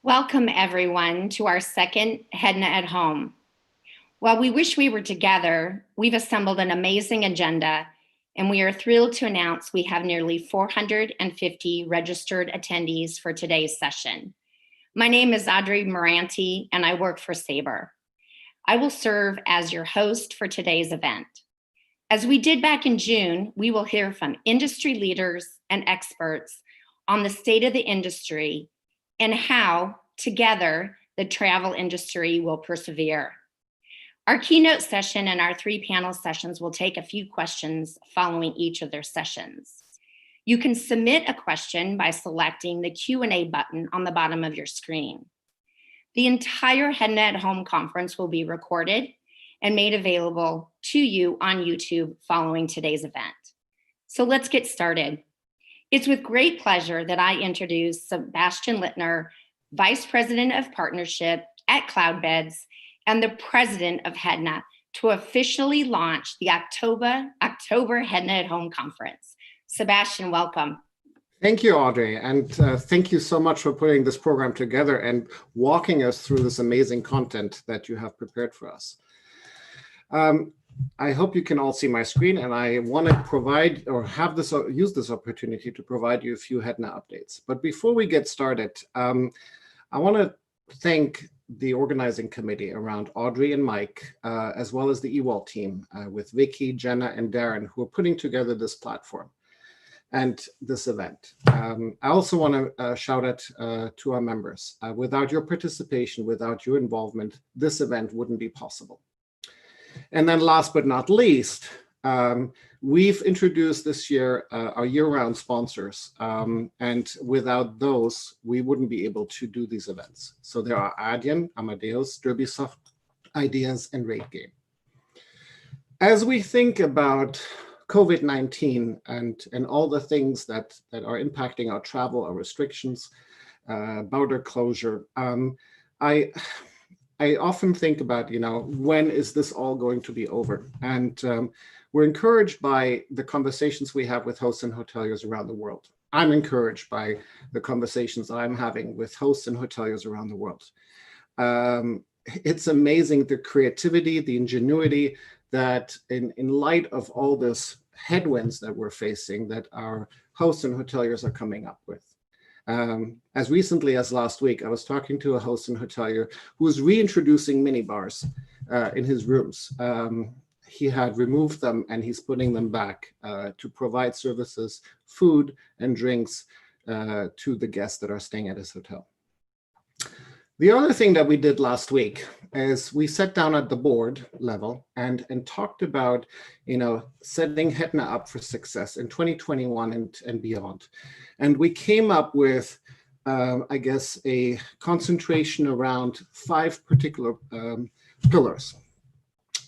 Welcome, everyone, to our second HEDNA at Home. While we wish we were together, we've assembled an amazing agenda, and we are thrilled to announce we have nearly 450 registered attendees for today's session. My name is Audrey Moranti, and I work for SABRE. I will serve as your host for today's event. As we did back in June, we will hear from industry leaders and experts on the state of the industry and how, together, the travel industry will persevere. Our keynote session and our 3 panel sessions will take a few questions following each of their sessions. You can submit a question by selecting the Q&A button on the bottom of your screen. The entire HEDNA at Home conference will be recorded and made available to you on YouTube following today's event. So let's get started. It's with great pleasure that I introduce Sebastian Littner, Vice President of Partnership at Cloudbeds and the President of HEDNA, to officially launch the October HEDNA at Home Conference. Sebastian, welcome. Thank you, Audrey, and thank you so much for putting this program together and walking us through this amazing content that you have prepared for us. I hope you can all see my screen, and I want to provide or use this opportunity to provide you a few HEDNA updates. But before we get started, I want to thank the organizing committee around Audrey and Mike, as well as the EWAL team with Vicky, Jenna, and Darren, who are putting together this platform and this event. I also want to shout out to our members. Without your participation, without your involvement, this event wouldn't be possible. And then last but not least, we've introduced this year our year-round sponsors. And without those, we wouldn't be able to do these events. So there are Adyen, Amadeus, Derbysoft, Ideas, and RateGain. As we think about COVID-19 and all the things that are impacting our travel, our restrictions, border closure, I often think about, when is this all going to be over? And we're encouraged by the conversations we have with hosts and hoteliers around the world. I'm encouraged by the conversations I'm having with hosts and hoteliers around the world. It's amazing the creativity, the ingenuity that in light of all this headwinds that we're facing, that our hosts and hoteliers are coming up with. As recently as last week, I was talking to a host and hotelier who was reintroducing minibars in his rooms. He had removed them and he's putting them back to provide services, food and drinks to the guests that are staying at his hotel. The other thing that we did last week is we sat down at the board level and talked about, setting HEDNA up for success in 2021 and beyond. And we came up with, I guess, a concentration around 5 particular pillars.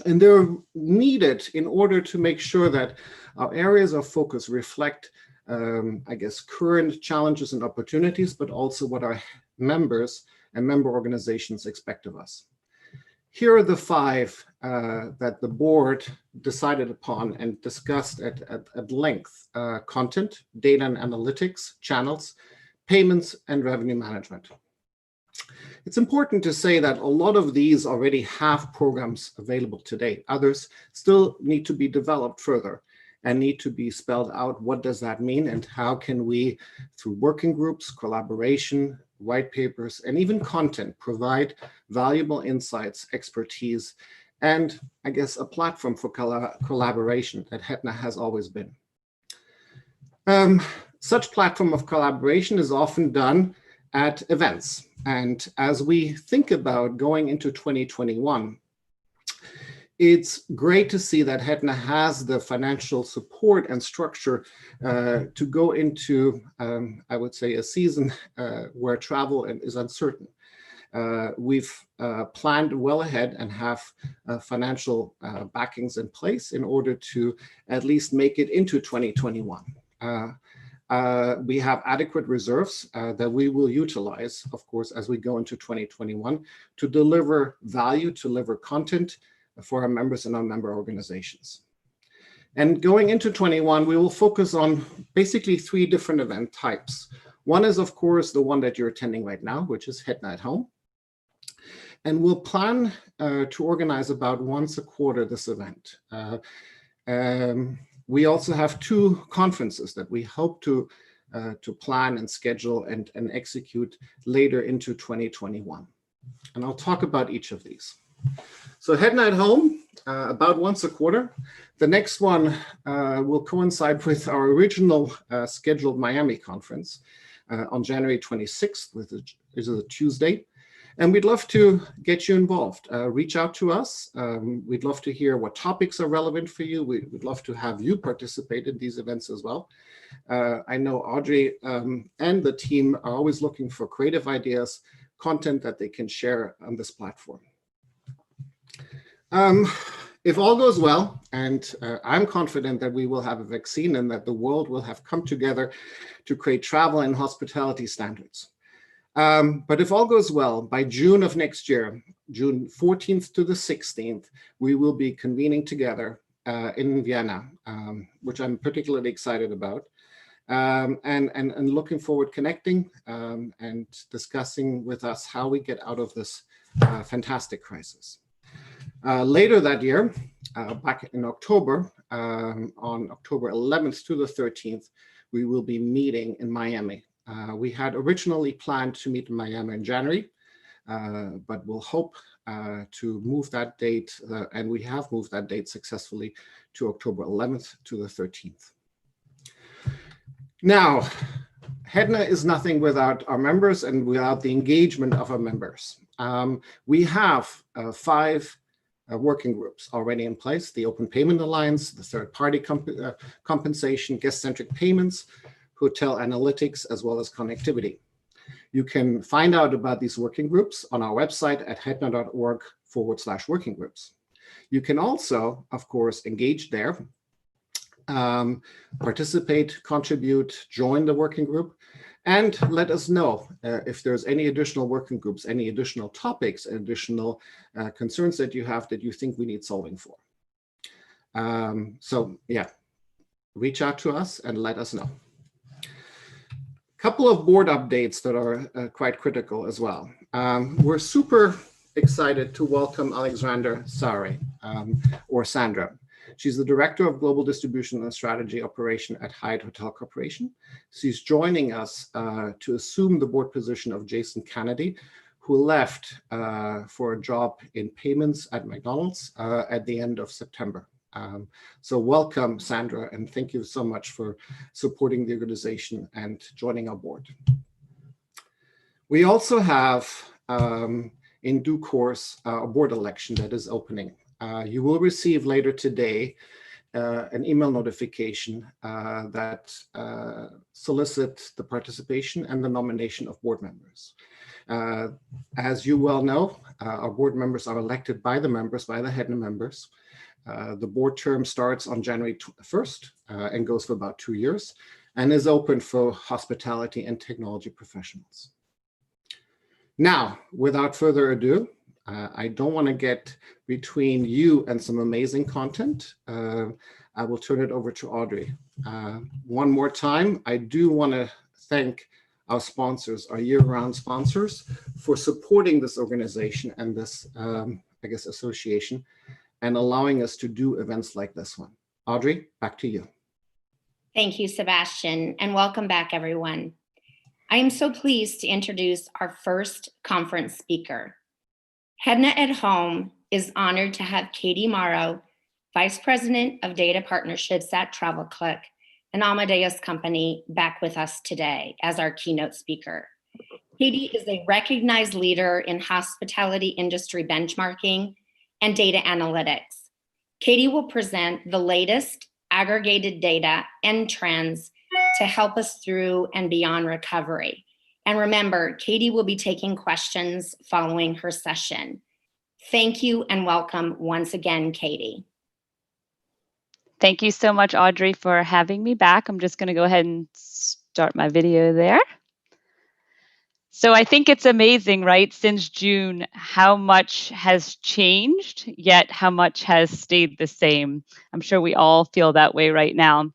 And they're needed in order to make sure that our areas of focus reflect, I guess, current challenges and opportunities, but also what our members and member organizations expect of us. Here are the 5 that the board decided upon and discussed at length: content, data and analytics, channels, payments, and revenue management. It's important to say that a lot of these already have programs available today. Others still need to be developed further and need to be spelled out. What does that mean? And how can we, through working groups, collaboration, white papers, and even content, provide valuable insights, expertise, and I guess a platform for collaboration that HEDNA has always been. Such platform of collaboration is often done at events. And as we think about going into 2021, it's great to see that HEDNA has the financial support and structure to go into, I would say, a season where travel is uncertain. We've planned well ahead and have financial backings in place in order to at least make it into 2021. We have adequate reserves that we will utilize, of course, as we go into 2021 to deliver value, to deliver content for our members and our member organizations. And going into 21, we will focus on basically 3 different event types. One is, of course, the one that you're attending right now, which is HEDNA at Home. And we'll plan to organize about once a quarter this event. We also have 2 conferences that we hope to plan and schedule and execute later into 2021. And I'll talk about each of these. So HEDNA at Home, about once a quarter. The next one will coincide with our original scheduled Miami conference on January 26th, which is a Tuesday. And we'd love to get you involved. Reach out to us. We'd love to hear what topics are relevant for you. We'd love to have you participate in these events as well. I know Audrey and the team are always looking for creative ideas, content that they can share on this platform. If all goes well, and I'm confident that we will have a vaccine and that the world will have come together to create travel and hospitality standards. But if all goes well, by June of next year, June 14th to the 16th, we will be convening together in Vienna, which I'm particularly excited about, and looking forward connecting and discussing with us how we get out of this fantastic crisis. Later that year, back in October, on October 11th to the 13th, we will be meeting in Miami. We had originally planned to meet in Miami in January, but we'll hope to move that date, and we have moved that date successfully to October 11th to the 13th. Now, HEDNA is nothing without our members and without the engagement of our members. We have 5 working groups already in place: the Open Payment Alliance, the third-party compensation, guest-centric payments, hotel analytics, as well as connectivity. You can find out about these working groups on our website at hedna.org/working groups. You can also, of course, engage there, participate, contribute, join the working group, and let us know if there's any additional working groups, any additional topics, additional concerns that you have that you think we need solving for. So yeah, reach out to us and let us know. Couple of board updates that are quite critical as well. We're super excited to welcome Alexandra Sari, or Sandra. She's the Director of Global Distribution and Strategy Operation at Hyatt Hotel Corporation. She's joining us to assume the board position of Jason Kennedy, who left for a job in payments at McDonald's at the end of September. So welcome, Sandra, and thank you so much for supporting the organization and joining our board. We also have, in due course, a board election that is opening. You will receive later today an email notification that solicits the participation and the nomination of board members. As you well know, our board members are elected by the members, by the HEDNA members. The board term starts on January 1st and goes for about 2 years and is open for hospitality and technology professionals. Now, without further ado, I don't want to get between you and some amazing content. I will turn it over to Audrey. One more time, I do want to thank our sponsors, our year-round sponsors, for supporting this organization and this, I guess, association, and allowing us to do events like this one. Audrey, back to you. Thank you, Sebastian, and welcome back, everyone. I am so pleased to introduce our first conference speaker. HEDNA at Home is honored to have Katie Morrow, Vice President of Data Partnerships at TravelClick, an Amadeus company, back with us today as our keynote speaker. Katie is a recognized leader in hospitality industry benchmarking and data analytics. Katie will present the latest aggregated data and trends to help us through and beyond recovery. And remember, Katie will be taking questions following her session. Thank you and welcome once again, Katie. Thank you so much, Audrey, for having me back. I'm just going to go ahead and start my video there. So I think it's amazing, right, since June, how much has changed, yet how much has stayed the same. I'm sure we all feel that way right now.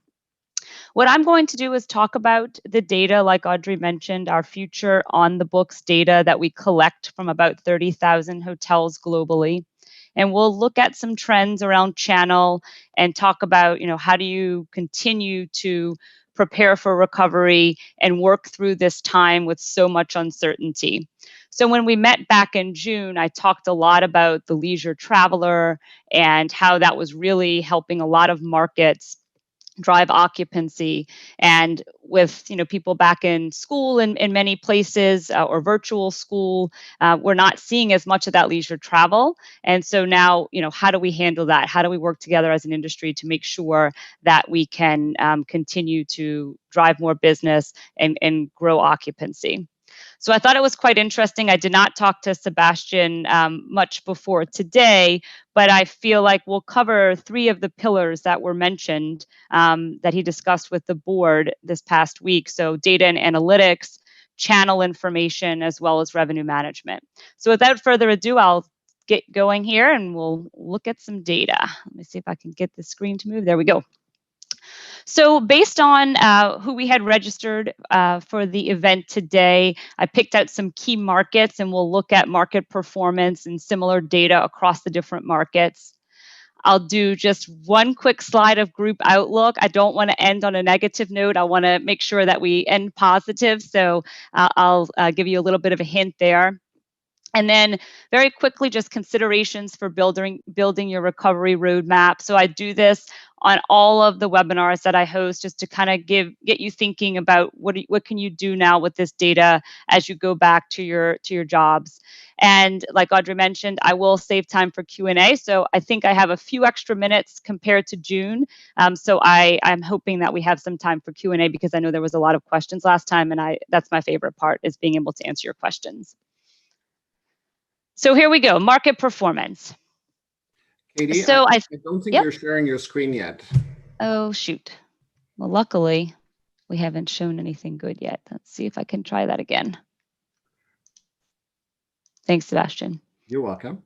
What I'm going to do is talk about the data, like Audrey mentioned, our future on the books data that we collect from about 30,000 hotels globally. And we'll look at some trends around channel and talk about, how do you continue to prepare for recovery and work through this time with so much uncertainty. So when we met back in June, I talked a lot about the leisure traveler and how that was really helping a lot of markets drive occupancy. And with people back in school in many places, or virtual school, we're not seeing as much of that leisure travel. And so now, how do we handle that? How do we work together as an industry to make sure that we can continue to drive more business and grow occupancy? So I thought it was quite interesting. I did not talk to Sebastian much before today, but I feel like we'll cover 3 of the pillars that were mentioned, that he discussed with the board this past week. So data and analytics, channel information, as well as revenue management. So without further ado, I'll get going here and we'll look at some data. Let me see if I can get the screen to move. There we go. So based on who we had registered for the event today, I picked out some key markets and we'll look at market performance and similar data across the different markets. I'll do just one quick slide of group outlook. I don't want to end on a negative note. I want to make sure that we end positive. So I'll give you a little bit of a hint there. And then very quickly, just considerations for building your recovery roadmap. So I do this on all of the webinars that I host, just to kind of get you thinking about what can you do now with this data as you go back to your jobs. And like Audrey mentioned, I will save time for Q&A. So I think I have a few extra minutes compared to June. So I'm hoping that we have some time for Q&A, because I know there was a lot of questions last time, and that's my favorite part, is being able to answer your questions. So here we go, market performance. Katie, So I don't think you're sharing your screen yet. Oh, shoot. Well, luckily, we haven't shown anything good yet. Let's see if I can try that again. Thanks, Sebastian. You're welcome.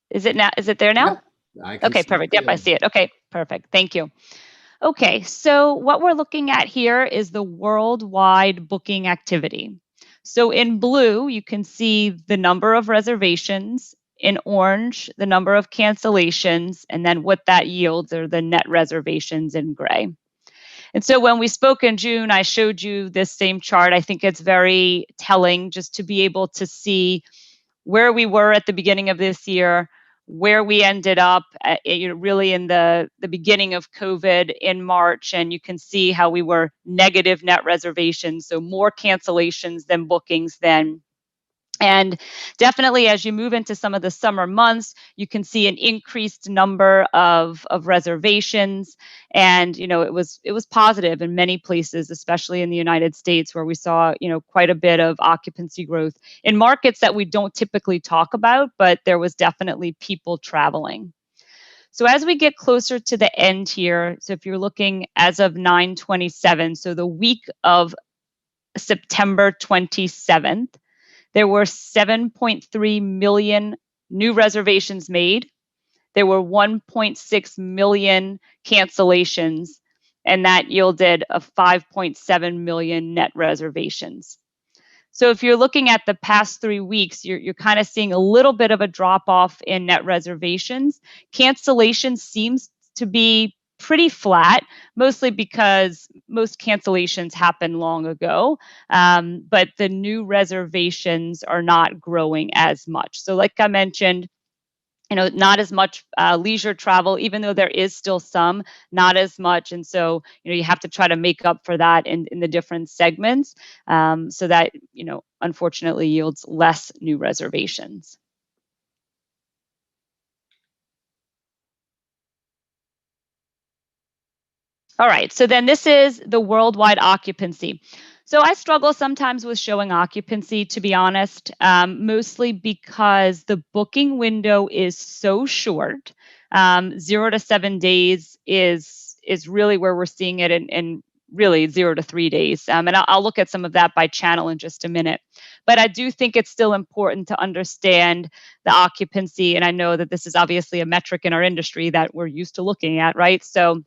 Is it now? Is it there now? Yep, okay, perfect. Yep, I see it. Okay, perfect. Thank you. Okay, so what we're looking at here is the worldwide booking activity. So in blue, you can see the number of reservations. In orange, the number of cancellations, and then what that yields are the net reservations in gray. And so when we spoke in June, I showed you this same chart. I think it's very telling just to be able to see where we were at the beginning of this year, where we ended up really in the beginning of COVID in March, and you can see how we were negative net reservations, so more cancellations than bookings then. And definitely as you move into some of the summer months, you can see an increased number of reservations. And, it was positive in many places, especially in the United States, where we saw, quite a bit of occupancy growth in markets that we don't typically talk about, but there was definitely people traveling. So as we get closer to the end here, so if you're looking as of 9/27, so the week of September 27th, there were 7.3 million new reservations made. There were 1.6 million cancellations, and that yielded a 5.7 million net reservations. So if you're looking at the past 3 weeks, you're kind of seeing a little bit of a drop off in net reservations. Cancellation seems to be pretty flat, mostly because most cancellations happened long ago, but the new reservations are not growing as much. So like I mentioned, not as much leisure travel, even though there is still some, not as much. And so, you have to try to make up for that in the different segments, so that, unfortunately yields less new reservations. All right, so then this is the worldwide occupancy. So I struggle sometimes with showing occupancy, to be honest, mostly because the booking window is so short. 0 to 7 days is really where we're seeing it, and really 0 to 3 days. And I'll look at some of that by channel in just a minute. But I do think it's still important to understand the occupancy. And I know that this is obviously a metric in our industry that we're used to looking at, right? So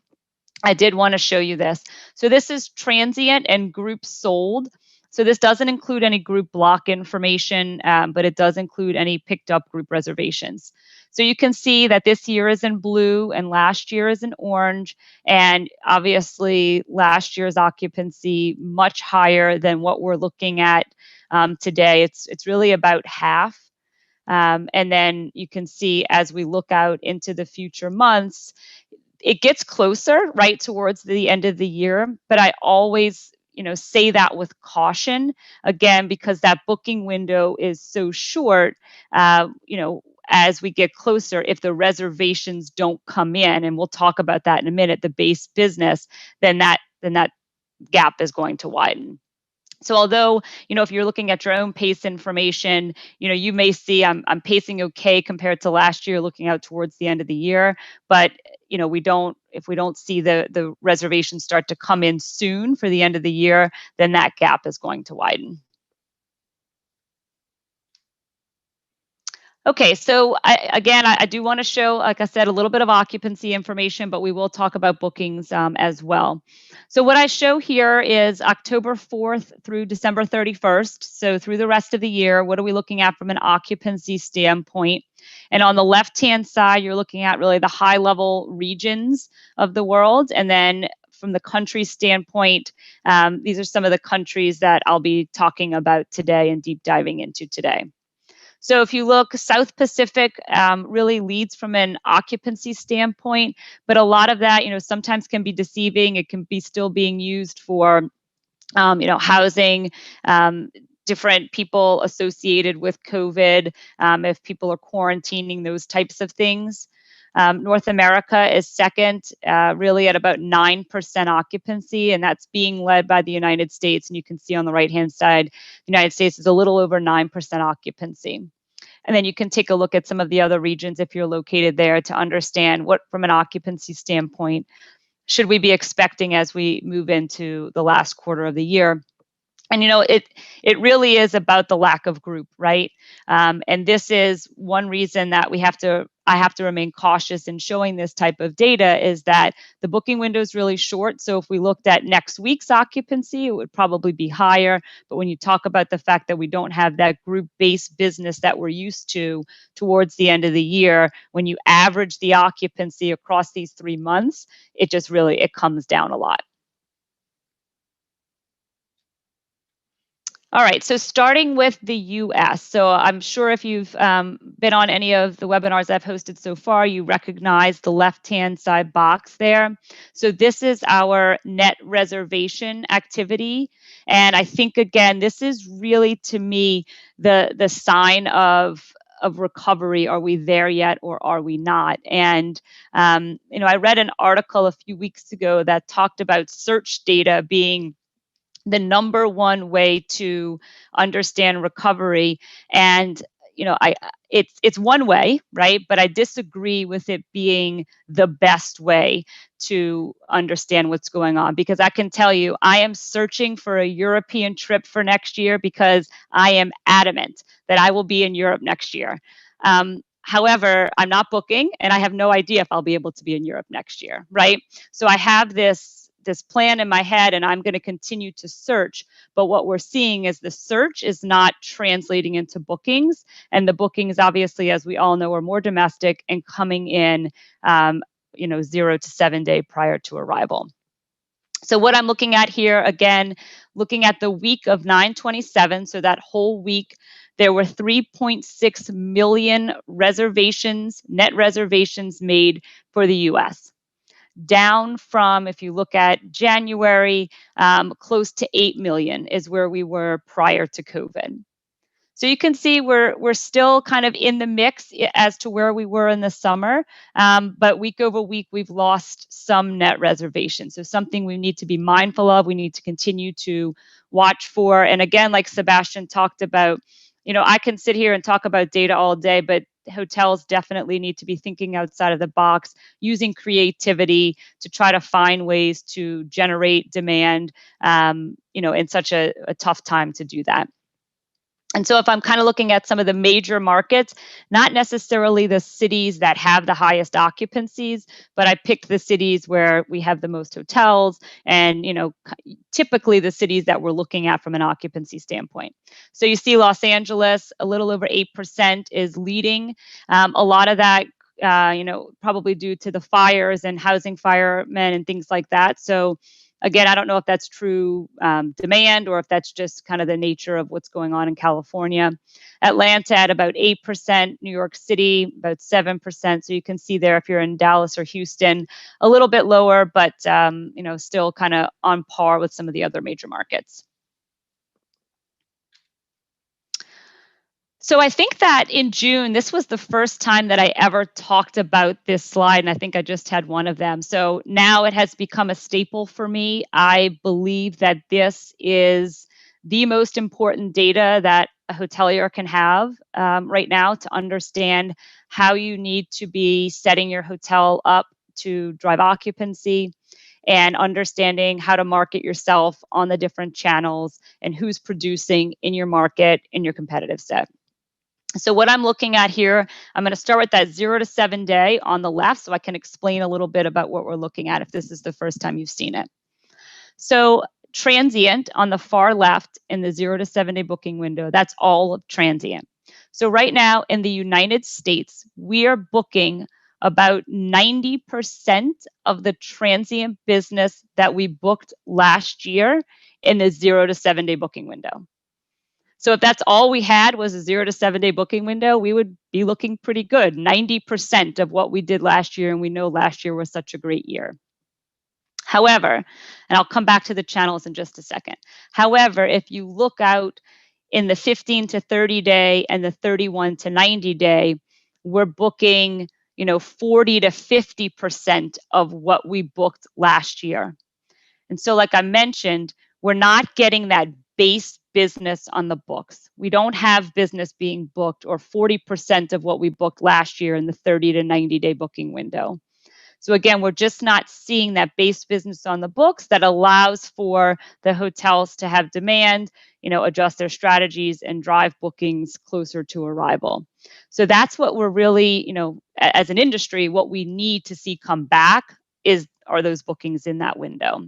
I did want to show you this. So this is transient and group sold. So this doesn't include any group block information, but it does include any picked up group reservations. So you can see that this year is in blue and last year is in orange. And obviously last year's occupancy much higher than what we're looking at today. It's really about half. And then you can see as we look out into the future months, it gets closer right towards the end of the year, but I always say that with caution, again, because that booking window is so short. As we get closer, if the reservations don't come in, and we'll talk about that in a minute, the base business, then that gap is going to widen. So although, if you're looking at your own pace information, you may see I'm pacing okay compared to last year looking out towards the end of the year, but if we don't see the reservations start to come in soon for the end of the year, then that gap is going to widen. Okay, so I do want to show, like I said, a little bit of occupancy information, but we will talk about bookings as well. So what I show here is October 4th through December 31st. So through the rest of the year, what are we looking at from an occupancy standpoint? And on the left-hand side, you're looking at really the high-level regions of the world. And then from the country standpoint, these are some of the countries that I'll be talking about today and deep diving into today. So if you look, South Pacific really leads from an occupancy standpoint, but a lot of that, sometimes can be deceiving. It can be still being used for, housing, different people associated with COVID, if people are quarantining, those types of things. North America is second, really at about 9% occupancy, and that's being led by the United States. And you can see on the right-hand side, the United States is a little over 9% occupancy. And then you can take a look at some of the other regions if you're located there to understand what, from an occupancy standpoint, should we be expecting as we move into the last quarter of the year. And it really is about the lack of group, right? And this is one reason that I have to remain cautious in showing this type of data, is that the booking window is really short. So if we looked at next week's occupancy, it would probably be higher. But when you talk about the fact that we don't have that group-based business that we're used to towards the end of the year, when you average the occupancy across these 3 months, it comes down a lot. All right, so starting with the US. So I'm sure if you've been on any of the webinars I've hosted so far, you recognize the left-hand side box there. So this is our net reservation activity. And I think, again, this is really, to me, the sign of recovery. Are we there yet, or are we not? And, I read an article a few weeks ago that talked about search data being the number one way to understand recovery. And it's one way, right? But I disagree with it being the best way to understand what's going on, because I can tell you, I am searching for a European trip for next year because I am adamant that I will be in Europe next year. However, I'm not booking, and I have no idea if I'll be able to be in Europe next year, right? So I have this plan in my head, and I'm going to continue to search. But what we're seeing is the search is not translating into bookings, and the bookings, obviously, as we all know, are more domestic and coming in, 0 to 7 days prior to arrival. So what I'm looking at here, again, looking at the week of 9/27, so that whole week, there were 3.6 million reservations, net reservations made for the US. Down from, if you look at January, close to 8 million is where we were prior to COVID. So you can see we're still kind of in the mix as to where we were in the summer, but week over week, we've lost some net reservations. So something we need to be mindful of, we need to continue to watch for. And again, like Sebastian talked about, I can sit here and talk about data all day, but hotels definitely need to be thinking outside of the box, using creativity to try to find ways to generate demand, in such a tough time to do that. And so if I'm kind of looking at some of the major markets, not necessarily the cities that have the highest occupancies, but I picked the cities where we have the most hotels and, typically the cities that we're looking at from an occupancy standpoint. So you see Los Angeles, a little over 8% is leading. A lot of that, probably due to the fires and housing firemen and things like that. So again, I don't know if that's true demand or if that's just kind of the nature of what's going on in California. Atlanta at about 8%, New York City about 7%. So you can see there if you're in Dallas or Houston, a little bit lower, but still kind of on par with some of the other major markets. So I think that in June, this was the first time that I ever talked about this slide, and I think I just had one of them. So now it has become a staple for me. I believe that this is the most important data that a hotelier can have right now to understand how you need to be setting your hotel up to drive occupancy and understanding how to market yourself on the different channels and who's producing in your market, in your competitive set. So what I'm looking at here, I'm going to start with that 0 to 7 day on the left so I can explain a little bit about what we're looking at if this is the first time you've seen it. So transient on the far left in the 0 to 7 day booking window, that's all of transient. So right now in the United States, we are booking about 90% of the transient business that we booked last year in the 0 to 7 day booking window. So if that's all we had was a 0 to 7 day booking window, we would be looking pretty good, 90% of what we did last year. And we know last year was such a great year. However, and I'll come back to the channels in just a second. However, if you look out in the 15 to 30 day and the 31 to 90 day, we're booking, 40 to 50% of what we booked last year. And so like I mentioned, we're not getting that base business on the books. We don't have business being booked or 40% of what we booked last year in the 30 to 90 day booking window. So again, we're just not seeing that base business on the books that allows for the hotels to have demand, adjust their strategies and drive bookings closer to arrival. So that's what we're really, as an industry, what we need to see come back are those bookings in that window.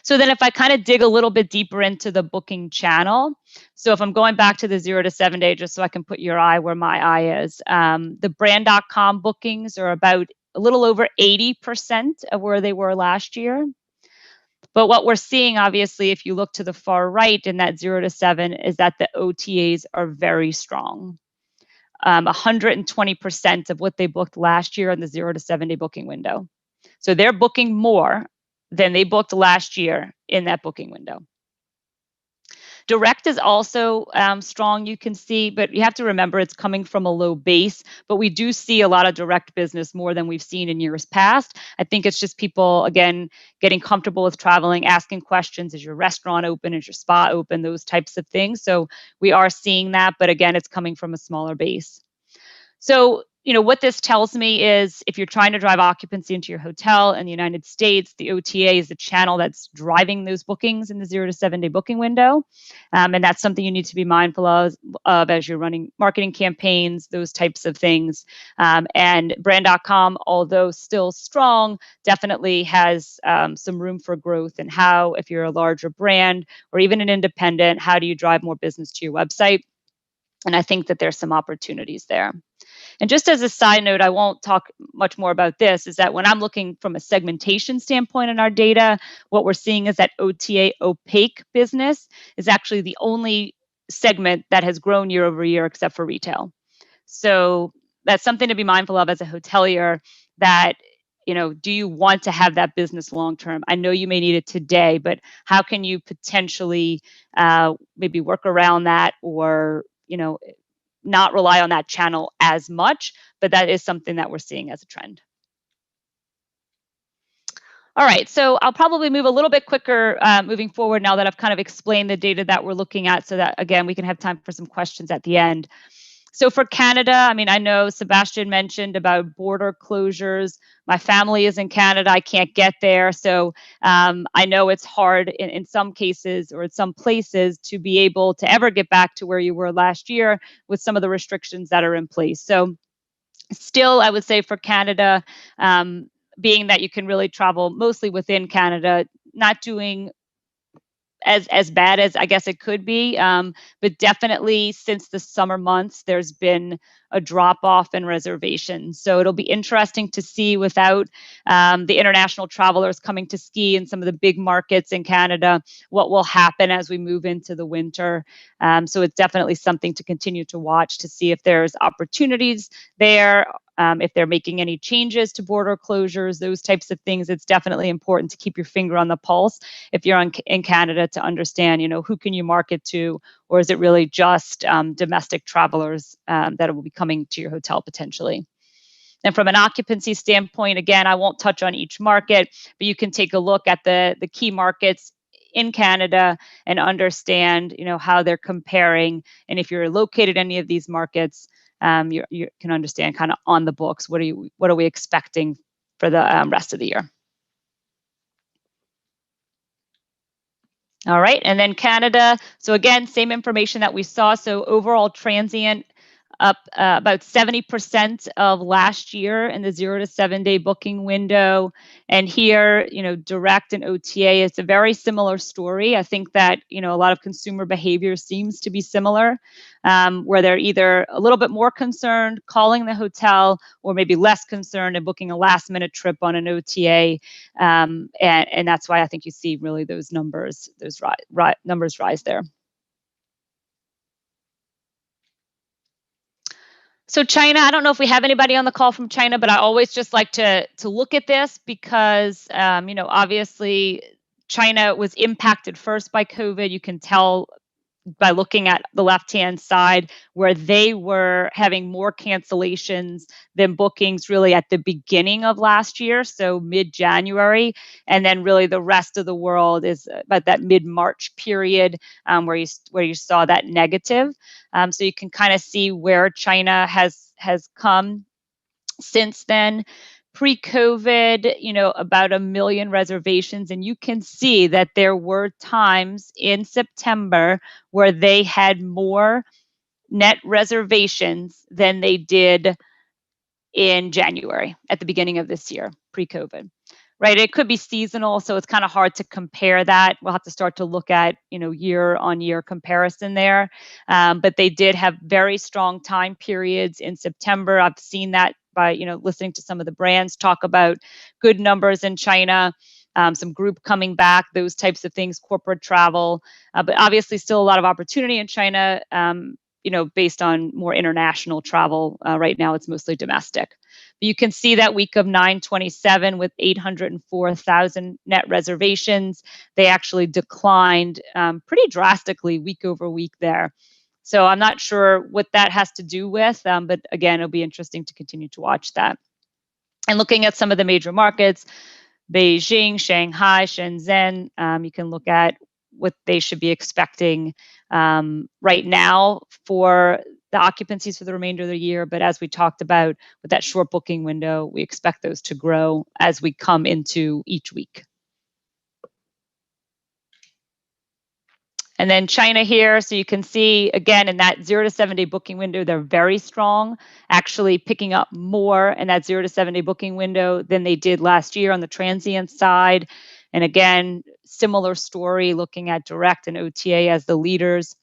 So then if I kind of dig a little bit deeper into the booking channel, so if I'm going back to the 0 to 7 day, just so I can put your eye where my eye is, the brand.com bookings are about a little over 80% of where they were last year. But what we're seeing, obviously, if you look to the far right in that 0 to 7, is that the OTAs are very strong. 120% of what they booked last year in the 0 to 7 day booking window. So they're booking more than they booked last year in that booking window. Direct is also strong, you can see, but you have to remember it's coming from a low base, but we do see a lot of direct business more than we've seen in years past. I think it's just people, again, getting comfortable with traveling, asking questions, is your restaurant open, is your spa open, those types of things. So we are seeing that, but again, it's coming from a smaller base. So, what this tells me is if you're trying to drive occupancy into your hotel in the United States, the OTA is the channel that's driving those bookings in the 0 to 7 day booking window. And that's something you need to be mindful of as you're running marketing campaigns, those types of things. And brand.com, although still strong, definitely has some room for growth. And how, if you're a larger brand or even an independent, how do you drive more business to your website? And I think that there's some opportunities there. And just as a side note, I won't talk much more about this, is that when I'm looking from a segmentation standpoint in our data, what we're seeing is that OTA opaque business is actually the only segment that has grown year over year except for retail. So that's something to be mindful of as a hotelier, that, do you want to have that business long term? I know you may need it today, but how can you potentially maybe work around that, or, not rely on that channel as much, but that is something that we're seeing as a trend. All right, so I'll probably move a little bit quicker moving forward now that I've kind of explained the data that we're looking at, so that, again, we can have time for some questions at the end. So for Canada, I mean, I know Sebastian mentioned about border closures. My family is in Canada. I can't get there. So I know it's hard in some cases or in some places to be able to ever get back to where you were last year with some of the restrictions that are in place. So still, I would say for Canada, being that you can really travel mostly within Canada, not doing as bad as I guess it could be. But definitely since the summer months, there's been a drop off in reservations. So it'll be interesting to see without the international travelers coming to ski in some of the big markets in Canada, what will happen as we move into the winter. So it's definitely something to continue to watch to see if there's opportunities there. If they're making any changes to border closures, those types of things, it's definitely important to keep your finger on the pulse if you're in Canada to understand, who can you market to, or is it really just domestic travelers that will be coming to your hotel potentially? And from an occupancy standpoint, again, I won't touch on each market, but you can take a look at the key markets in Canada and understand, how they're comparing. And if you're located in any of these markets, you can understand kind of on the books, what are we expecting for the rest of the year. All right, and then Canada. So again, same information that we saw. So overall transient up about 70% of last year in the 0 to 7 day booking window. And here, direct and OTA, it's a very similar story. I think that, a lot of consumer behavior seems to be similar, where they're either a little bit more concerned calling the hotel or maybe less concerned and booking a last minute trip on an OTA. And that's why I think you see really those numbers, numbers rise there. So China, I don't know if we have anybody on the call from China, but I always just like to look at this because, obviously China was impacted first by COVID. You can tell by looking at the left-hand side where they were having more cancellations than bookings really at the beginning of last year, so mid-January. And then really the rest of the world is about that mid-March period where you saw that negative. So you can kind of see where China has come since then. Pre-COVID, about 1 million reservations. And you can see that there were times in September where they had more net reservations than they did in January at the beginning of this year, pre-COVID. Right? It could be seasonal, so it's kind of hard to compare that. We'll have to start to look at, year-on-year comparison there. But they did have very strong time periods in September. I've seen that by, listening to some of the brands talk about good numbers in China, some group coming back, those types of things, corporate travel. But obviously still a lot of opportunity in China, based on more international travel. Right now, it's mostly domestic. You can see that week of 9/27 with 804,000 net reservations. They actually declined pretty drastically week over week there. So I'm not sure what that has to do with, but again, it'll be interesting to continue to watch that. And looking at some of the major markets, Beijing, Shanghai, Shenzhen, you can look at what they should be expecting right now for the occupancies for the remainder of the year. But as we talked about with that short booking window, we expect those to grow as we come into each week. And then China here, so you can see, again, in that 0 to 7 day booking window, they're very strong, actually picking up more in that 0 to 7 day booking window than they did last year on the transient side. And again, similar story, looking at direct and OTA as the leaders.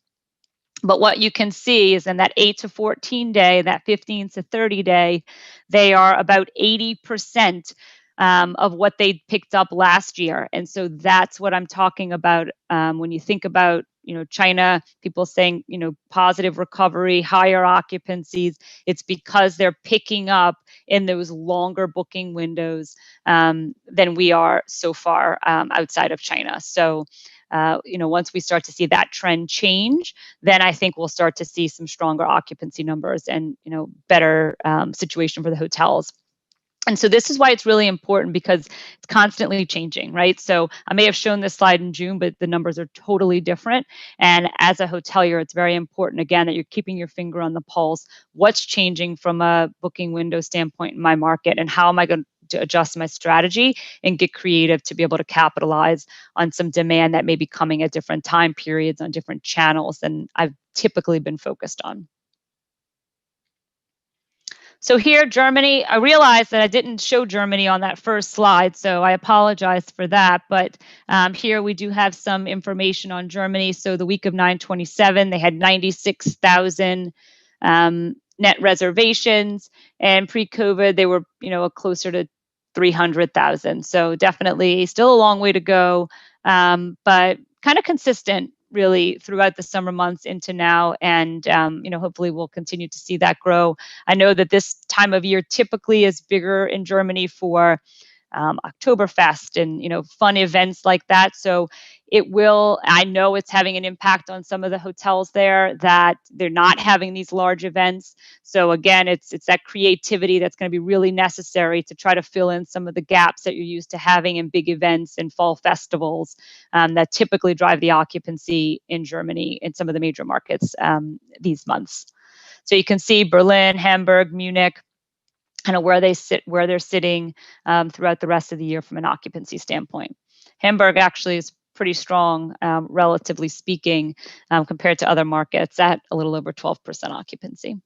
But what you can see is in that 8 to 14 day, that 15 to 30 day, they are about 80% of what they picked up last year. And so that's what I'm talking about when you think about, China, people saying, positive recovery, higher occupancies. It's because they're picking up in those longer booking windows than we are so far outside of China. So, once we start to see that trend change, then I think we'll start to see some stronger occupancy numbers and, better situation for the hotels. And so this is why it's really important, because it's constantly changing, right? So I may have shown this slide in June, but the numbers are totally different. And as a hotelier, it's very important, again, that you're keeping your finger on the pulse. What's changing from a booking window standpoint in my market, and how am I going to adjust my strategy and get creative to be able to capitalize on some demand that may be coming at different time periods on different channels than I've typically been focused on. So here, Germany, I realized that I didn't show Germany on that first slide, so I apologize for that. But here we do have some information on Germany. So the week of 9/27, they had 96,000 net reservations, and pre-COVID they were, closer to 300,000. So definitely still a long way to go, but kind of consistent really throughout the summer months into now, and hopefully we'll continue to see that grow. I know that this time of year typically is bigger in Germany for Oktoberfest and fun events like that. So I know it's having an impact on some of the hotels there, that they're not having these large events. So again, it's that creativity that's going to be really necessary to try to fill in some of the gaps that you're used to having in big events and fall festivals that typically drive the occupancy in Germany in some of the major markets these months. So you can see Berlin, Hamburg, Munich, kind of where they're sitting throughout the rest of the year from an occupancy standpoint. Hamburg actually is pretty strong, relatively speaking, compared to other markets at a little over 12% occupancy.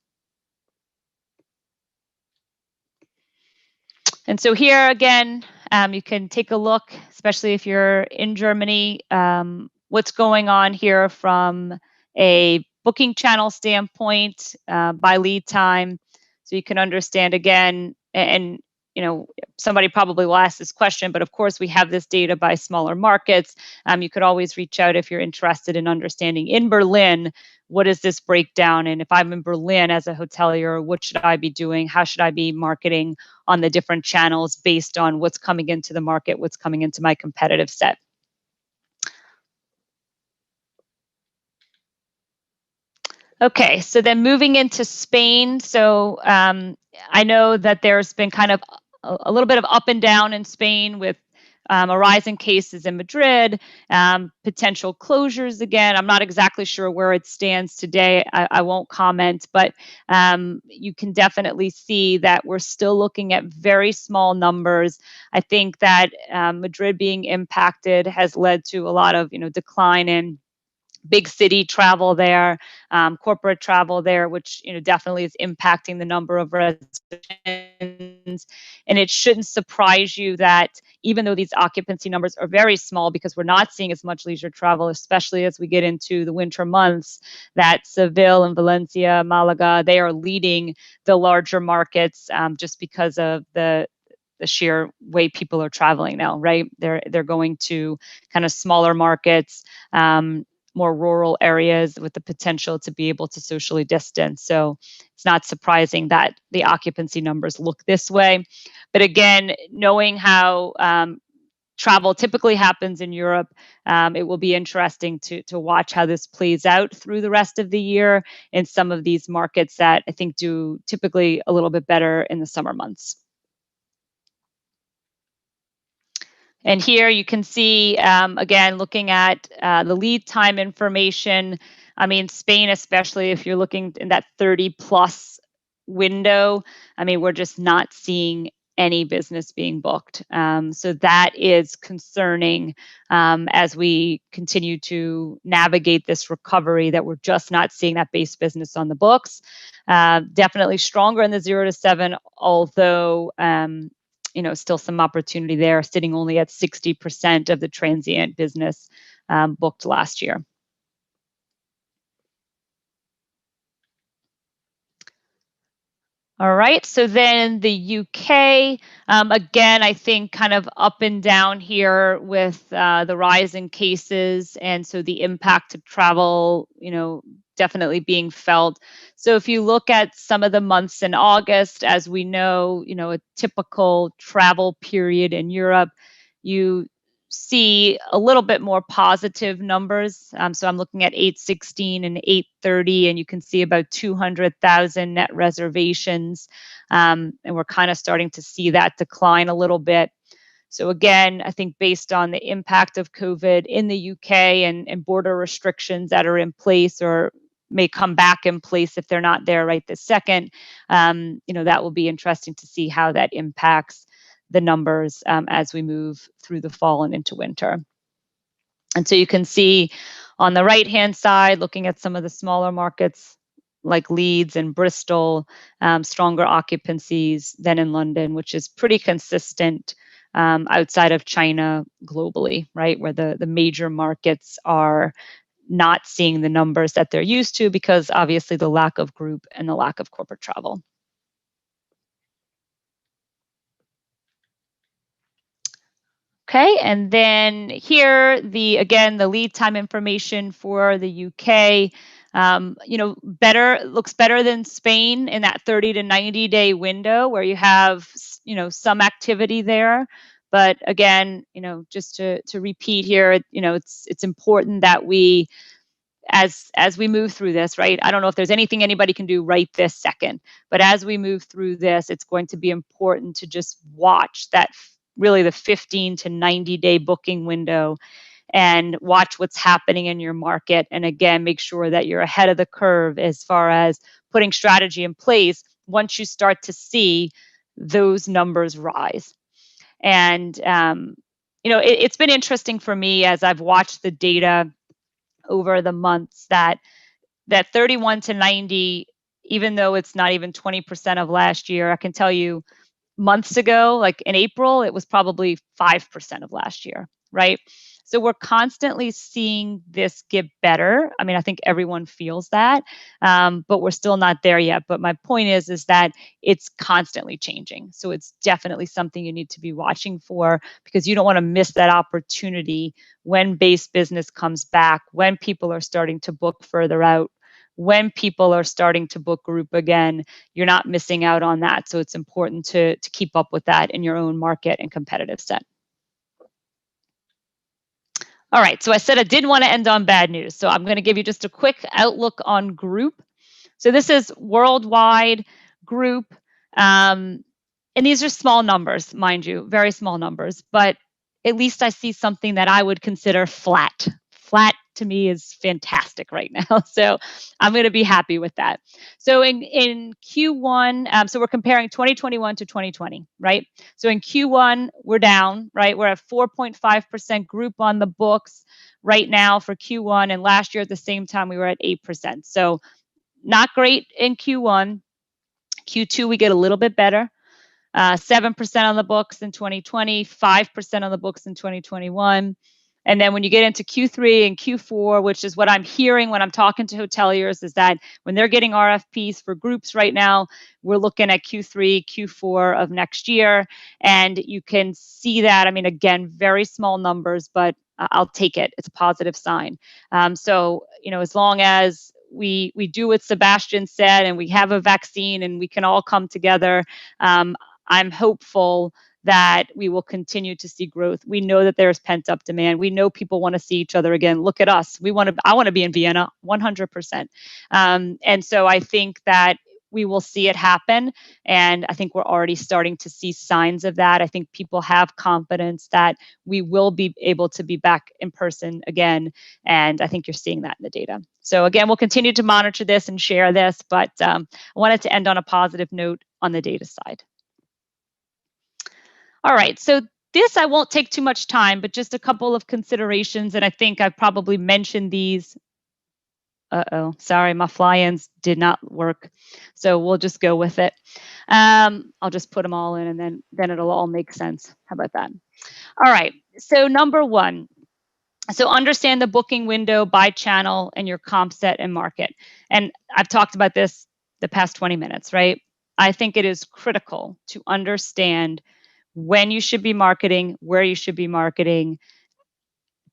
And so here again, you can take a look, especially if you're in Germany, what's going on here from a booking channel standpoint by lead time. So you can understand again, and somebody probably will ask this question, but of course we have this data by smaller markets. You could always reach out if you're interested in understanding in Berlin, what is this breakdown? And if I'm in Berlin as a hotelier, what should I be doing? How should I be marketing on the different channels based on what's coming into the market, what's coming into my competitive set? Okay, so then moving into Spain. So I know that there's been kind of a little bit of up and down in Spain with a rise in cases in Madrid, potential closures again. I'm not exactly sure where it stands today. I won't comment, but you can definitely see that we're still looking at very small numbers. I think that Madrid being impacted has led to a lot of decline in big city travel there, corporate travel there, which definitely is impacting the number of reservations. And it shouldn't surprise you that even though these occupancy numbers are very small, because we're not seeing as much leisure travel, especially as we get into the winter months, that Seville and Valencia, Malaga, they are leading the larger markets just because of the sheer way people are traveling now, right? They're going to kind of smaller markets, more rural areas with the potential to be able to socially distance. So it's not surprising that the occupancy numbers look this way. But again, knowing how travel typically happens in Europe, it will be interesting to watch how this plays out through the rest of the year in some of these markets that I think do typically a little bit better in the summer months. And here you can see, again, looking at the lead time information. I mean, Spain, especially if you're looking in that 30+ window, I mean, we're just not seeing any business being booked. So that is concerning as we continue to navigate this recovery, that we're just not seeing that base business on the books. Definitely stronger in the 0 to 7, although still some opportunity there, sitting only at 60% of the transient business booked last year. All right, so then the UK, again, I think kind of up and down here with the rise in cases, and so the impact of travel, definitely being felt. So if you look at some of the months in August, as we know, a typical travel period in Europe, you see a little bit more positive numbers. So I'm looking at 8/16 and 8/30, and you can see about 200,000 net reservations. And we're kind of starting to see that decline a little bit. So again, I think based on the impact of COVID in the UK and border restrictions that are in place or may come back in place if they're not there right this second, that will be interesting to see how that impacts the numbers as we move through the fall and into winter. And so you can see on the right-hand side, looking at some of the smaller markets like Leeds and Bristol, stronger occupancies than in London, which is pretty consistent outside of China globally, right? Where the major markets are not seeing the numbers that they're used to because obviously the lack of group and the lack of corporate travel. Okay, and then here, again, the lead time information for the UK, looks better than Spain in that 30 to 90 day window where you have, some activity there. But again, just to repeat here, it's important that we, as we move through this, right? I don't know if there's anything anybody can do right this second, but as we move through this, it's going to be important to just watch that really the 15 to 90 day booking window and watch what's happening in your market. And again, make sure that you're ahead of the curve as far as putting strategy in place once you start to see those numbers rise. And, it's been interesting for me as I've watched the data over the months that 31 to 90, even though it's not even 20% of last year, I can tell you months ago, like in April, it was probably 5% of last year, right? So we're constantly seeing this get better. I mean, I think everyone feels that, but we're still not there yet. But my point is that it's constantly changing. So it's definitely something you need to be watching for because you don't want to miss that opportunity when base business comes back, when people are starting to book further out, when people are starting to book group again. You're not missing out on that. So it's important to keep up with that in your own market and competitive set. All right, so I said I didn't want to end on bad news. So I'm going to give you just a quick outlook on group. So this is worldwide group. And these are small numbers, mind you, very small numbers, but at least I see something that I would consider flat. Flat to me is fantastic right now. So I'm going to be happy with that. So in Q1, so we're comparing 2021 to 2020, right? So in Q1, we're down, right? We're at 4.5% group on the books right now for Q1. And last year at the same time, we were at 8%. So not great in Q1. Q2, we get a little bit better. 7% on the books in 2020, 5% on the books in 2021. And then when you get into Q3 and Q4, which is what I'm hearing when I'm talking to hoteliers, is that when they're getting RFPs for groups right now, we're looking at Q3, Q4 of next year. And you can see that, I mean, again, very small numbers, but I'll take it. It's a positive sign. So, as long as we do what Sebastian said and we have a vaccine and we can all come together, I'm hopeful that we will continue to see growth. We know that there's pent up demand. We know people want to see each other again. Look at us. I want to be in Vienna 100%. And so I think that we will see it happen. And I think we're already starting to see signs of that. I think people have confidence that we will be able to be back in person again. And I think you're seeing that in the data. So again, we'll continue to monitor this and share this, but I wanted to end on a positive note on the data side. All right, so this I won't take too much time, but just a couple of considerations, and I think I've probably mentioned these. Sorry, my fly-ins did not work, so we'll just go with it. I'll just put them all in, and then it'll all make sense. How about that? All right, so number one, so understand the booking window by channel and your comp set and market. And I've talked about this the past 20 minutes, right? I think it is critical to understand when you should be marketing, where you should be marketing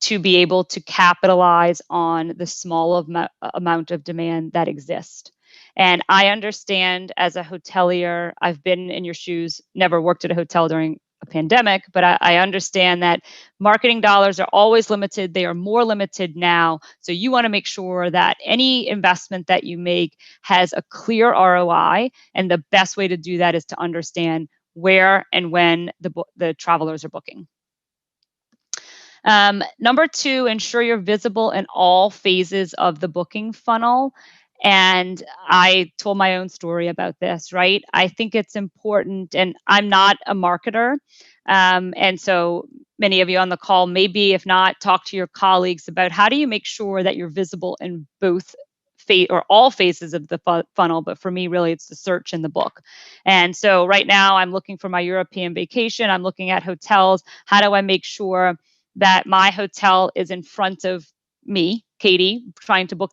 to be able to capitalize on the small amount of demand that exists. And I understand as a hotelier, I've been in your shoes, never worked at a hotel during a pandemic, but I understand that marketing dollars are always limited. They are more limited now. So you want to make sure that any investment that you make has a clear ROI. And the best way to do that is to understand where and when the travelers are booking. Number two, ensure you're visible in all phases of the booking funnel. And I told my own story about this, right? I think it's important, and I'm not a marketer. And so many of you on the call, maybe if not, talk to your colleagues about how do you make sure that you're visible in both or all phases of the funnel. But for me, really, it's the search and the book. And so right now I'm looking for my European vacation. I'm looking at hotels. How do I make sure that my hotel is in front of me, Katie, trying to book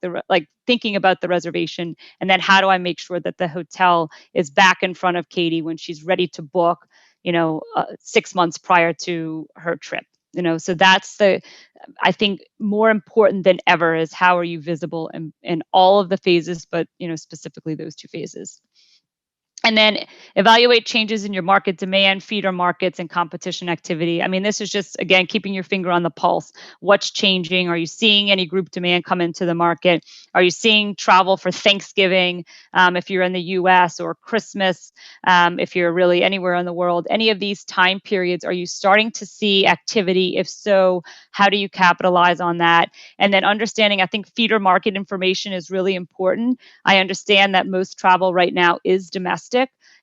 thinking about the reservation? And then how do I make sure that the hotel is back in front of Katie when she's ready to book, 6 months prior to her trip? So that's I think more important than ever is how are you visible in all of the phases, but, specifically those two phases. And then evaluate changes in your market demand, feeder markets, and competition activity. I mean, this is just, again, keeping your finger on the pulse. What's changing? Are you seeing any group demand come into the market? Are you seeing travel for Thanksgiving if you're in the US, or Christmas if you're really anywhere in the world? Any of these time periods, are you starting to see activity? If so, how do you capitalize on that? And then understanding, I think feeder market information is really important. I understand that most travel right now is domestic.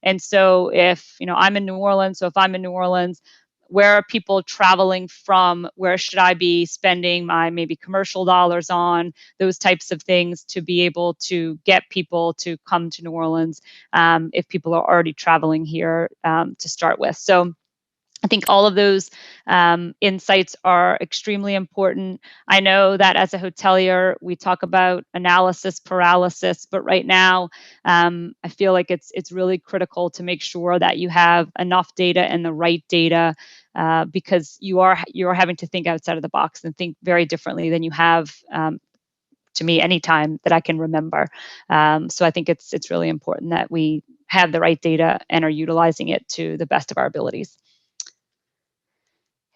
And so if, I'm in New Orleans, where are people traveling from? Where should I be spending my maybe commercial dollars on? Those types of things to be able to get people to come to New Orleans if people are already traveling here to start with. So I think all of those insights are extremely important. I know that as a hotelier, we talk about analysis paralysis, but right now, I feel like it's really critical to make sure that you have enough data and the right data because you're having to think outside of the box and think very differently than you have. To me, any time that I can remember. So I think it's really important that we have the right data and are utilizing it to the best of our abilities.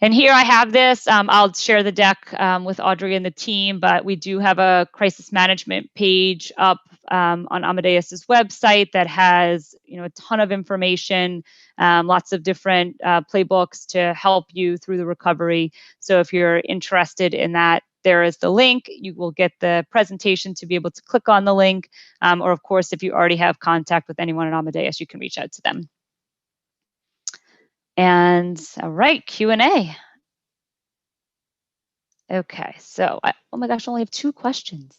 And here I have this. I'll share the deck with Audrey and the team, but we do have a crisis management page up on Amadeus's website that has a ton of information, lots of different playbooks to help you through the recovery. So if you're interested in that, there is the link. You will get the presentation to be able to click on the link. Or of course, if you already have contact with anyone at Amadeus, you can reach out to them. And all right, Q&A. Okay, so oh my gosh, I only have 2 questions.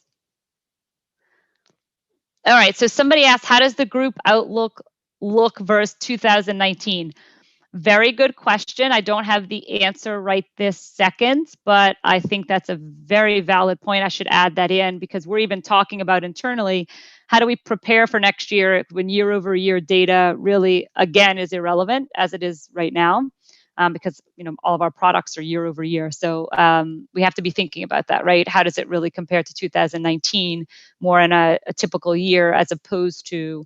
All right, so somebody asked, how does the group outlook look versus 2019? Very good question. I don't have the answer right this second, but I think that's a very valid point. I should add that in because we're even talking about internally, how do we prepare for next year when year-over-year data really, again, is irrelevant as it is right now, because all of our products are year-over-year. So we have to be thinking about that, right? How does it really compare to 2019, more in a typical year as opposed to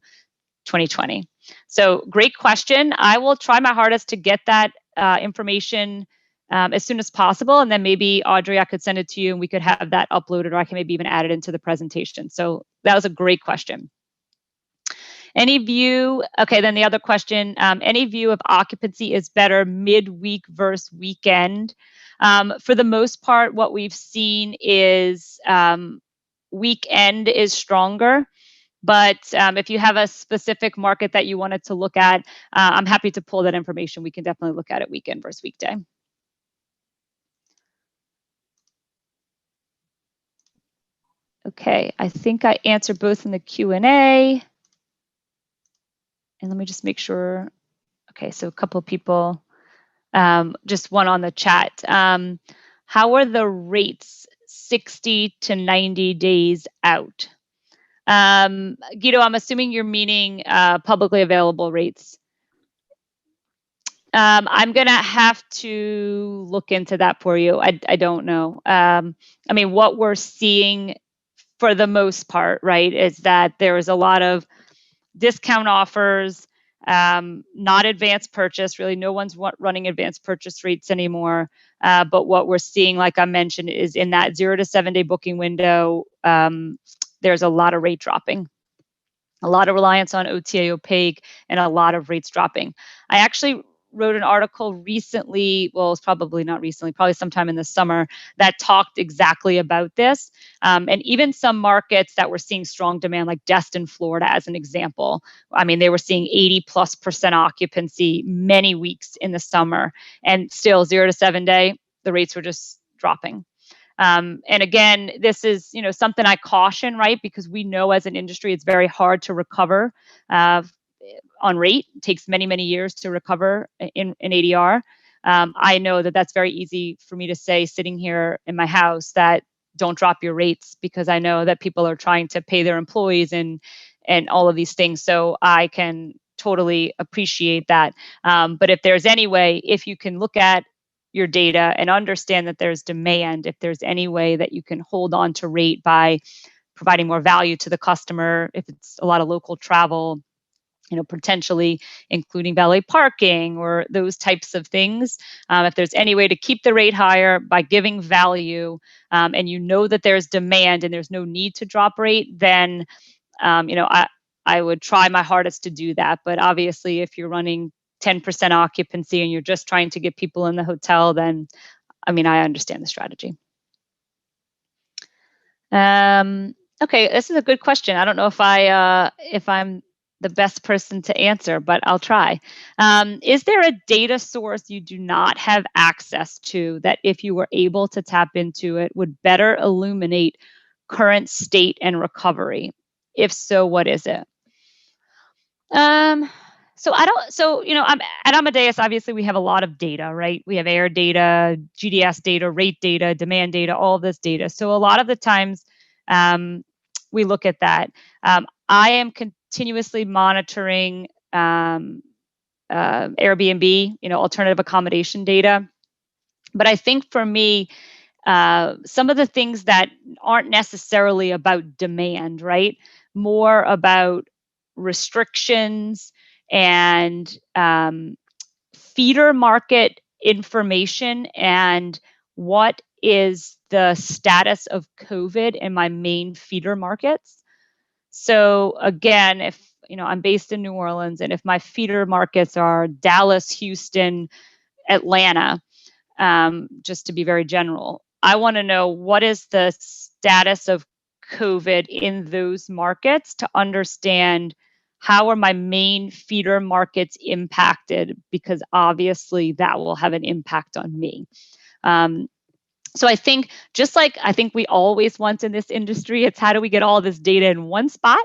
2020? So great question. I will try my hardest to get that information as soon as possible. And then maybe, Audrey, I could send it to you and we could have that uploaded, or I can maybe even add it into the presentation. So that was a great question. Any view, okay, then the other question, any view of occupancy is better midweek versus weekend? For the most part, what we've seen is weekend is stronger. But if you have a specific market that you wanted to look at, I'm happy to pull that information. We can definitely look at it weekend versus weekday. Okay, I think I answered both in the Q&A. And let me just make sure. Okay, so a couple of people, just one on the chat. How are the rates 60 to 90 days out? Guido, I'm assuming you're meaning publicly available rates. I'm going to have to look into that for you. I don't know. I mean, what we're seeing for the most part, right, is that there is a lot of discount offers. not advanced purchase. Really, no one's running advanced purchase rates anymore. But what we're seeing, like I mentioned, is in that 0 to 7 day booking window, there's a lot of rate dropping, a lot of reliance on OTA opaque, and a lot of rates dropping. I actually wrote an article recently, well, it's probably not recently, probably sometime in the summer, that talked exactly about this. And even some markets that were seeing strong demand, like Destin, Florida, as an example. I mean, they were seeing 80+% occupancy many weeks in the summer, and still 0 to 7 day, the rates were just dropping. And again, this is, something I caution, right? Because we know as an industry, it's very hard to recover on rate. It takes many, many years to recover in ADR. I know that that's very easy for me to say sitting here in my house, that don't drop your rates, because I know that people are trying to pay their employees and all of these things. So I can totally appreciate that. But if there's any way, if you can look at your data and understand that there's demand, if there's any way that you can hold on to rate by providing more value to the customer, if it's a lot of local travel, potentially including valet parking or those types of things. If there's any way to keep the rate higher by giving value, and that there's demand and there's no need to drop rate, then I would try my hardest to do that. But obviously, if you're running 10% occupancy and you're just trying to get people in the hotel, then I understand the strategy. Okay, this is a good question. I don't know if I'm the best person to answer, but I'll try. Is there a data source you do not have access to that, if you were able to tap into it, would better illuminate current state and recovery? If so, what is it? I'm at Amadeus, obviously we have a lot of data, right? We have air data, GDS data, rate data, demand data, all of this data. So a lot of the times we look at that. I am continuously monitoring Airbnb, alternative accommodation data. But I think for me, some of the things that aren't necessarily about demand, right? More about restrictions and feeder market information, and what is the status of COVID in my main feeder markets. So again, if I'm based in New Orleans, and if my feeder markets are Dallas, Houston, Atlanta, just to be very general, I want to know what is the status of COVID in those markets to understand how are my main feeder markets impacted, because obviously that will have an impact on me. So I think, just like I think we always want in this industry, it's how do we get all this data in one spot,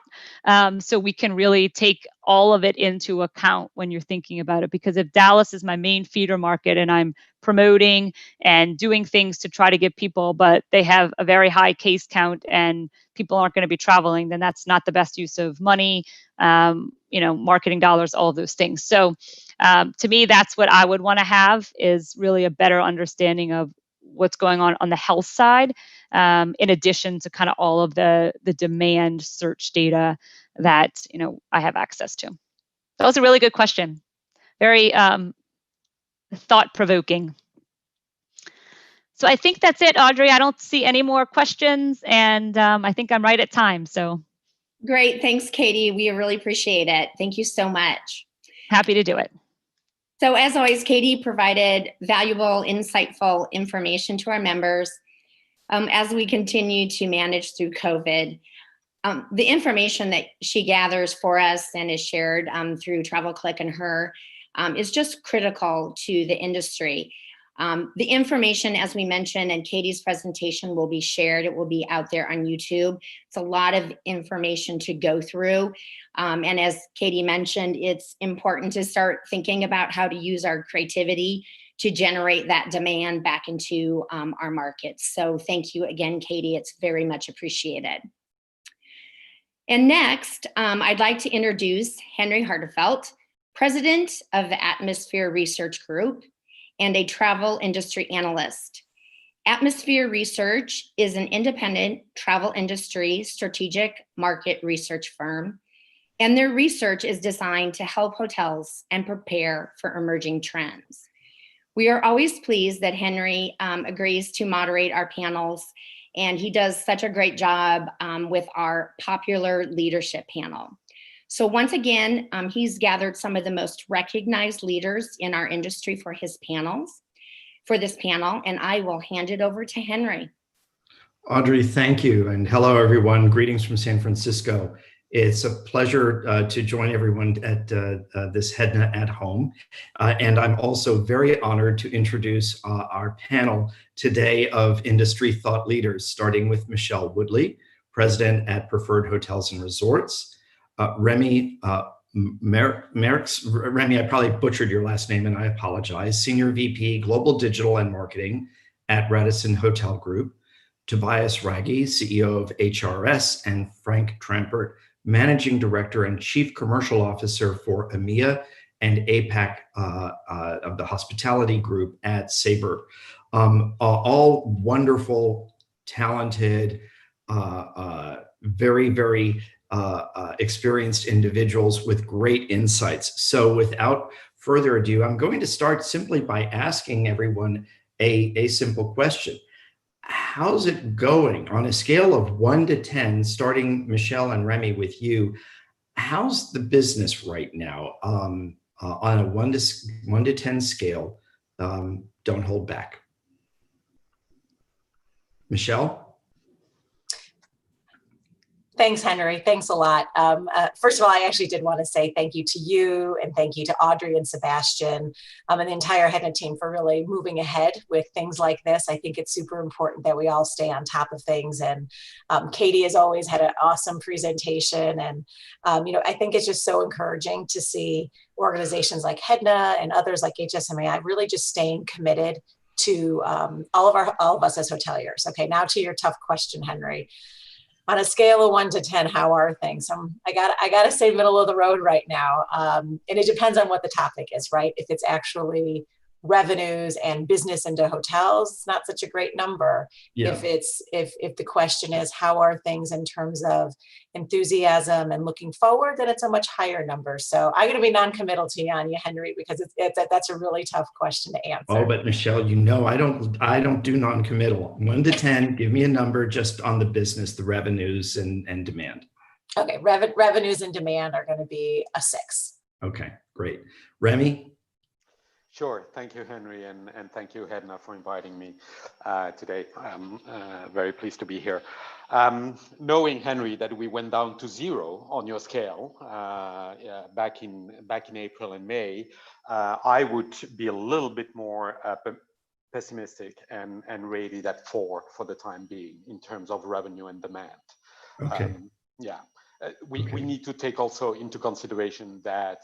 so we can really take all of it into account when you're thinking about it. Because if Dallas is my main feeder market and I'm promoting and doing things to try to get people, but they have a very high case count and people aren't going to be traveling, then that's not the best use of money, marketing dollars, all of those things. So to me, that's what I would want to have, is really a better understanding of what's going on the health side, in addition to kind of all of the demand search data that I have access to. That was a really good question. Very thought-provoking. So I think that's it, Audrey. I don't see any more questions, and I think I'm right at time. So great. Thanks, Katie. We really appreciate it. Thank you so much. Happy to do it. So as always, Katie provided valuable, insightful information to our members as we continue to manage through COVID. The information that she gathers for us and is shared through TravelClick and her is just critical to the industry. The information, as we mentioned, and Katie's presentation will be shared. It will be out there on YouTube. It's a lot of information to go through. And as Katie mentioned, it's important to start thinking about how to use our creativity to generate that demand back into our markets. So thank you again, Katie. It's very much appreciated. And next, I'd like to introduce Henry Hartefelt, President of the Atmosphere Research Group and a travel industry analyst. Atmosphere Research is an independent travel industry strategic market research firm, and their research is designed to help hotels and prepare for emerging trends. We are always pleased that Henry agrees to moderate our panels, and he does such a great job with our popular leadership panel. So once again, he's gathered some of the most recognized leaders in our industry for this panel, and I will hand it over to Henry. Audrey, thank you. And hello, everyone. Greetings from San Francisco. It's a pleasure to join everyone at this HEDNA at home. And I'm also very honored to introduce our panel today of industry thought leaders, starting with Michelle Woodley, President at Preferred Hotels and Resorts, Remy Remy, I probably butchered your last name and I apologize, Senior VP Global Digital and Marketing at Radisson Hotel Group, Tobias Raggi, CEO of HRS, and Frank Trampert, Managing Director and Chief Commercial Officer for EMEA and APAC of the Hospitality Group at Sabre. All wonderful, talented, very, very experienced individuals with great insights. So without further ado, I'm going to start simply by asking everyone a simple question. How's it going on a scale of 1 to 10, starting Michelle and Remy with you? How's the business right now on a 1 to 10 scale? Don't hold back. Michelle? Thanks, Henry. Thanks a lot. First of all, I actually did want to say thank you to you and thank you to Audrey and Sebastian and the entire HEDNA team for really moving ahead with things like this. I think it's super important that we all stay on top of things. And Katie has always had an awesome presentation. And, I think it's just so encouraging to see organizations like HEDNA and others like HSMAI really just staying committed to all of us as hoteliers. Okay, now to your tough question, Henry. On a scale of 1 to 10, how are things? I gotta say middle of the road right now. And it depends on what the topic is, right? If it's actually revenues and business into hotels, it's not such a great number. Yeah. If the question is how are things in terms of enthusiasm and looking forward, then it's a much higher number. So I'm going to be non-committal to you on you, Henry, because that's a really tough question to answer. Oh, but Michelle, I don't do non-committal. 1 to 10, give me a number just on the business, the revenues and demand. Okay, revenues and demand are going to be a 6. Okay, great. Remy? Sure. Thank you, Henry, and thank you, HEDNA, for inviting me today. I'm very pleased to be here. Knowing, Henry, that we went down to 0 on your scale back in April and May, I would be a little bit more pessimistic and rated at 4 for the time being in terms of revenue and demand. Okay. We need to take also into consideration that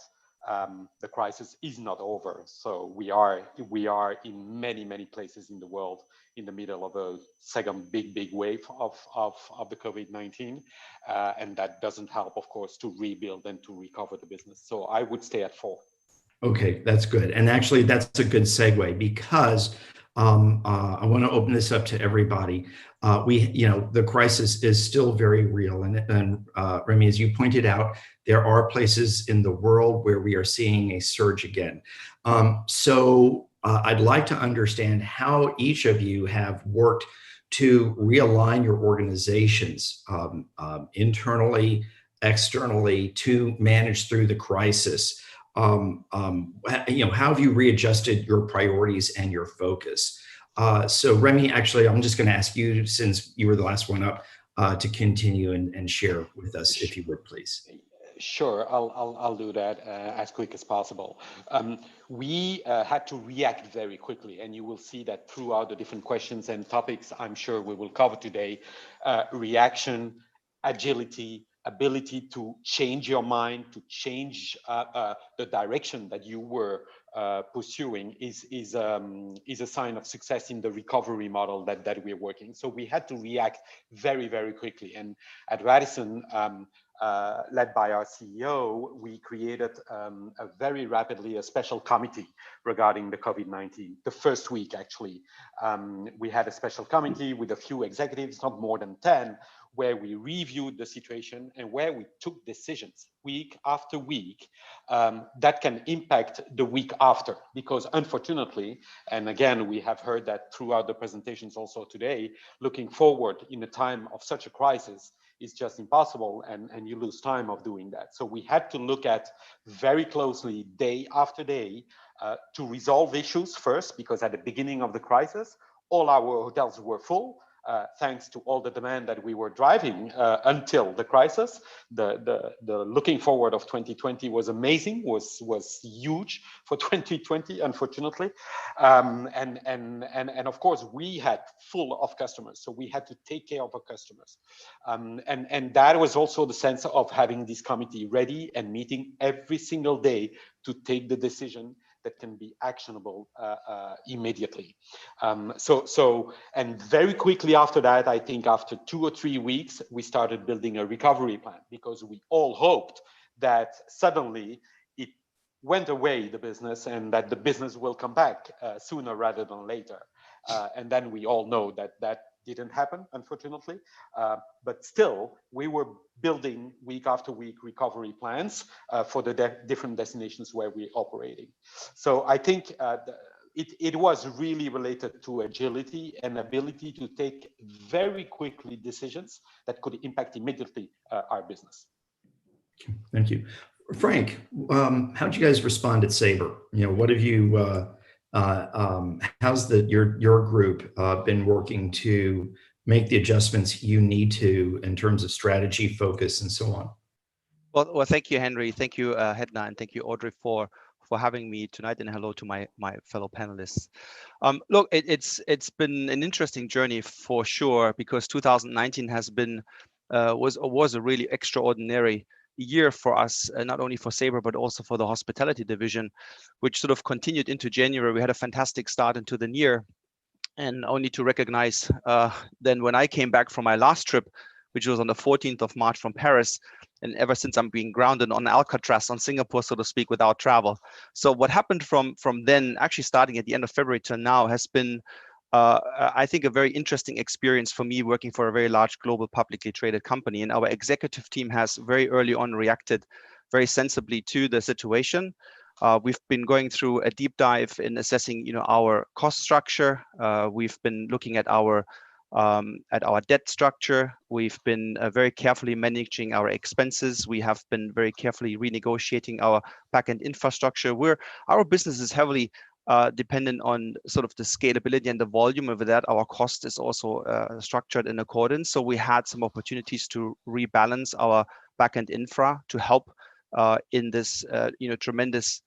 the crisis is not over. So we are in many places in the world in the middle of a second big wave of the COVID-19. And that doesn't help, of course, to rebuild and to recover the business. So I would stay at 4. Okay, that's good. And actually, that's a good segue because I want to open this up to everybody. The crisis is still very real. And Remy, as you pointed out, there are places in the world where we are seeing a surge again. So I'd like to understand how each of you have worked to realign your organizations internally, externally to manage through the crisis. How have you readjusted your priorities and your focus? So Remy, actually, I'm just going to ask you, since you were the last one up, to continue and share with us, if you would, please. Sure, I'll do that as quick as possible. We had to react very quickly, and you will see that throughout the different questions and topics I'm sure we will cover today. Reaction, agility, ability to change your mind, to change the direction that you were pursuing is a sign of success in the recovery model that we're working. So we had to react very quickly. And at Radisson, led by our CEO, we created very rapidly a special committee regarding the COVID-19. The first week, actually, we had a special committee with a few executives, not more than 10, where we reviewed the situation and where we took decisions week after week that can impact the week after. Because unfortunately, and again, we have heard that throughout the presentations also today, looking forward in a time of such a crisis is just impossible, and you lose time of doing that. So we had to look at very closely day after day to resolve issues first, because at the beginning of the crisis, all our hotels were full. Thanks to all the demand that we were driving until the crisis. The looking forward of 2020 was amazing, was huge for 2020, unfortunately. And of course, we had full of customers, so we had to take care of our customers. And that was also the sense of having this committee ready and meeting every single day to take the decision that can be actionable immediately. And very quickly after that, I think after 2 or 3 weeks, we started building a recovery plan, because we all hoped that suddenly it went away, the business, and that the business will come back sooner rather than later. And then we all know that that didn't happen, unfortunately. But still, we were building week after week recovery plans for the different destinations where we're operating. So I think it was really related to agility and ability to take very quickly decisions that could impact immediately our business. Thank you. Frank, how'd you guys respond at Sabre? You know, what have you, how's your group been working to make the adjustments you need to in terms of strategy, focus, and so on? Well, thank you, Henry. Thank you, HEDNA, and thank you, Audrey, for having me tonight, and hello to my fellow panelists. Look, it's been an interesting journey for sure, because 2019 has been was a really extraordinary year for us, not only for Sabre, but also for the hospitality division, which sort of continued into January. We had a fantastic start into the year, and only to recognize then when I came back from my last trip, which was on the 14th of March from Paris, and ever since I'm being grounded on Alcatraz, on Singapore, so to speak, without travel. So what happened from then, actually starting at the end of February till now, has been I think a very interesting experience for me, working for a very large global publicly traded company. And our executive team has very early on reacted very sensibly to the situation. We've been going through a deep dive in assessing, our cost structure. We've been looking at our debt structure. We've been very carefully managing our expenses. We have been very carefully renegotiating our backend infrastructure. Our business is heavily dependent on sort of the scalability and the volume. Over that, our cost is also structured in accordance. So we had some opportunities to rebalance our backend infra to help in this tremendous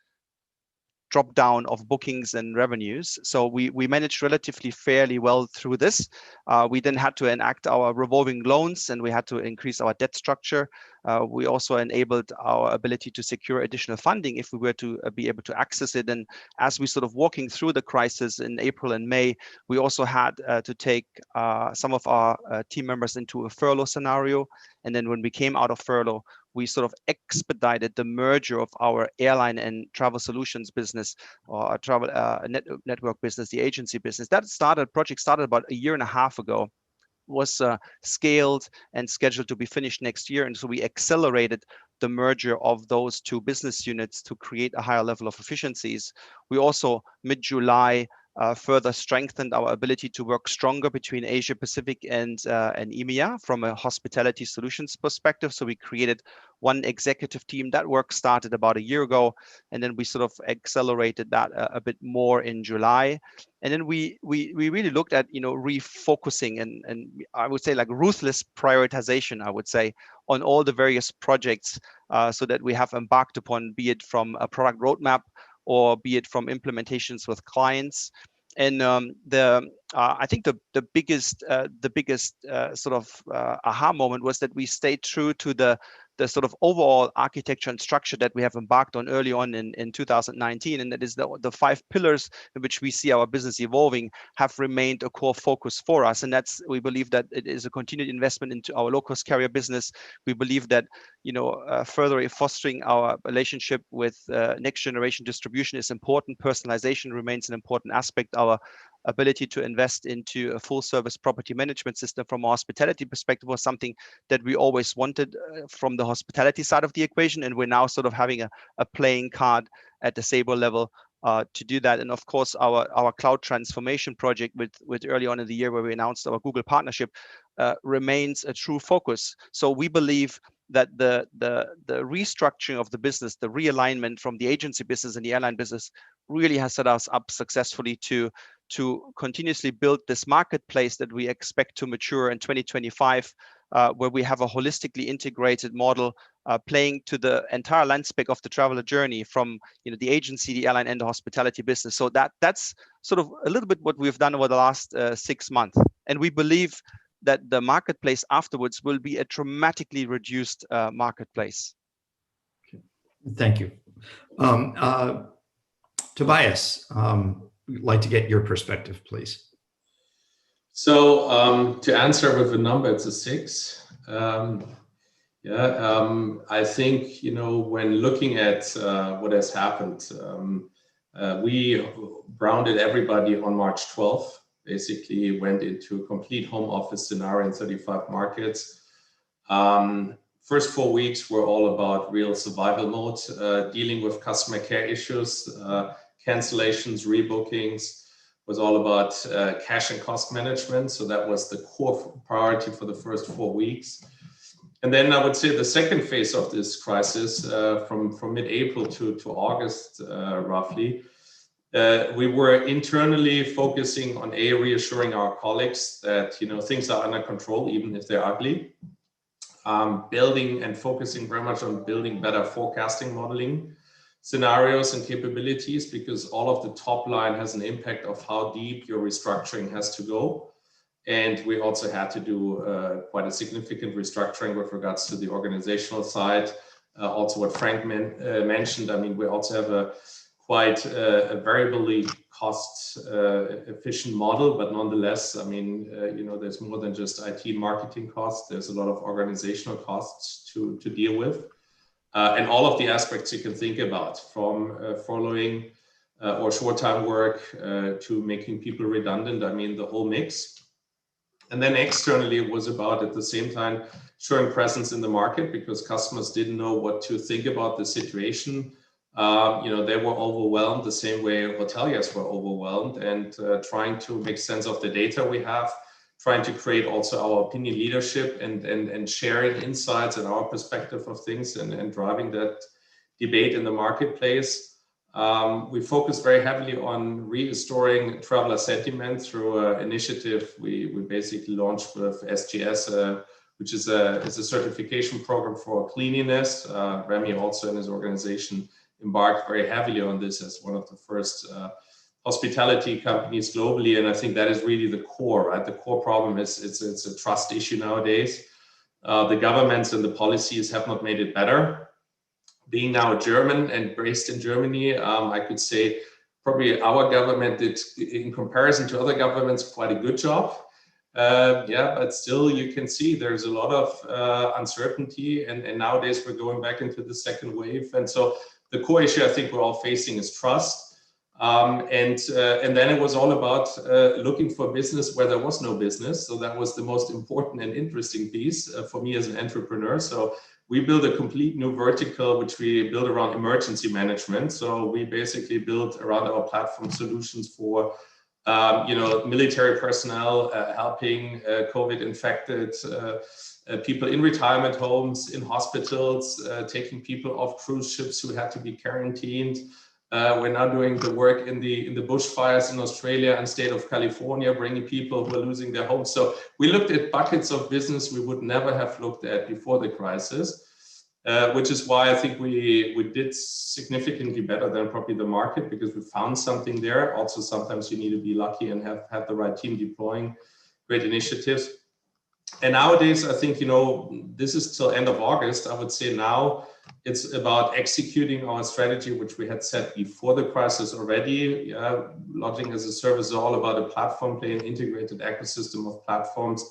drop down of bookings and revenues. So we managed relatively fairly well through this. We then had to enact our revolving loans, and we had to increase our debt structure. We also enabled our ability to secure additional funding if we were to be able to access it. And as we sort of walking through the crisis in April and May, we also had to take some of our team members into a furlough scenario. And then when we came out of furlough, we sort of expedited the merger of our airline and travel solutions business, or our travel network business, the agency business. That project started about a year and a half ago, was scaled and scheduled to be finished next year. And so we accelerated the merger of those two business units to create a higher level of efficiencies. We also, mid-July, further strengthened our ability to work stronger between Asia Pacific and EMEA from a hospitality solutions perspective. So we created one executive team. That work started about a year ago, and then we sort of accelerated that a bit more in July. And then we really looked at refocusing and I would say like ruthless prioritization, I would say, on all the various projects so that we have embarked upon, be it from a product roadmap or be it from implementations with clients. And I think the biggest sort of aha moment was that we stayed true to the sort of overall architecture and structure that we have embarked on early on in 2019, and that is the 5 pillars in which we see our business evolving have remained a core focus for us. And we believe that it is a continued investment into our low-cost carrier business. We believe that further fostering our relationship with next generation distribution is important. Personalization remains an important aspect. Our ability to invest into a full service property management system from a hospitality perspective was something that we always wanted from the hospitality side of the equation. And we're now sort of having a playing card at the Sabre level to do that. And of course, our cloud transformation project with early on in the year where we announced our Google partnership remains a true focus. So we believe that the restructuring of the business, the realignment from the agency business and the airline business really has set us up successfully to continuously build this marketplace that we expect to mature in 2025, where we have a holistically integrated model playing to the entire landscape of the traveler journey from the agency, the airline, and the hospitality business. So that's sort of a little bit what we've done over the last 6 months. And we believe that the marketplace afterwards will be a dramatically reduced marketplace. Thank you. Tobias, we'd like to get your perspective, please. So to answer with a number, it's a 6. I think, when looking at what has happened, we grounded everybody on March 12th, basically went into a complete home office scenario in 35 markets. First 4 weeks were all about real survival mode, dealing with customer care issues, cancellations, rebookings, was all about cash and cost management. So that was the core priority for the first 4 weeks. And then I would say the second phase of this crisis, from mid-April to August, roughly, we were internally focusing on reassuring our colleagues that things are under control, even if they're ugly. Building and focusing very much on building better forecasting modeling scenarios and capabilities, because all of the top line has an impact of how deep your restructuring has to go. And we also had to do quite a significant restructuring with regards to the organizational side. Also what Frank mentioned, I mean, we also have a quite a variably cost efficient model, but nonetheless, I mean, there's more than just IT marketing costs. There's a lot of organizational costs to deal with. And all of the aspects you can think about, from following or short-time work to making people redundant. I mean, the whole mix. And then externally, it was about, at the same time, showing presence in the market, because customers didn't know what to think about the situation. They were overwhelmed the same way hoteliers were overwhelmed, and trying to make sense of the data we have, trying to create also our opinion leadership and sharing insights and our perspective of things and driving that debate in the marketplace. We focused very heavily on restoring traveler sentiment through an initiative we basically launched with SGS, which is a certification program for cleanliness. Remy also in his organization embarked very heavily on this as one of the first hospitality companies globally. And I think that is really the core, right? The core problem is it's a trust issue nowadays. The governments and the policies have not made it better. Being now German and based in Germany, I could say probably our government did, in comparison to other governments, quite a good job. But still you can see there's a lot of uncertainty, and nowadays we're going back into the second wave. And so the core issue I think we're all facing is trust. And then it was all about looking for business where there was no business. So that was the most important and interesting piece for me as an entrepreneur. So we built a complete new vertical, which we built around emergency management. So we basically built around our platform solutions for military personnel, helping COVID infected people in retirement homes, in hospitals, taking people off cruise ships who had to be quarantined. We're now doing the work in the bushfires in Australia and state of California, bringing people who are losing their homes. So we looked at buckets of business we would never have looked at before the crisis, which is why I think we did significantly better than probably the market, because we found something there. Also, sometimes you need to be lucky and have the right team deploying great initiatives. And nowadays, I think, this is till end of August. I would say now it's about executing our strategy, which we had set before the crisis already. Lodging as a service is all about a platform play, an integrated ecosystem of platforms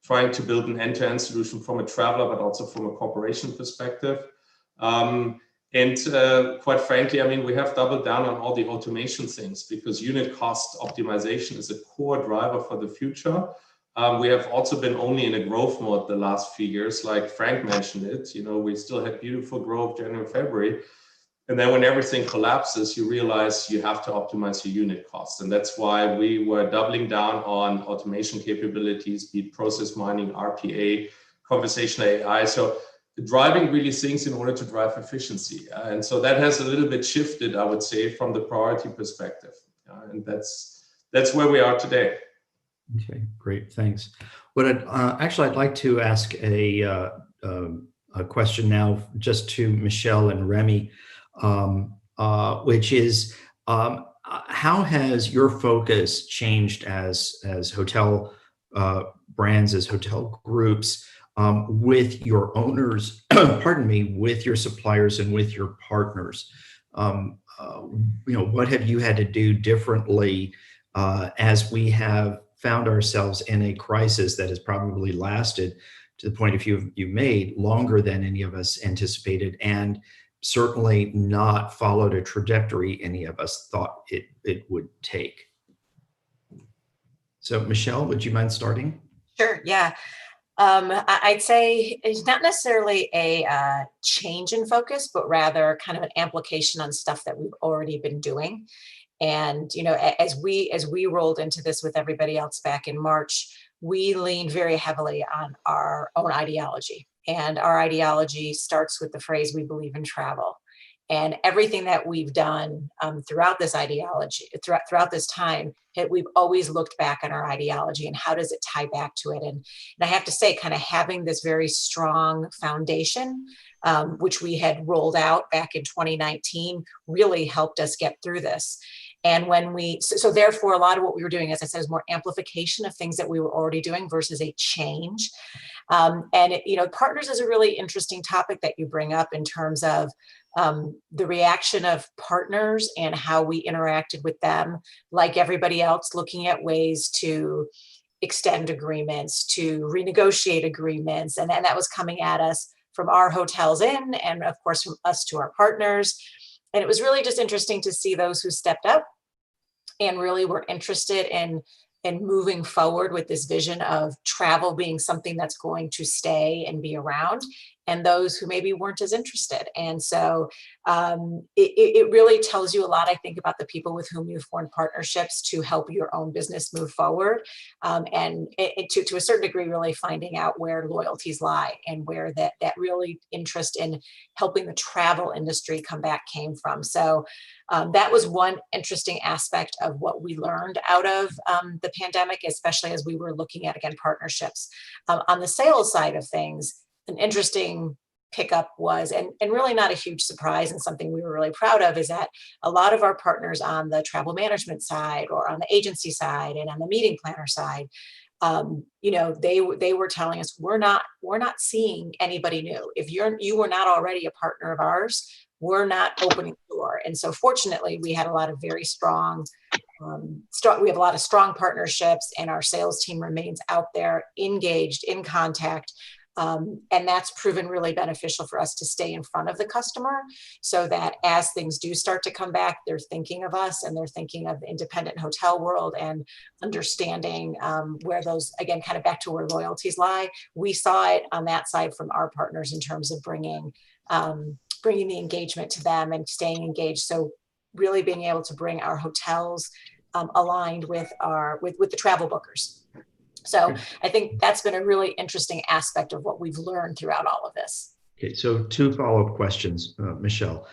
trying to build an end-to-end solution from a traveler, but also from a corporation perspective. Quite frankly, I mean, we have doubled down on all the automation things because unit cost optimization is a core driver for the future. We have also been only in a growth mode the last few years, like Frank mentioned it. You know, we still had beautiful growth January, February. And then when everything collapses, you realize you have to optimize your unit cost. And that's why we were doubling down on automation capabilities, be it process mining, RPA, conversational AI. So driving really things in order to drive efficiency. And so that has a little bit shifted, I would say, from the priority perspective. And that's where we are today. Okay, great, thanks. What I'd like to ask a question now just to Michelle and Remy, which is how has your focus changed as hotel brands, as hotel groups, with your owners, pardon me, with your suppliers and with your partners? What have you had to do differently as we have found ourselves in a crisis that has probably lasted, to the point of view you made, longer than any of us anticipated, and certainly not followed a trajectory any of us thought it would take? So Michelle, would you mind starting? Sure, yeah. I'd say it's not necessarily a change in focus, but rather kind of an amplification on stuff that we've already been doing. And, you know, as we rolled into this with everybody else back in March, we leaned very heavily on our own ideology. And our ideology starts with the phrase, we believe in travel. And everything that we've done throughout this ideology, throughout this time, we've always looked back on our ideology and how does it tie back to it. And I have to say, kind of having this very strong foundation, which we had rolled out back in 2019, really helped us get through this. And so therefore, a lot of what we were doing, as I said, is more amplification of things that we were already doing versus a change. Partners is a really interesting topic that you bring up in terms of the reaction of partners and how we interacted with them, like everybody else, looking at ways to extend agreements, to renegotiate agreements. And that was coming at us from our hotels and of course, from us to our partners. And it was really just interesting to see those who stepped up and really were interested in moving forward with this vision of travel being something that's going to stay and be around, and those who maybe weren't as interested. And so it really tells you a lot, I think, about the people with whom you've formed partnerships to help your own business move forward. And to a certain degree, really finding out where loyalties lie and where that really interest in helping the travel industry come back came from. So that was one interesting aspect of what we learned out of the pandemic, especially as we were looking at, again, partnerships. On the sales side of things, an interesting pickup was, and really not a huge surprise and something we were really proud of, is that a lot of our partners on the travel management side or on the agency side and on the meeting planner side, they were telling us, we're not seeing anybody new. If you were not already a partner of ours, we're not opening the door. And so fortunately, we had a lot of very strong, we have a lot of strong partnerships, and our sales team remains out there, engaged, in contact. And that's proven really beneficial for us to stay in front of the customer, so that as things do start to come back, they're thinking of us and they're thinking of the independent hotel world and understanding where those, again, kind of back to where loyalties lie. We saw it on that side from our partners in terms of bringing the engagement to them and staying engaged. So really being able to bring our hotels aligned with the travel bookers. So I think that's been a really interesting aspect of what we've learned throughout all of this. Okay, so two follow-up questions, Michelle.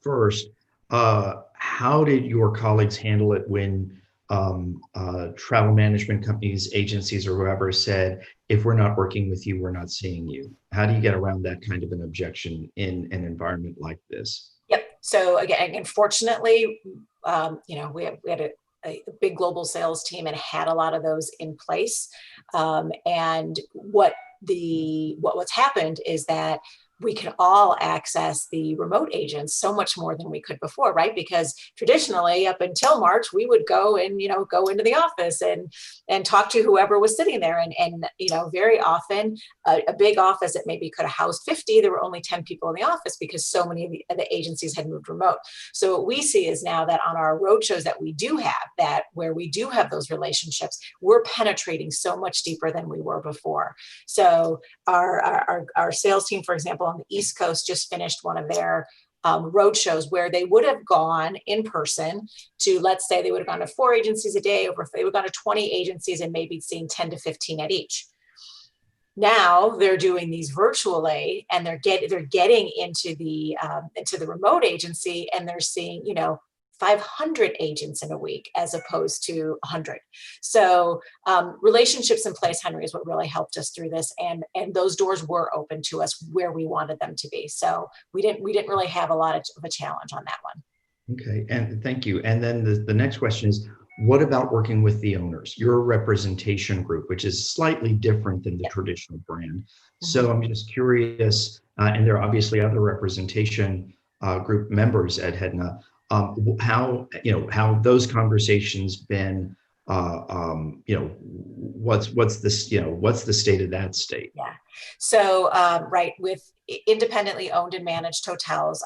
First, how did your colleagues handle it when travel management companies, agencies, or whoever said, if we're not working with you, we're not seeing you? How do you get around that kind of an objection in an environment like this? Yep. So again, unfortunately, we had a big global sales team and had a lot of those in place. And what's happened is that we can all access the remote agents so much more than we could before, right? Because traditionally, up until March, we would go and, go into the office and talk to whoever was sitting there. And very often a big office that maybe could have housed 50, there were only 10 people in the office because so many of the agencies had moved remote. So what we see is now that on our road shows that we do have, that where we do have those relationships, we're penetrating so much deeper than we were before. So our sales team, for example, on the East Coast just finished one of their road shows where they would have gone in person to, let's say they would have gone to 4 agencies a day, or if they would have gone to 20 agencies and maybe seen 10 to 15 at each. Now they're doing these virtually, and they're getting into the remote agency, and they're seeing 500 agents in a week as opposed to 100. So relationships in place, Henry, is what really helped us through this, and those doors were open to us where we wanted them to be. So we didn't really have a lot of a challenge on that one. Okay, and thank you. And then the next question is, what about working with the owners? You're a representation group, which is slightly different than the traditional brand. So I'm just curious, and there are obviously other representation group members at HEDNA. How those conversations been? What's the state of that state? Yeah. So right, with independently owned and managed hotels,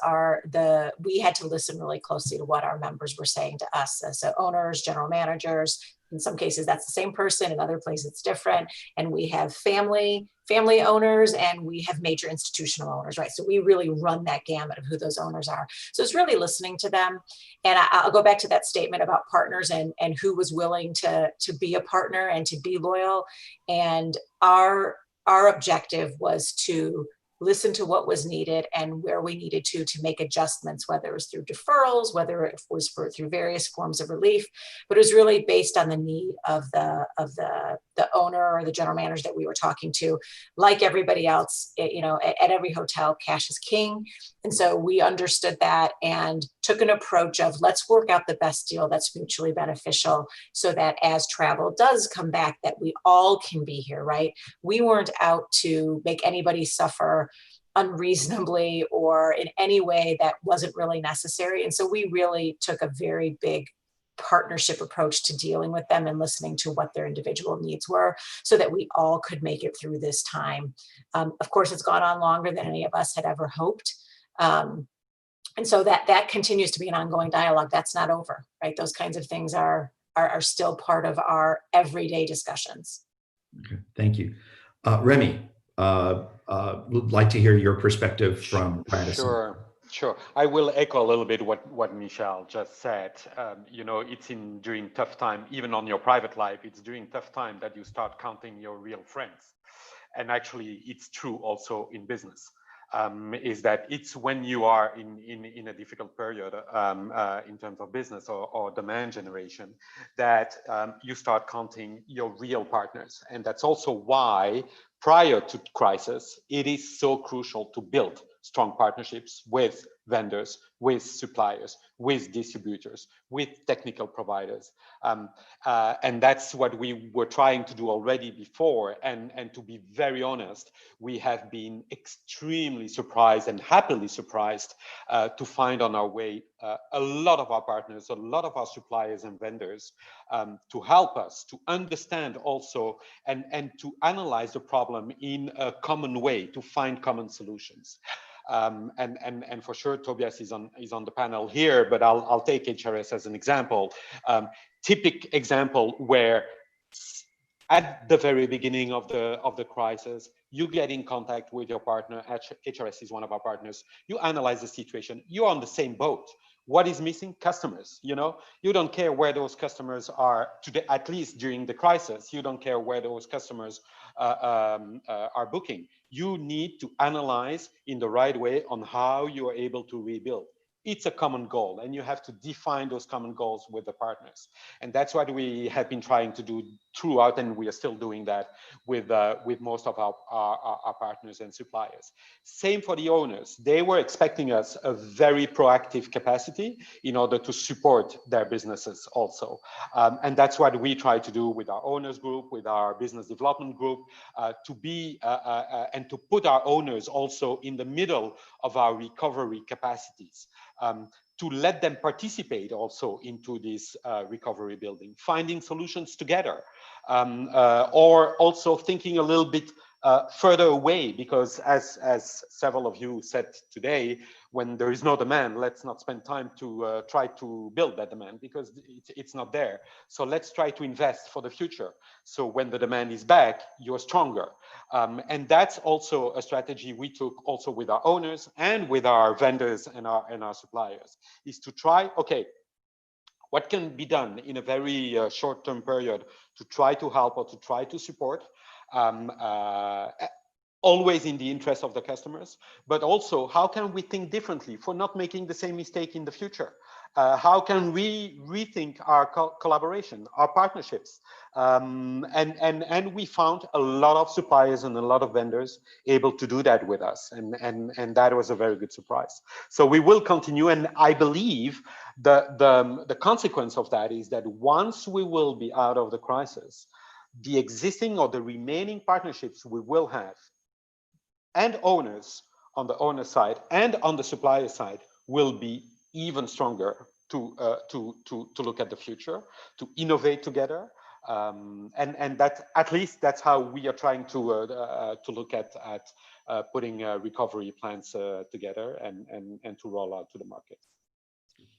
we had to listen really closely to what our members were saying to us. So owners, general managers, in some cases that's the same person, in other places it's different. And we have family owners, and we have major institutional owners, right? So we really run that gamut of who those owners are. So it's really listening to them. And I'll go back to that statement about partners and who was willing to be a partner and to be loyal. And our objective was to listen to what was needed and where we needed to make adjustments, whether it was through deferrals, whether it was through various forms of relief. But it was really based on the need of the owner or the general manager that we were talking to. Like everybody else, at every hotel, cash is king. And so we understood that and took an approach of, let's work out the best deal that's mutually beneficial, so that as travel does come back, that we all can be here, right? We weren't out to make anybody suffer unreasonably or in any way that wasn't really necessary. And so we really took a very big partnership approach to dealing with them and listening to what their individual needs were, so that we all could make it through this time. Of course, it's gone on longer than any of us had ever hoped. And so that continues to be an ongoing dialogue. That's not over, right? Those kinds of things are still part of our everyday discussions. Okay, thank you. Remy, would like to hear your perspective from Radisson. Sure. I will echo a little bit what Michelle just said. It's during tough time, even on your private life, it's during tough time that you start counting your real friends. And actually, it's true also in business. Is that it's when you are in a difficult period in terms of business or demand generation that you start counting your real partners. And that's also why prior to crisis, it is so crucial to build strong partnerships with vendors, with suppliers, with distributors, with technical providers. And that's what we were trying to do already before. And to be very honest, we have been extremely surprised and happily surprised to find on our way a lot of our partners, a lot of our suppliers and vendors to help us to understand also and to analyze the problem in a common way, to find common solutions. And for sure, Tobias is on the panel here, but I'll take HRS as an example. Typical example where at the very beginning of the crisis, you get in contact with your partner. HRS is one of our partners. You analyze the situation. You're on the same boat. What is missing? Customers. You don't care where those customers are today, at least during the crisis. You don't care where those customers are booking. You need to analyze in the right way on how you are able to rebuild. it's a common goal, and you have to define those common goals with the partners. And that's what we have been trying to do throughout, and we are still doing that with most of our partners and suppliers. Same for the owners. They were expecting us a very proactive capacity in order to support their businesses also. And that's what we try to do with our owners group, with our business development group, to be and to put our owners also in the middle of our recovery capacities. To let them participate also into this recovery building, finding solutions together, or also thinking a little bit further away, because as several of you said today, when there is no demand, let's not spend time to try to build that demand, because it's not there. So let's try to invest for the future. So when the demand is back, you're stronger. And that's also a strategy we took also with our owners and with our vendors and our suppliers, is to try, okay, what can be done in a very short-term period to try to help or to try to support, always in the interest of the customers, but also how can we think differently for not making the same mistake in the future? How can we rethink our collaboration, our partnerships? And we found a lot of suppliers and a lot of vendors able to do that with us. And that was a very good surprise. So we will continue. And I believe the consequence of that is that once we will be out of the crisis, the existing or the remaining partnerships we will have, and owners on the owner side and on the supplier side, will be even stronger to look at the future, to innovate together, and that, at least that's how we are trying to look at putting recovery plans together and to roll out to the market.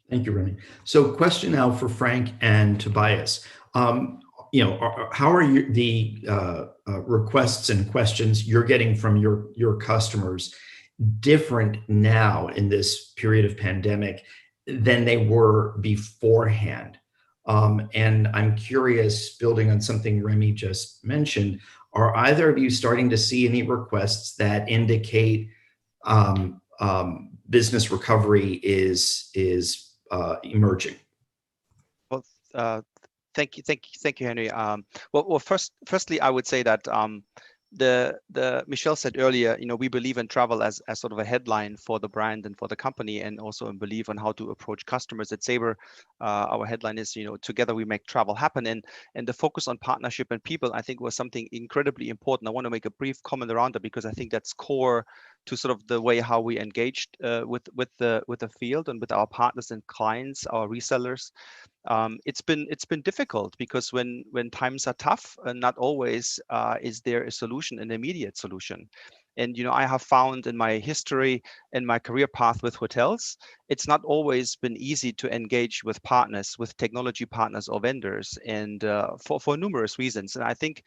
Thank you, Remy. So, question now for Frank and Tobias. How are the requests and questions you're getting from your customers different now in this period of pandemic than they were beforehand? And I'm curious, building on something Remy just mentioned, are either of you starting to see any requests that indicate business recovery is emerging? Well, thank you, Henry. Well, firstly, I would say that Michelle said earlier, we believe in travel as sort of a headline for the brand and for the company, and also in belief on how to approach customers. At Sabre, our headline is, together we make travel happen, and the focus on partnership and people, I think, was something incredibly important. I want to make a brief comment around that because I think that's core to sort of the way how we engaged with the field and with our partners and clients, our resellers. It's been difficult because when times are tough, not always is there a solution, an immediate solution. And I have found in my history and my career path with hotels, it's not always been easy to engage with partners, with technology partners or vendors, and for numerous reasons. And I think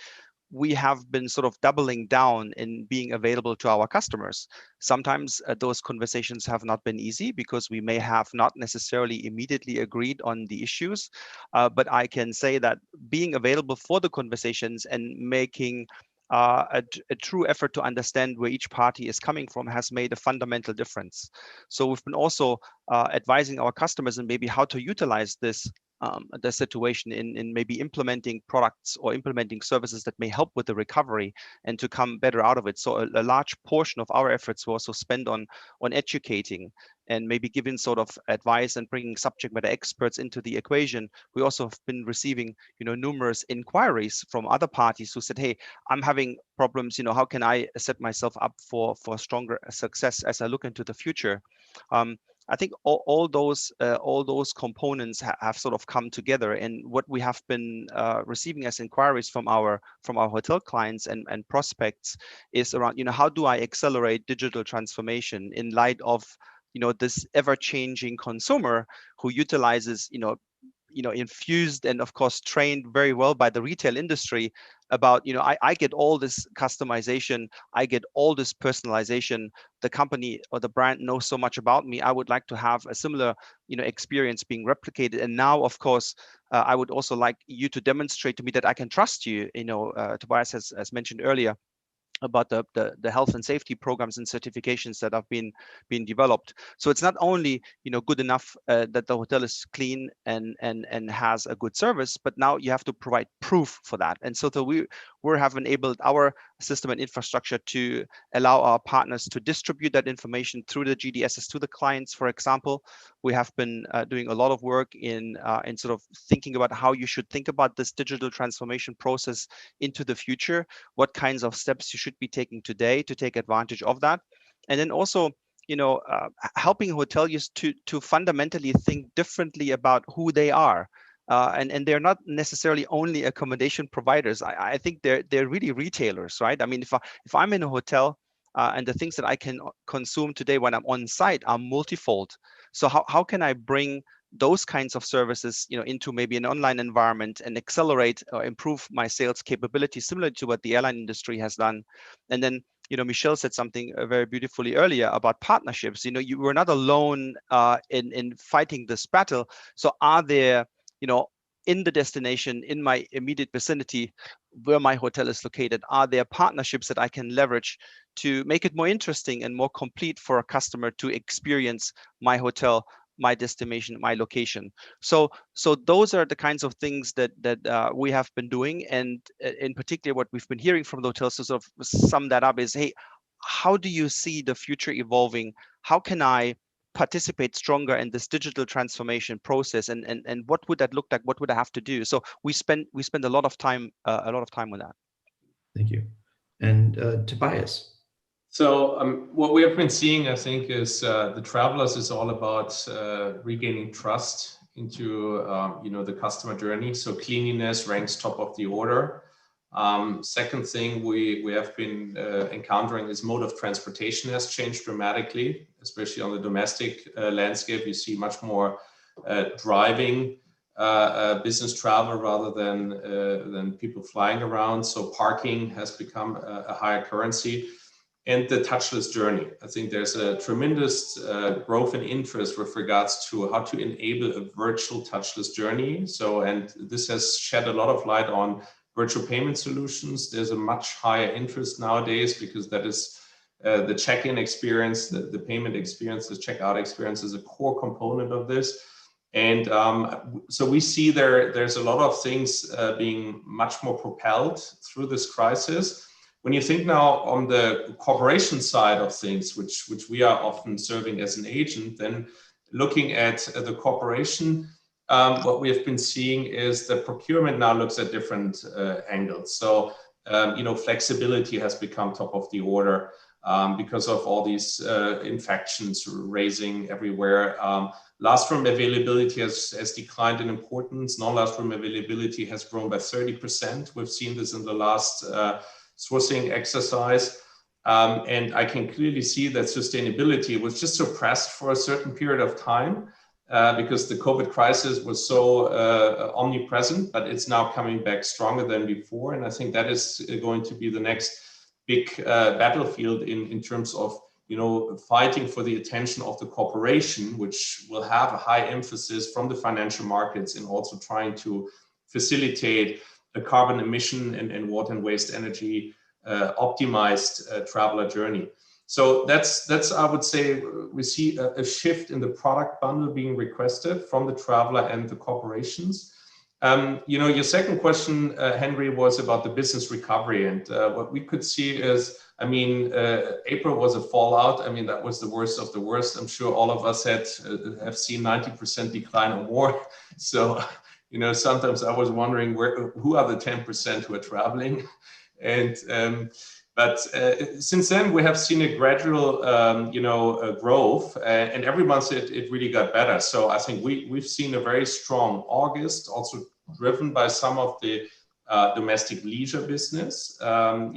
we have been sort of doubling down in being available to our customers. Sometimes those conversations have not been easy because we may have not necessarily immediately agreed on the issues. But I can say that being available for the conversations and making a true effort to understand where each party is coming from has made a fundamental difference. So we've been also advising our customers and maybe how to utilize this the situation in maybe implementing products or implementing services that may help with the recovery and to come better out of it. So a large portion of our efforts were also spent on educating and maybe giving sort of advice and bringing subject matter experts into the equation. We also have been receiving, numerous inquiries from other parties who said, hey, I'm having problems, how can I set myself up for stronger success as I look into the future? I think all those components have sort of come together, and what we have been receiving as inquiries from our hotel clients and prospects is around, how do I accelerate digital transformation in light of this ever-changing consumer who utilizes infused and of course trained very well by the retail industry about, I get all this customization, I get all this personalization, the company or the brand knows so much about me, I would like to have a similar, experience being replicated. And now, of course, I would also like you to demonstrate to me that I can trust you. Tobias has mentioned earlier, about the health and safety programs and certifications that have been developed. So it's not only good enough that the hotel is clean and has a good service, but now you have to provide proof for that. And so we have enabled our system and infrastructure to allow our partners to distribute that information through the GDSs to the clients. For example, we have been doing a lot of work in sort of thinking about how you should think about this digital transformation process into the future, what kinds of steps you should be taking today to take advantage of that. And then also, helping hoteliers to fundamentally think differently about who they are. And they're not necessarily only accommodation providers. I think they're really retailers, right? I mean, if I'm in a hotel and the things that I can consume today when I'm on site are multifold. So how can I bring those kinds of services, into maybe an online environment and accelerate or improve my sales capability, similar to what the airline industry has done? And then, Michelle said something very beautifully earlier about partnerships. You were not alone in fighting this battle. So are there, in the destination, in my immediate vicinity, where my hotel is located, are there partnerships that I can leverage to make it more interesting and more complete for a customer to experience my hotel, my destination, my location? So those are the kinds of things that we have been doing. And in particular, what we've been hearing from the hotels to sort of sum that up is, hey, how do you see the future evolving? How can I participate stronger in this digital transformation process, and what would that look like? What would I have to do? So we spend a lot of time on that. Thank you. And Tobias. So what we have been seeing, I think, is the travelers is all about regaining trust into the customer journey. So cleanliness ranks top of the order. Second thing we have been encountering is mode of transportation has changed dramatically, especially on the domestic landscape. You see much more driving business travel rather than people flying around. So parking has become a higher currency. And the touchless journey. I think there's a tremendous growth in interest with regards to how to enable a virtual touchless journey. So, and this has shed a lot of light on virtual payment solutions. There's a much higher interest nowadays because that is the check-in experience, the payment experience, the checkout experience is a core component of this. And so we see there's a lot of things being much more propelled through this crisis. When you think now on the corporation side of things, which we are often serving as an agent, then looking at the corporation, what we have been seeing is that procurement now looks at different angles. So, flexibility has become top of the order because of all these infections raising everywhere. Last room availability has declined in importance. Non-last room availability has grown by 30%. We've seen this in the last sourcing exercise. And I can clearly see that sustainability was just suppressed for a certain period of time because the COVID crisis was so omnipresent, but it's now coming back stronger than before. And I think that is going to be the next big battlefield in terms of, fighting for the attention of the corporation, which will have a high emphasis from the financial markets in also trying to facilitate a carbon emission and water and waste energy optimized traveler journey. So that's I would say we see a shift in the product bundle being requested from the traveler and the corporations. Your second question, Henry, was about the business recovery, and what we could see is, April was a fallout. That was the worst of the worst. I'm sure all of us have seen 90% decline or more. So, sometimes I was wondering who are the 10% who are traveling, and but since then we have seen a gradual, growth, and every month it really got better. So I think we've seen a very strong August, also driven by some of the domestic leisure business, and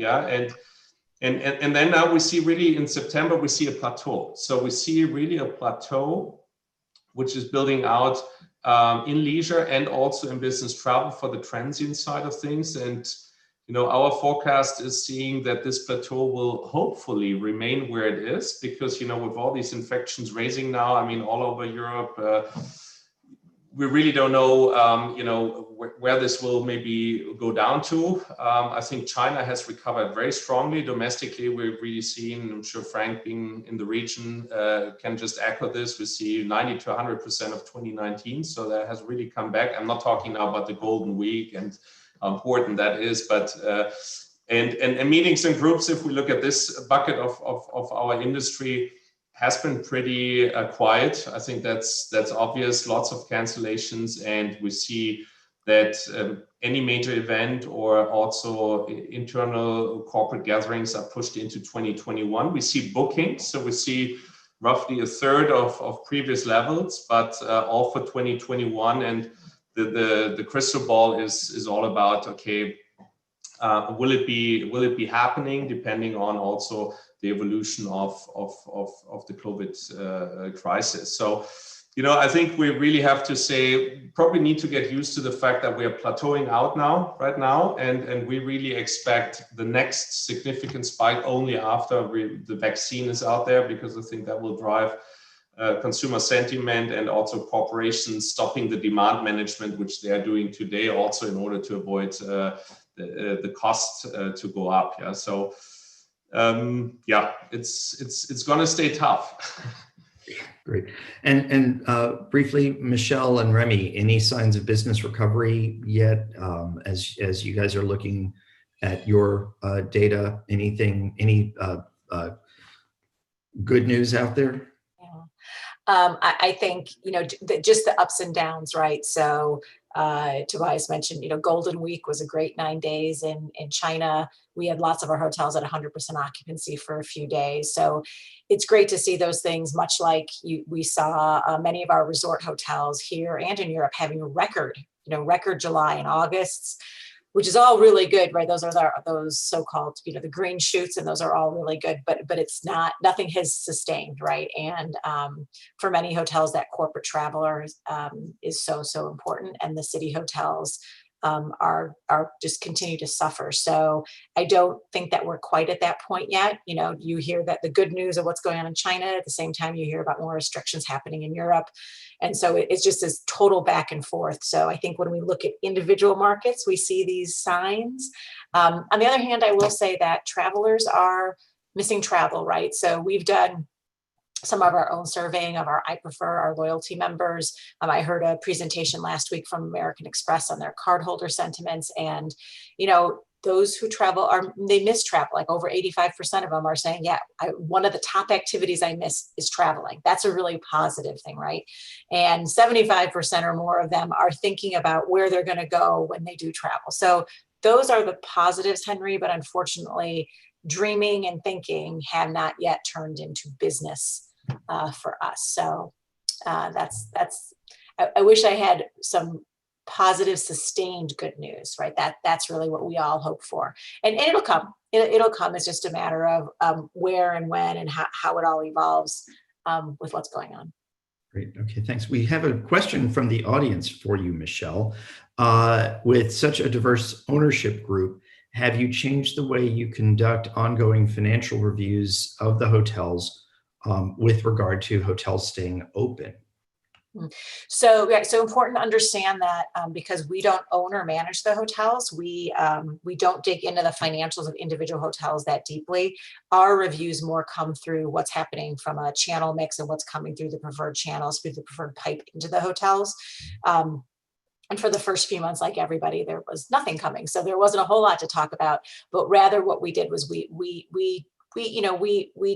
then now we see really in September we see a plateau. So we see really a plateau, which is building out in leisure and also in business travel for the transient side of things. And our forecast is seeing that this plateau will hopefully remain where it is, because with all these infections raising now, all over Europe, we really don't know, where this will maybe go down to. I think China has recovered very strongly. Domestically, we've really seen, I'm sure Frank being in the region can just echo this, we see 90 to 100% of 2019. So that has really come back. I'm not talking now about the Golden Week and how important that is, but and meetings and groups, if we look at this bucket of our industry, has been pretty quiet. I think that's obvious, lots of cancellations, and we see that any major event or also internal corporate gatherings are pushed into 2021. We see bookings, so we see roughly a third of previous levels, but all for 2021. And the crystal ball is all about, okay, will it be happening, depending on also the evolution of the COVID crisis. So, I think we really have to say, probably need to get used to the fact that we are plateauing out right now, and we really expect the next significant spike only after the vaccine is out there, because I think that will drive consumer sentiment and also corporations stopping the demand management, which they are doing today, also in order to avoid the cost to go up. Yeah, so it's going to stay tough. Great. And briefly, Michelle and Remy, any signs of business recovery yet? As you guys are looking at your data, any good news out there? I think, just the ups and downs, right? So Tobias mentioned, Golden Week was a great 9 days in China. We had lots of our hotels at 100% occupancy for a few days. So it's great to see those things, much like we saw many of our resort hotels here and in Europe having a record July and August, which is all really good, right? Those are those so-called, the green shoots, and those are all really good, but it's nothing has sustained, right? And for many hotels, that corporate travelers is so important, and the city hotels are just continue to suffer. So I don't think that we're quite at that point yet. You hear that the good news of what's going on in China, at the same time you hear about more restrictions happening in Europe. And so it's just this total back and forth. So I think when we look at individual markets, we see these signs. On the other hand, I will say that travelers are missing travel, right? So we've done some of our own surveying of our our loyalty members. I heard a presentation last week from American Express on their cardholder sentiments, and those who travel they miss travel. Like over 85% of them are saying, yeah, one of the top activities I miss is traveling. That's a really positive thing, right? And 75% or more of them are thinking about where they're going to go when they do travel. So those are the positives, Henry, but unfortunately, dreaming and thinking have not yet turned into business for us. So I wish I had some positive, sustained good news, right? That's really what we all hope for. And it'll come. It'll come. It's just a matter of where and when and how it all evolves with what's going on. Great. Okay, thanks. We have a question from the audience for you, Michelle. With such a diverse ownership group, have you changed the way you conduct ongoing financial reviews of the hotels with regard to hotels staying open? So important to understand that because we don't own or manage the hotels, we don't dig into the financials of individual hotels that deeply. Our reviews more come through what's happening from a channel mix and what's coming through the preferred channels, through the preferred pipe into the hotels. And for the first few months, like everybody, there was nothing coming. So there wasn't a whole lot to talk about, but rather what we did was we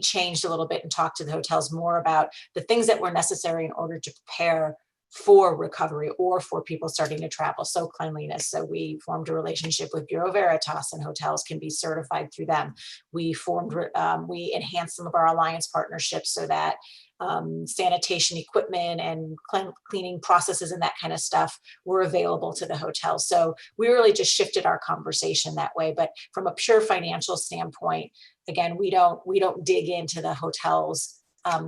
changed a little bit and talked to the hotels more about the things that were necessary in order to prepare for recovery or for people starting to travel. So cleanliness. So we formed a relationship with Bureau Veritas, and hotels can be certified through them. We enhanced some of our alliance partnerships so that sanitation equipment and cleaning processes and that kind of stuff were available to the hotel. So we really just shifted our conversation that way. But from a pure financial standpoint, again, we don't dig into the hotel's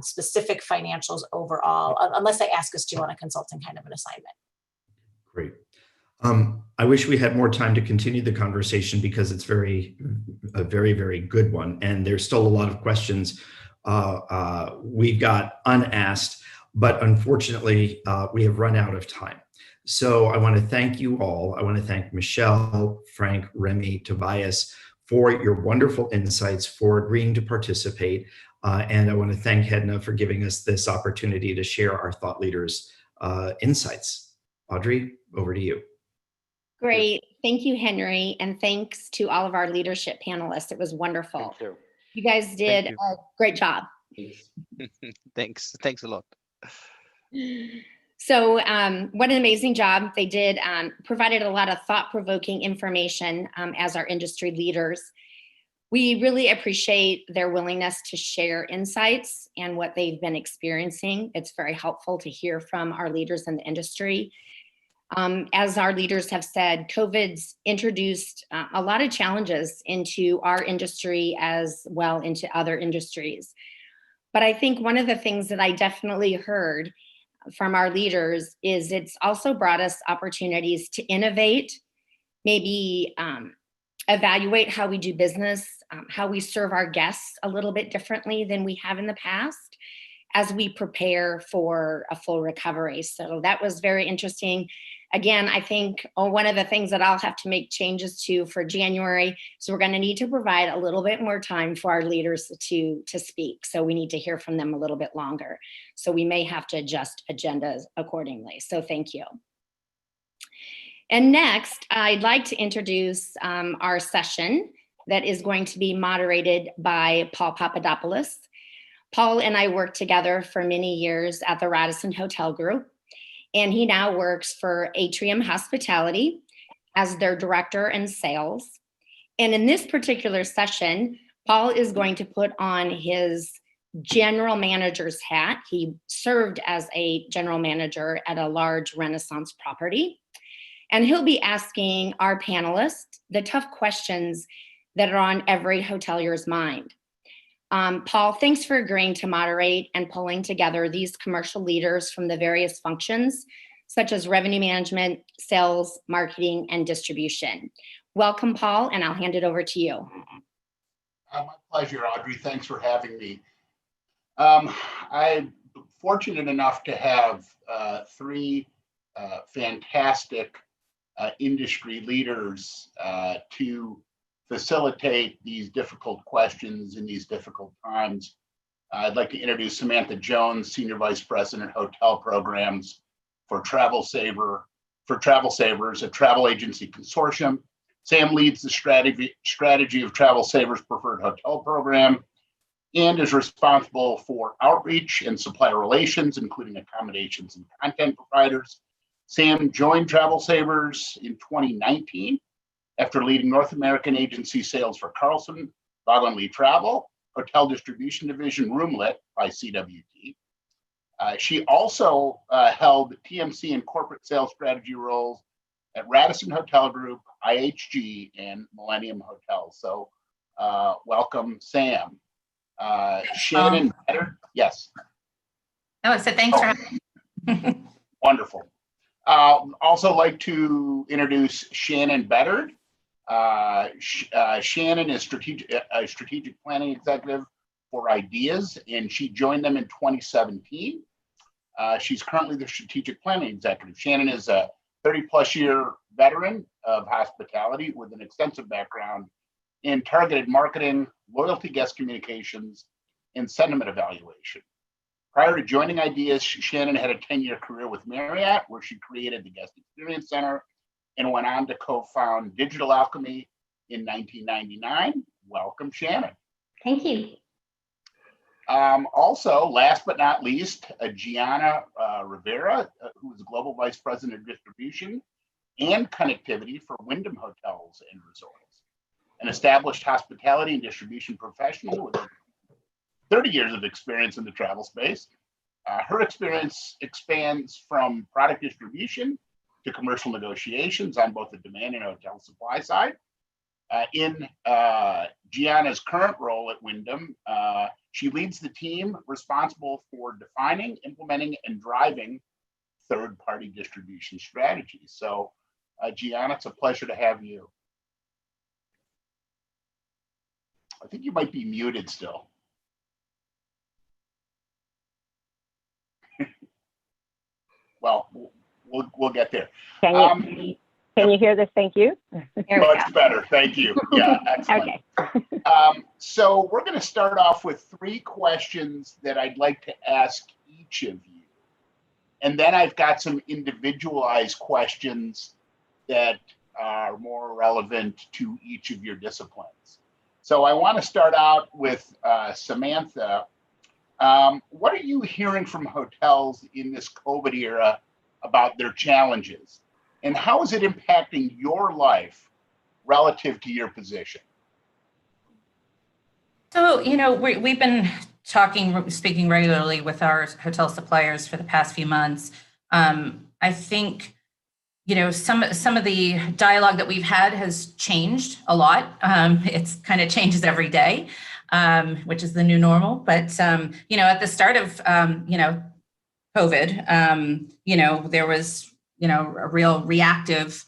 specific financials overall, unless they ask us to on a consulting kind of an assignment. Great. I wish we had more time to continue the conversation because it's a very, very good one. And there's still a lot of questions we've got unasked. but unfortunately, we have run out of time. So I want to thank you all. I want to thank Michelle, Frank, Remy, Tobias for your wonderful insights, for agreeing to participate. And I want to thank HEDNA for giving us this opportunity to share our thought leaders' insights. Audrey, over to you. Great. Thank you, Henry. And thanks to all of our leadership panelists. It was wonderful. Thank you. You guys did a great job. Thanks. Thanks a lot. So what an amazing job they did. Provided a lot of thought-provoking information as our industry leaders. We really appreciate their willingness to share insights and what they've been experiencing. It's very helpful to hear from our leaders in the industry. As our leaders have said, COVID's introduced a lot of challenges into our industry as well into other industries. But I think one of the things that I definitely heard from our leaders is it's also brought us opportunities to innovate, maybe evaluate how we do business, how we serve our guests a little bit differently than we have in the past as we prepare for a full recovery. So that was very interesting. Again, I think one of the things that I'll have to make changes to for January, so we're going to need to provide a little bit more time for our leaders to speak. So we need to hear from them a little bit longer. So we may have to adjust agendas accordingly. So thank you. And next, I'd like to introduce our session that is going to be moderated by Paul Papadopoulos. Paul and I worked together for many years at the Radisson Hotel Group, and he now works for Atrium Hospitality as their director in sales. And in this particular session, Paul is going to put on his general manager's hat. He served as a general manager at a large Renaissance property. And he'll be asking our panelists the tough questions that are on every hotelier's mind. Paul, thanks for agreeing to moderate and pulling together these commercial leaders from the various functions, such as revenue management, sales, marketing, and distribution. Welcome, Paul, and I'll hand it over to you. My pleasure, Audrey. Thanks for having me. I'm fortunate enough to have three fantastic industry leaders to facilitate these difficult questions in these difficult times. I'd like to introduce Samantha Jones, Senior Vice President, Hotel Programs for Travel Savers, a travel agency consortium. Sam leads the strategy of Travel Savers Preferred Hotel Program and is responsible for outreach and supplier relations, including accommodations and content providers. Sam joined Travel Savers in 2019 after leading North American agency sales for Carlson, Vaughan Lee Travel, Hotel Distribution Division, Roomlet by CWT. She also held TMC and corporate sales strategy roles at Radisson Hotel Group, IHG, and Millennium Hotels. So welcome, Sam. Shannon Better, yes. Oh, so thanks for having me. Wonderful. Also like to introduce Shannon Better. Shannon is a strategic planning executive for Ideas, and she joined them in 2017. She's currently the strategic planning executive. Shannon is a 30-plus year veteran of hospitality with an extensive background in targeted marketing, loyalty guest communications, and sentiment evaluation. Prior to joining Ideas, Shannon had a 10-year career with Marriott, where she created the Guest Experience Center and went on to co-found Digital Alchemy in 1999. Welcome, Shannon. Thank you. Also, last but not least, Gianna Rivera, who is Global Vice President of Distribution and Connectivity for Wyndham Hotels and Resorts, an established hospitality and distribution professional with 30 years of experience in the travel space. Her experience expands from product distribution to commercial negotiations on both the demand and hotel supply side. In Gianna's current role at Wyndham, she leads the team responsible for defining, implementing, and driving third-party distribution strategies. So, Gianna, it's a pleasure to have you. I think you might be muted still. well, we'll get there. Can you hear this? Thank you. Much better. Thank you. Yeah, excellent. Okay. So we're going to start off with 3 questions that I'd like to ask each of you. And then I've got some individualized questions that are more relevant to each of your disciplines. So I want to start out with Samantha. What are you hearing from hotels in this COVID era about their challenges? And how is it impacting your life relative to your position? So, we've been speaking regularly with our hotel suppliers for the past few months. I think, some of the dialogue that we've had has changed a lot. It's kind of changes every day, which is the new normal. But, at the start of, COVID, there was, a real reactive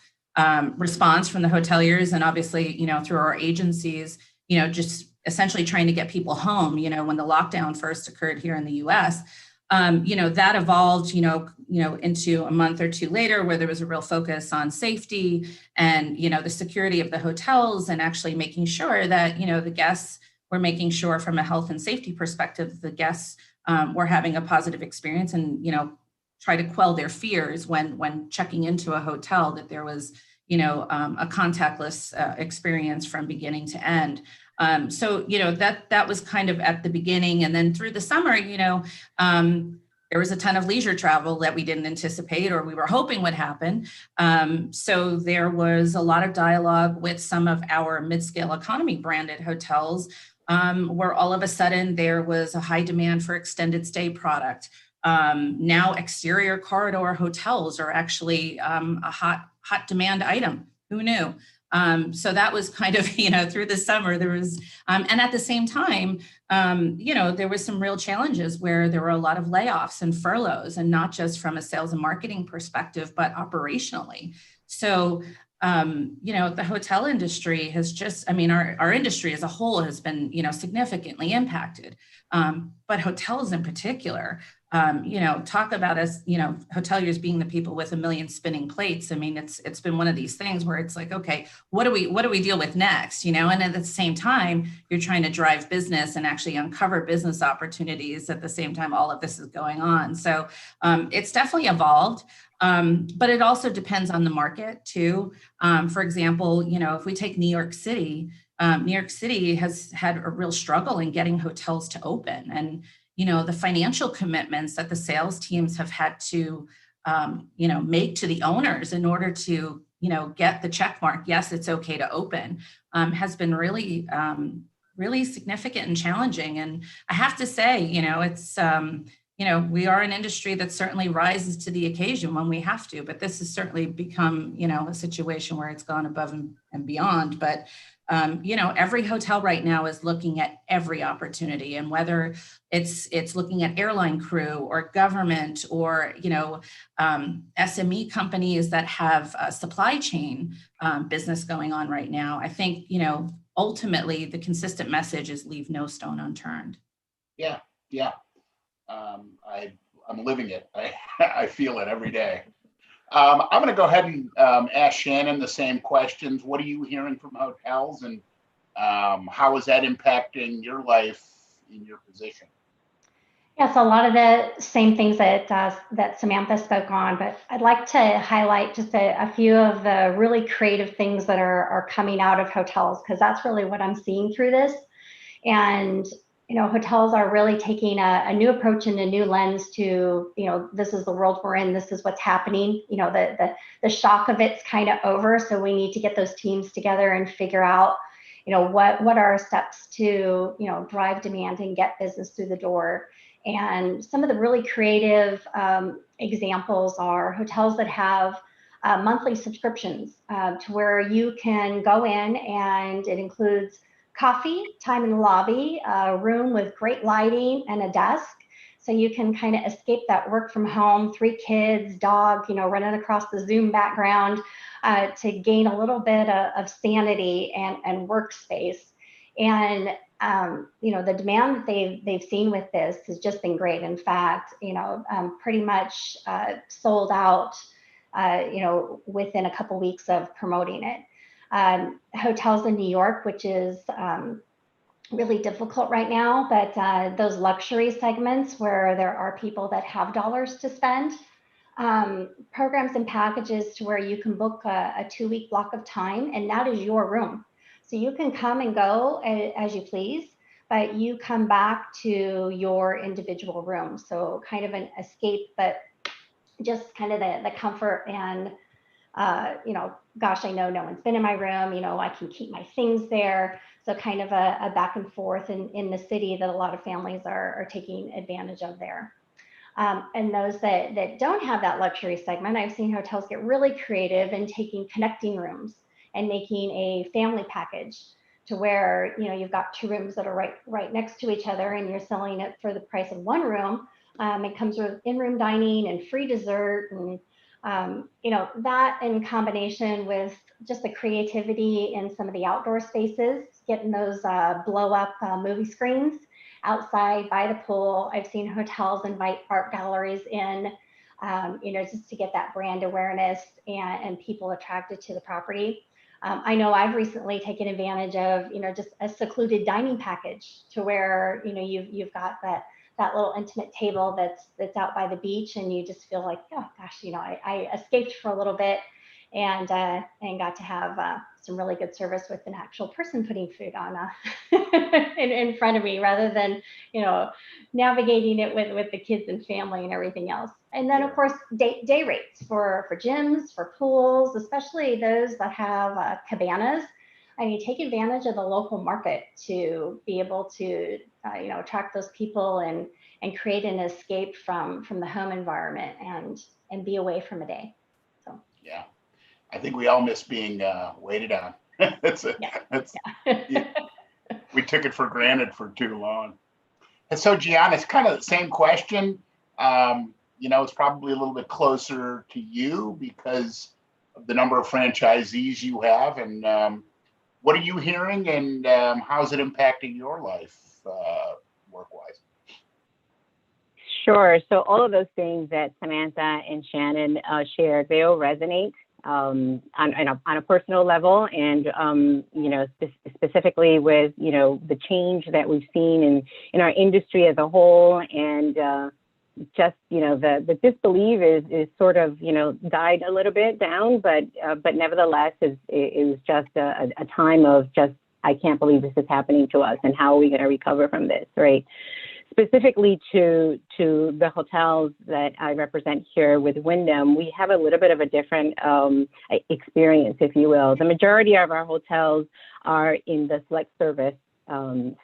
response from the hoteliers, and obviously, through our agencies, just essentially trying to get people home, when the lockdown first occurred here in the US, that evolved, into a month or 2 later, where there was a real focus on safety and, the security of the hotels, and actually making sure that, the guests were making sure from a health and safety perspective, the guests were having a positive experience, and, try to quell their fears when checking into a hotel, that there was, a contactless experience from beginning to end. So, that was kind of at the beginning. And then through the summer, there was a ton of leisure travel that we didn't anticipate, or we were hoping would happen. So there was a lot of dialogue with some of our mid-scale economy branded hotels, where all of a sudden there was a high demand for extended stay product. Now exterior corridor hotels are actually a hot demand item. Who knew? So that was kind of, through the summer there was, and at the same time, there was some real challenges where there were a lot of layoffs and furloughs, and not just from a sales and marketing perspective, but operationally. So, the hotel industry has just, our industry as a whole has been, significantly impacted, but hotels in particular. Talk about us, hoteliers being the people with a million spinning plates. It's been one of these things where it's like, okay, what do we deal with next? And at the same time, you're trying to drive business and actually uncover business opportunities at the same time all of this is going on. So it's definitely evolved. But it also depends on the market too. For example, if we take New York City has had a real struggle in getting hotels to open, and the financial commitments that the sales teams have had to, make to the owners in order to, get the check mark, yes, it's okay to open, has been really, really significant and challenging. And I have to say, it's, we are an industry that certainly rises to the occasion when we have to, but this has certainly become, a situation where it's gone above and beyond. But every hotel right now is looking at every opportunity, and whether it's looking at airline crew or government or, SME companies that have a supply chain business going on right now. I think, ultimately the consistent message is leave no stone unturned. Yeah. I'm living it. I feel it every day. I'm going to go ahead and ask Shannon the same questions. What are you hearing from hotels, and how is that impacting your life in your position? Yeah, so a lot of the same things that Samantha spoke on, but I'd like to highlight just a few of the really creative things that are coming out of hotels, because that's really what I'm seeing through this. And hotels are really taking a new approach and a new lens to, this is the world we're in, this is what's happening, the shock of it's kind of over. So we need to get those teams together and figure out, what are our steps to, drive demand and get business through the door. And some of the really creative examples are hotels that have monthly subscriptions to where you can go in, and it includes coffee, time in the lobby, a room with great lighting, and a desk. So you can kind of escape that work from home, 3 kids, dog, running across the Zoom background to gain a little bit of sanity and workspace. And the demand that they've seen with this has just been great. In fact, pretty much sold out, within a couple weeks of promoting it. Hotels in New York, which is really difficult right now, but those luxury segments where there are people that have dollars to spend, programs and packages to where you can book a 2-week block of time, and that is your room. So you can come and go as you please, but you come back to your individual room. So kind of an escape, but just kind of the comfort and, gosh, I know no one's been in my room, I can keep my things there. So kind of a back and forth in the city that a lot of families are taking advantage of there. And those that don't have that luxury segment, I've seen hotels get really creative in taking connecting rooms and making a family package to where, you've got 2 rooms that are right next to each other, and you're selling it for the price of 1 room. It comes with in-room dining and free dessert, and that in combination with just the creativity in some of the outdoor spaces, getting those blow up movie screens outside by the pool. I've seen hotels invite art galleries in, just to get that brand awareness and people attracted to the property. I know I've recently taken advantage of, just a secluded dining package to where, you've got that little intimate table that's out by the beach, and you just feel like, oh gosh, I escaped for a little bit and got to have some really good service with an actual person putting food on in front of me, rather than navigating it with the kids and family and everything else. And then of course day rates for gyms, for pools, especially those that have cabanas. I mean, take advantage of the local market to be able to attract those people and create an escape from the home environment and be away from a day. So yeah, I think we all miss being waited on. We took it for granted for too long. And so, Gian, it's kind of the same question. It's probably a little bit closer to you because of the number of franchisees you have, and what are you hearing, and how's it impacting your life work-wise? Sure. So all of those things that Samantha and Shannon shared, they all resonate on a personal level, and specifically with the change that we've seen in our industry as a whole, and just the disbelief is sort of died a little bit down, but nevertheless it was just a time of just, I can't believe this is happening to us, and how are we going to recover from this, right? Specifically to the hotels that I represent here with Wyndham, we have a little bit of a different experience, if you will. The majority of our hotels are in the select service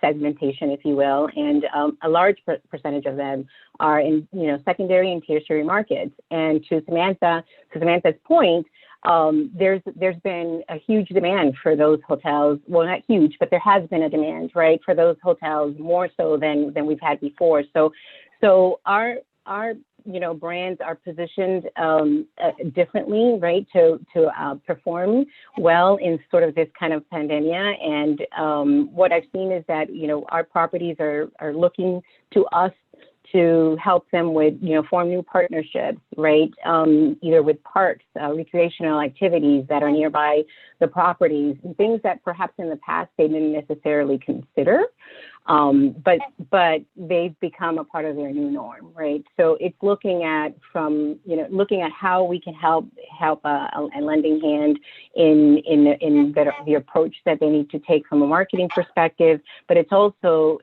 segmentation, if you will, and a large percentage of them are in secondary and tertiary markets. And to Samantha's point, there's been a huge demand for those hotels. Well, not huge, but there has been a demand, right, for those hotels, more so than we've had before. So our brands are positioned differently, right, to perform well in sort of this kind of pandemic. And what I've seen is that our properties are looking to us to help them with, form new partnerships, right? Either with parks, recreational activities that are nearby the properties, and things that perhaps in the past they didn't necessarily consider, but they've become a part of their new norm, right? So it's looking at how we can help a lending hand in the approach that they need to take from a marketing perspective, but it's also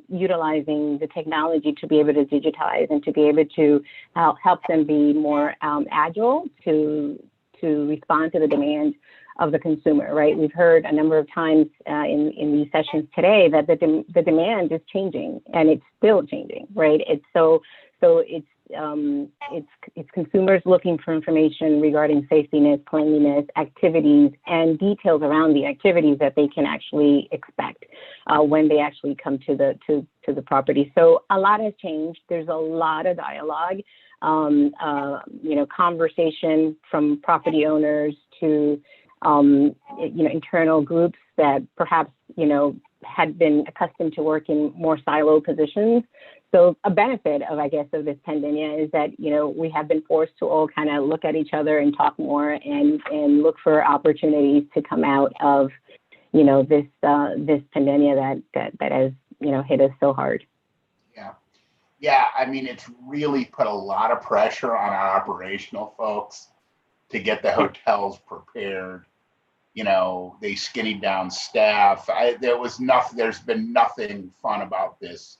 utilizing the technology to be able to digitize and to be able to help them be more agile to respond to the demand of the consumer, right? We've heard a number of times in these sessions today that the demand is changing, and it's still changing, right? It's consumers looking for information regarding safety, cleanliness, activities, and details around the activities that they can actually expect when they actually come to the property. So a lot has changed. There's a lot of dialogue, conversation from property owners to internal groups that perhaps had been accustomed to work in more silo positions. So a benefit of, I guess, of this pandemic is that, we have been forced to all kind of look at each other and talk more and look for opportunities to come out of, this pandemic that has, hit us so hard. Yeah, I mean, it's really put a lot of pressure on our operational folks to get the hotels prepared. They skinnied down staff. There's been nothing fun about this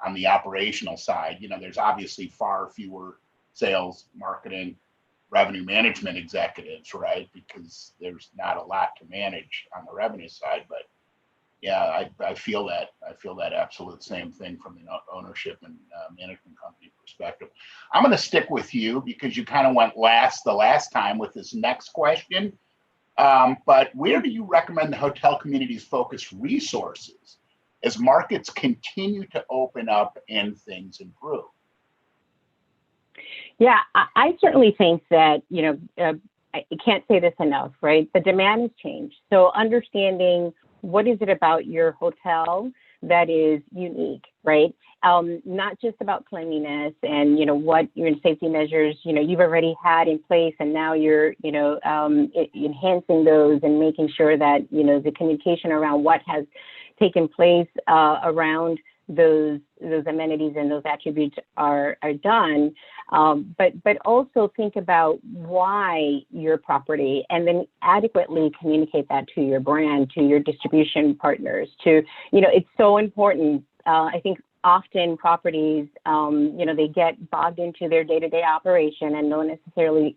on the operational side. There's obviously far fewer sales, marketing, revenue management executives, right? Because there's not a lot to manage on the revenue side. But yeah, I feel that. I feel that absolute same thing from the ownership and management company perspective. I'm going to stick with you because you kind of went the last time with this next question. But where do you recommend the hotel communities focus resources as markets continue to open up and things improve? Yeah, I certainly think that, I can't say this enough, right? The demand has changed. So understanding what is it about your hotel that is unique, right? Not just about cleanliness and, what your safety measures, you've already had in place, and now you're, enhancing those and making sure that, the communication around what has taken place around those amenities and those attributes are done. But also think about why your property, and then adequately communicate that to your brand, to your distribution partners, it's so important. I think often properties, they get bogged into their day-to-day operation and don't necessarily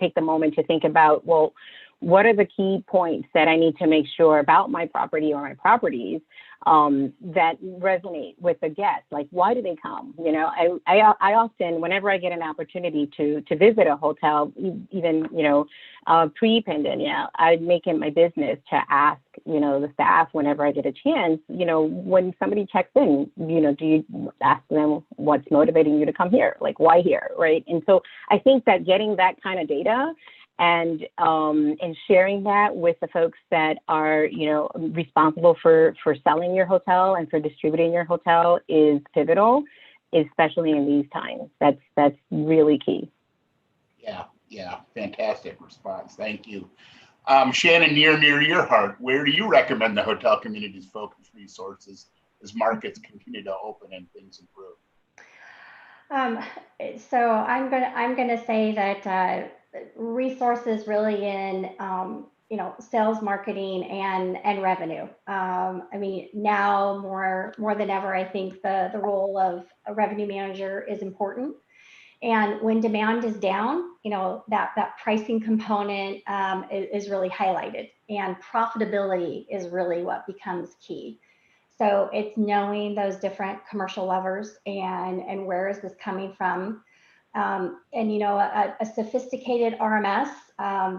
take the moment to think about, well, what are the key points that I need to make sure about my property or my properties that resonate with the guests? Like, why do they come? I often, whenever I get an opportunity to visit a hotel, even, pre-pandemic, I'd make it my business to ask, the staff whenever I get a chance, when somebody checks in, do you ask them what's motivating you to come here? Like, why here, right? And so I think that getting that kind of data and sharing that with the folks that are, responsible for selling your hotel and for distributing your hotel is pivotal, especially in these times. That's really key. Yeah, fantastic response. Thank you. Shannon, near your heart, where do you recommend the hotel communities focus resources as markets continue to open and things improve? So I'm gonna say that resources really in sales, marketing, and revenue. I mean, now more than ever, I think the role of a revenue manager is important. And when demand is down, that pricing component is really highlighted, and profitability is really what becomes key. So it's knowing those different commercial levers and where is this coming from. And a sophisticated RMS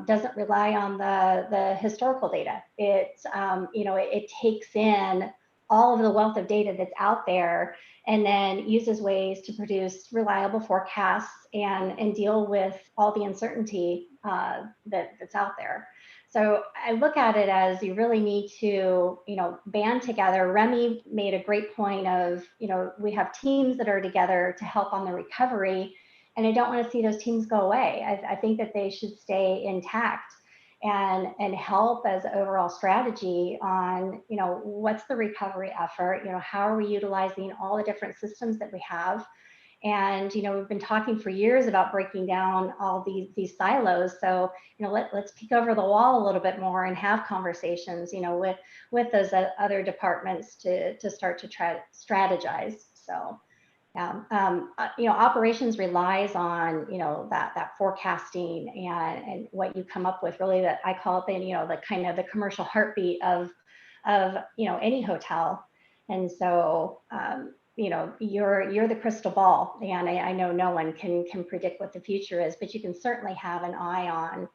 doesn't rely on the historical data. It takes in all of the wealth of data that's out there, and then uses ways to produce reliable forecasts and deal with all the uncertainty that's out there. So I look at it as you really need to, band together. Remy made a great point of, we have teams that are together to help on the recovery, and I don't want to see those teams go away. I think that they should stay intact and help as overall strategy on, what's the recovery effort? How are we utilizing all the different systems that we have? And, we've been talking for years about breaking down all these silos. So, let's peek over the wall a little bit more and have conversations, with those other departments to start to try to strategize. So, operations relies on, that forecasting and what you come up with, really, that I call it the kind of the commercial heartbeat of any hotel. And so, you're the crystal ball, and I know no one can predict what the future is, but you can certainly have an eye on,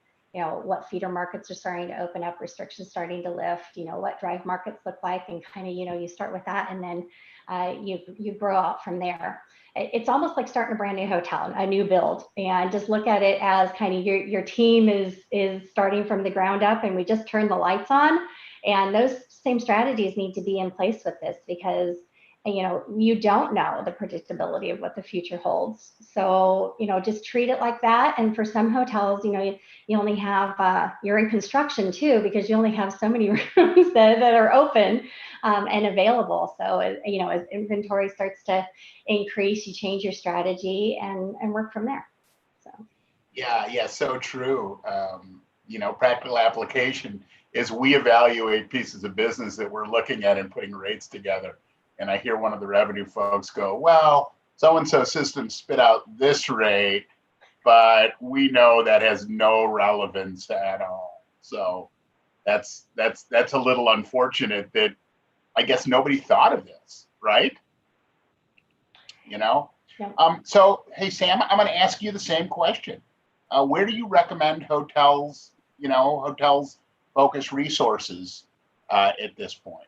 what feeder markets are starting to open up, restrictions starting to lift, what drive markets look like, and kind of, you start with that, and then you grow out from there. It's almost like starting a brand new hotel, a new build, and just look at it as kind of your team is starting from the ground up, and we just turn the lights on, And those same strategies need to be in place with this, because you don't know the predictability of what the future holds. So, just treat it like that. And for some hotels, you only have, you're in construction too, because you only have so many rooms that are open and available. So, as inventory starts to increase, you change your strategy and work from there. So. Yeah, so true. Practical application is we evaluate pieces of business that we're looking at and putting rates together. And I hear one of the revenue folks go, well, so-and-so system spit out this rate, but we know that has no relevance at all. So that's a little unfortunate that I guess nobody thought of this, right? Yeah. So, hey, Sam, I'm going to ask you the same question. Where do you recommend hotels focus resources at this point?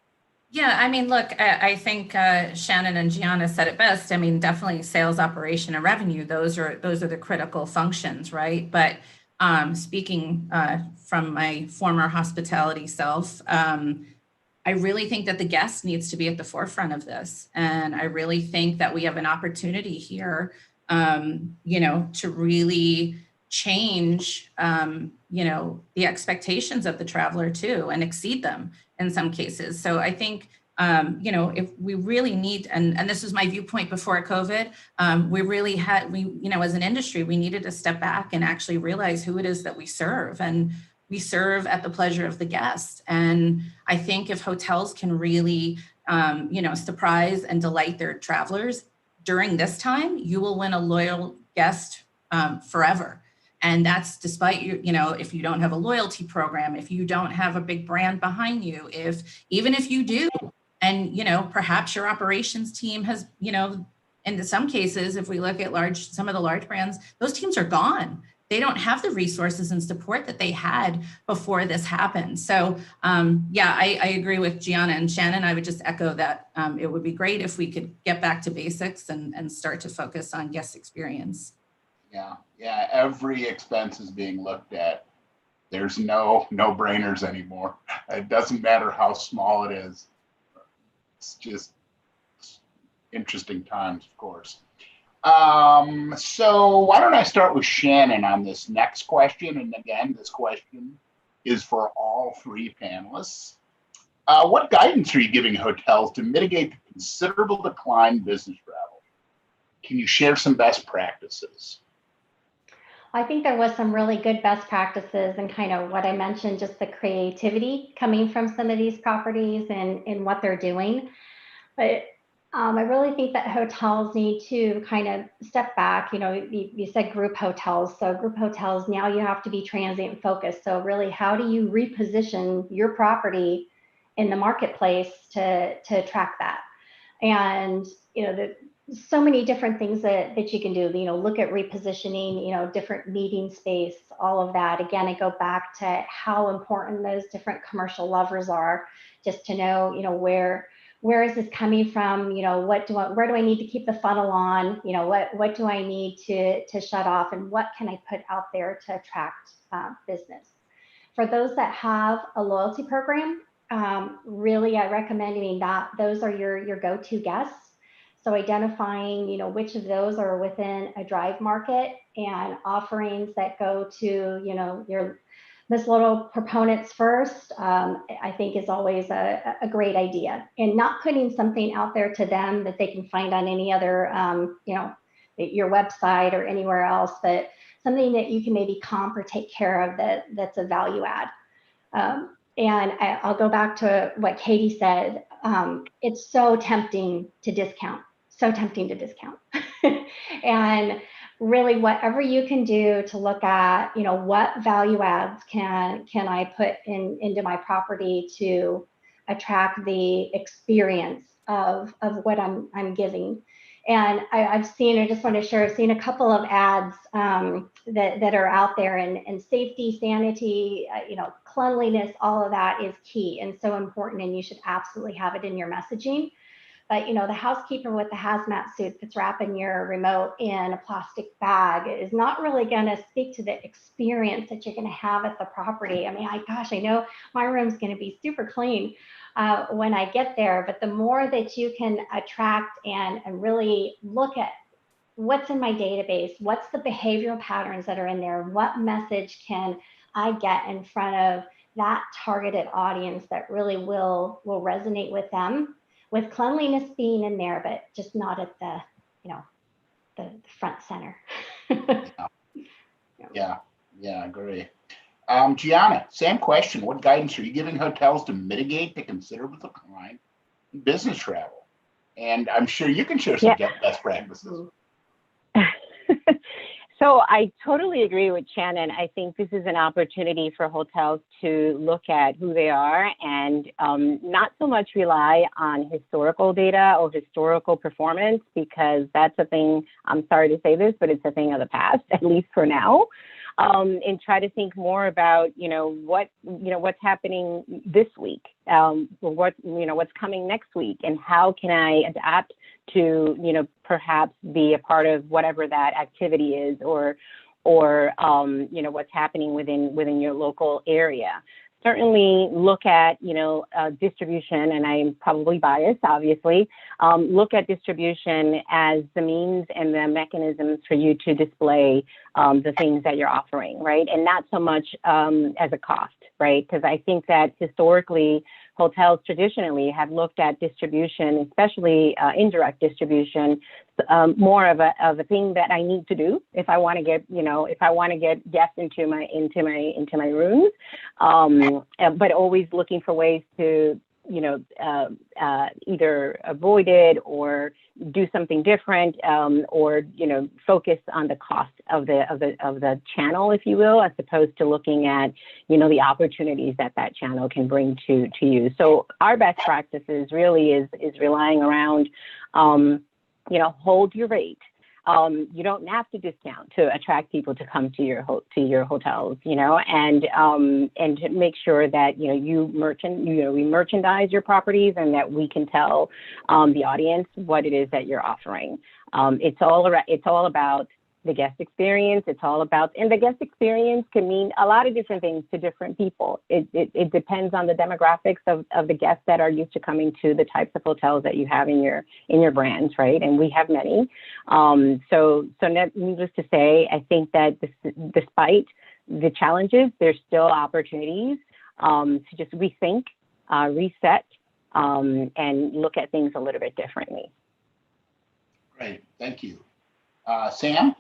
Yeah, I mean, look, I think Shannon and Gianna said it best. I mean, definitely sales, operation, and revenue. Those are the critical functions, right? But speaking from my former hospitality self, I really think that the guest needs to be at the forefront of this, and I really think that we have an opportunity here, to really change, the expectations of the traveler too, and exceed them in some cases. So I think, if we really need, and this was my viewpoint before COVID, we really had, as an industry, we needed to step back and actually realize who it is that we serve. And we serve at the pleasure of the guest. And I think if hotels can really, surprise and delight their travelers during this time, you will win a loyal guest forever. And that's despite if you don't have a loyalty program, if you don't have a big brand behind you, even if you do, and perhaps your operations team has, in some cases, if we look at some of the large brands, those teams are gone. They don't have the resources and support that they had before this happened. So I agree with Gianna and Shannon. I would just echo that it would be great if we could get back to basics and start to focus on guest experience. Yeah, every expense is being looked at. There's no brainers anymore. It doesn't matter how small it is. It's just interesting times, of course. So why don't I start with Shannon on this next question? And again, this question is for all three panelists. What guidance are you giving hotels to mitigate the considerable decline in business travel? Can you share some best practices? I think there was some really good best practices and kind of what I mentioned, just the creativity coming from some of these properties and what they're doing. But I really think that hotels need to kind of step back. You said group hotels. So group hotels, now you have to be transient focused. So really, how do you reposition your property in the marketplace to attract that? And, so many different things that you can do, look at repositioning, different meeting space, all of that. Again, I go back to how important those different commercial levers are, just to know, where is this coming from? Where do I need to keep the funnel on? What do I need to shut off, and what can I put out there to attract business? For those that have a loyalty program, really, I recommend that those are your go-to guests. So identifying, which of those are within a drive market, and offerings that go to, your Miss Little proponents first, I think is always a great idea. And not putting something out there to them that they can find on any other, your website or anywhere else, but something that you can maybe comp or take care of that's a value add. And I'll go back to what Katie said. It's so tempting to discount. And really, whatever you can do to look at, what value adds can I put into my property to attract the experience of what I'm giving. And I just want to share, I've seen a couple of ads that are out there, and safety, sanity, cleanliness, all of that is key and so important, and you should absolutely have it in your messaging. But, you know, the housekeeper with the hazmat suit that's wrapping your remote in a plastic bag is not really going to speak to the experience that you're going to have at the property. I mean, gosh, I know my room's going to be super clean when I get there, but the more that you can attract and really look at what's in my database, what's the behavioral patterns that are in there, what message can I get in front of that targeted audience that really will resonate with them, with cleanliness being in there, but just not at the, you know, the front center. Yeah, I agree. Gianna, same question. What guidance are you giving hotels to mitigate the considerable decline in business travel? And I'm sure you can share some best practices. So I totally agree with Shannon. I think this is an opportunity for hotels to look at who they are and not so much rely on historical data or historical performance, because that's a thing, I'm sorry to say this, but it's a thing of the past, at least for now. And try to think more about, what's happening this week, what's coming next week, and how can I adapt to, perhaps be a part of whatever that activity is, or what's happening within your local area. Certainly look at, distribution, and I'm probably biased, obviously, look at distribution as the means and the mechanisms for you to display the things that you're offering, right? And not so much as a cost, right? Because I think that historically, hotels traditionally have looked at distribution, especially indirect distribution, more of a thing that I need to do if I want to get, guests into my rooms, but always looking for ways to, either avoid it or do something different, or focus on the cost of the channel, if you will, as opposed to looking at the opportunities that channel can bring to you. So our best practices really is relying around hold your rate. You don't have to discount to attract people to come to your hotels, and to make sure that we merchandise your properties, and that we can tell the audience what it is that you're offering. It's all about the guest experience. And the guest experience can mean a lot of different things to different people. It depends on the demographics of the guests that are used to coming to the types of hotels that you have in your brands, right? And we have many. So needless to say, I think that despite the challenges, there's still opportunities to just rethink, reset, and look at things a little bit differently. Great, thank you. Sam?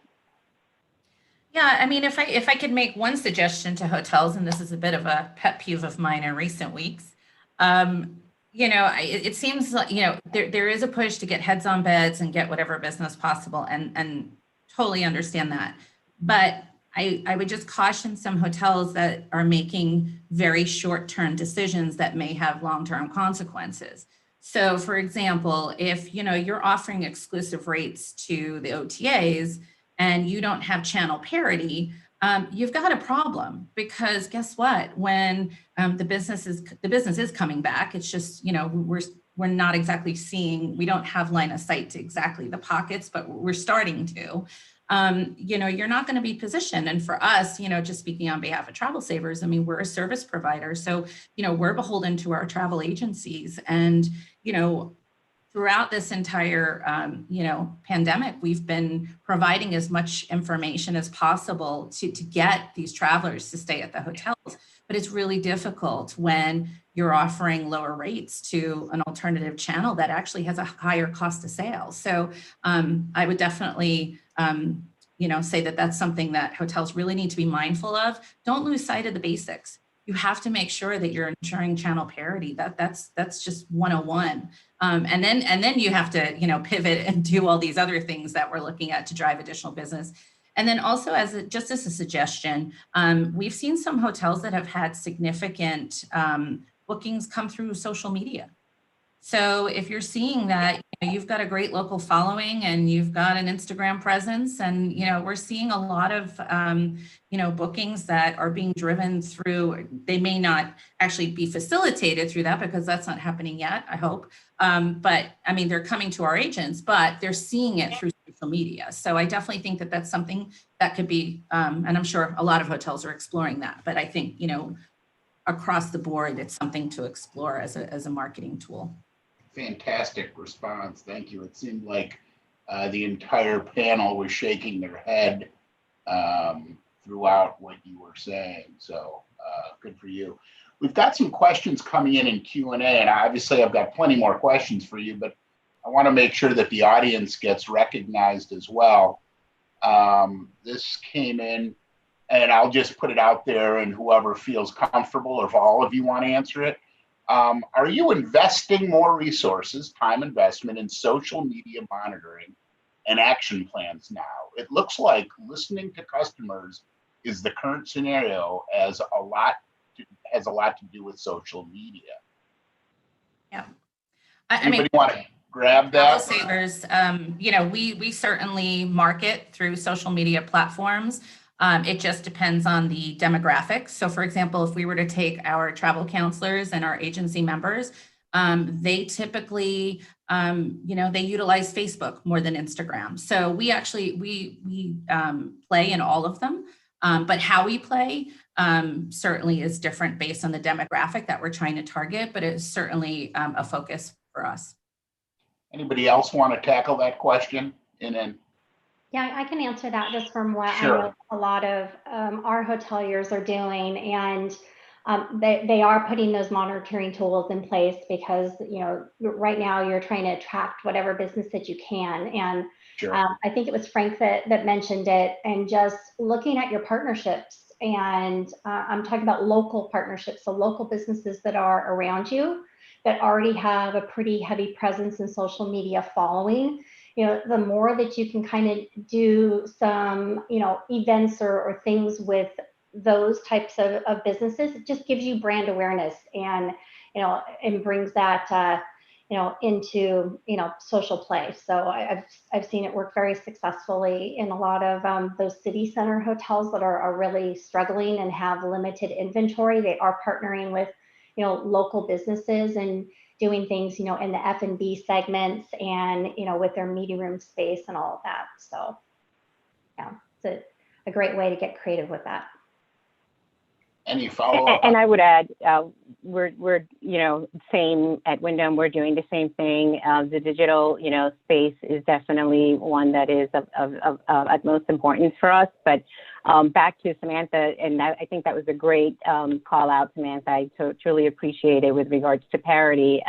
Yeah, I mean, if I could make one suggestion to hotels, and this is a bit of a pet peeve of mine in recent weeks, it seems like, there is a push to get heads on beds and get whatever business possible, and totally understand that. But I would just caution some hotels that are making very short-term decisions that may have long-term consequences. So for example, if, you're offering exclusive rates to the OTAs, and you don't have channel parity, you've got a problem, because guess what? When the business is coming back, it's just, we're not exactly seeing, we don't have line of sight to exactly the pockets, but we're starting to. You're not going to be positioned. And for us, just speaking on behalf of Travel Savers, I mean, we're a service provider, so we're beholden to our travel agencies, and throughout this entire, pandemic, we've been providing as much information as possible to get these travelers to stay at the hotels. But it's really difficult when you're offering lower rates to an alternative channel that actually has a higher cost of sales. So I would definitely, say that that's something that hotels really need to be mindful of. Don't lose sight of the basics. You have to make sure that you're ensuring channel parity. That's just 101. And then you have to, pivot and do all these other things that we're looking at to drive additional business. And then also, just as a suggestion, we've seen some hotels that have had significant bookings come through social media. So if you're seeing that, you've got a great local following and you've got an Instagram presence, and we're seeing a lot of bookings that are being driven through. They may not actually be facilitated through that because that's not happening yet, I hope. But I mean, they're coming to our agents, but they're seeing it through social media. So I definitely think that that's something that could be, and I'm sure a lot of hotels are exploring that, but I think, across the board, it's something to explore as a marketing tool. Fantastic response. Thank you. It seemed like the entire panel was shaking their head throughout what you were saying. So good for you. We've got some questions coming in Q&A, and obviously I've got plenty more questions for you, but I want to make sure that the audience gets recognized as well. This came in, and I'll just put it out there, and whoever feels comfortable, or if all of you want to answer it. Are you investing more resources, time investment, in social media monitoring and action plans now? It looks like listening to customers is the current scenario, as has a lot to do with social media. Yeah. Anybody want to grab that? Travel Savers, we certainly market through social media platforms. It just depends on the demographics. So for example, if we were to take our travel counselors and our agency members, they typically, they utilize Facebook more than Instagram. So we actually, we play in all of them, but how we play certainly is different based on the demographic that we're trying to target, but it's certainly a focus for us. Anybody else want to tackle that question? And then yeah, I can answer that just from what Sure. I know a lot of our hoteliers are doing, and they are putting those monitoring tools in place because right now you're trying to attract whatever business that you can. And Sure. I think it was Frank that mentioned it, and just looking at your partnerships. And I'm talking about local partnerships, so local businesses that are around you that already have a pretty heavy presence in social media following. The more that you can kind of do some, events or things with those types of businesses, it just gives you brand awareness, and, and brings that, into, social play. So I've seen it work very successfully in a lot of those city center hotels that are really struggling and have limited inventory. They are partnering with, local businesses and doing things, in the F&B segments and, with their meeting room space and all of that. So yeah, it's a great way to get creative with that. Any follow-up? And I would add, we're same at Wyndham. We're doing the same thing. The digital space is definitely one that is of utmost importance for us. But back to Samantha, and I think that was a great call out, Samantha. I truly appreciate it with regards to parity.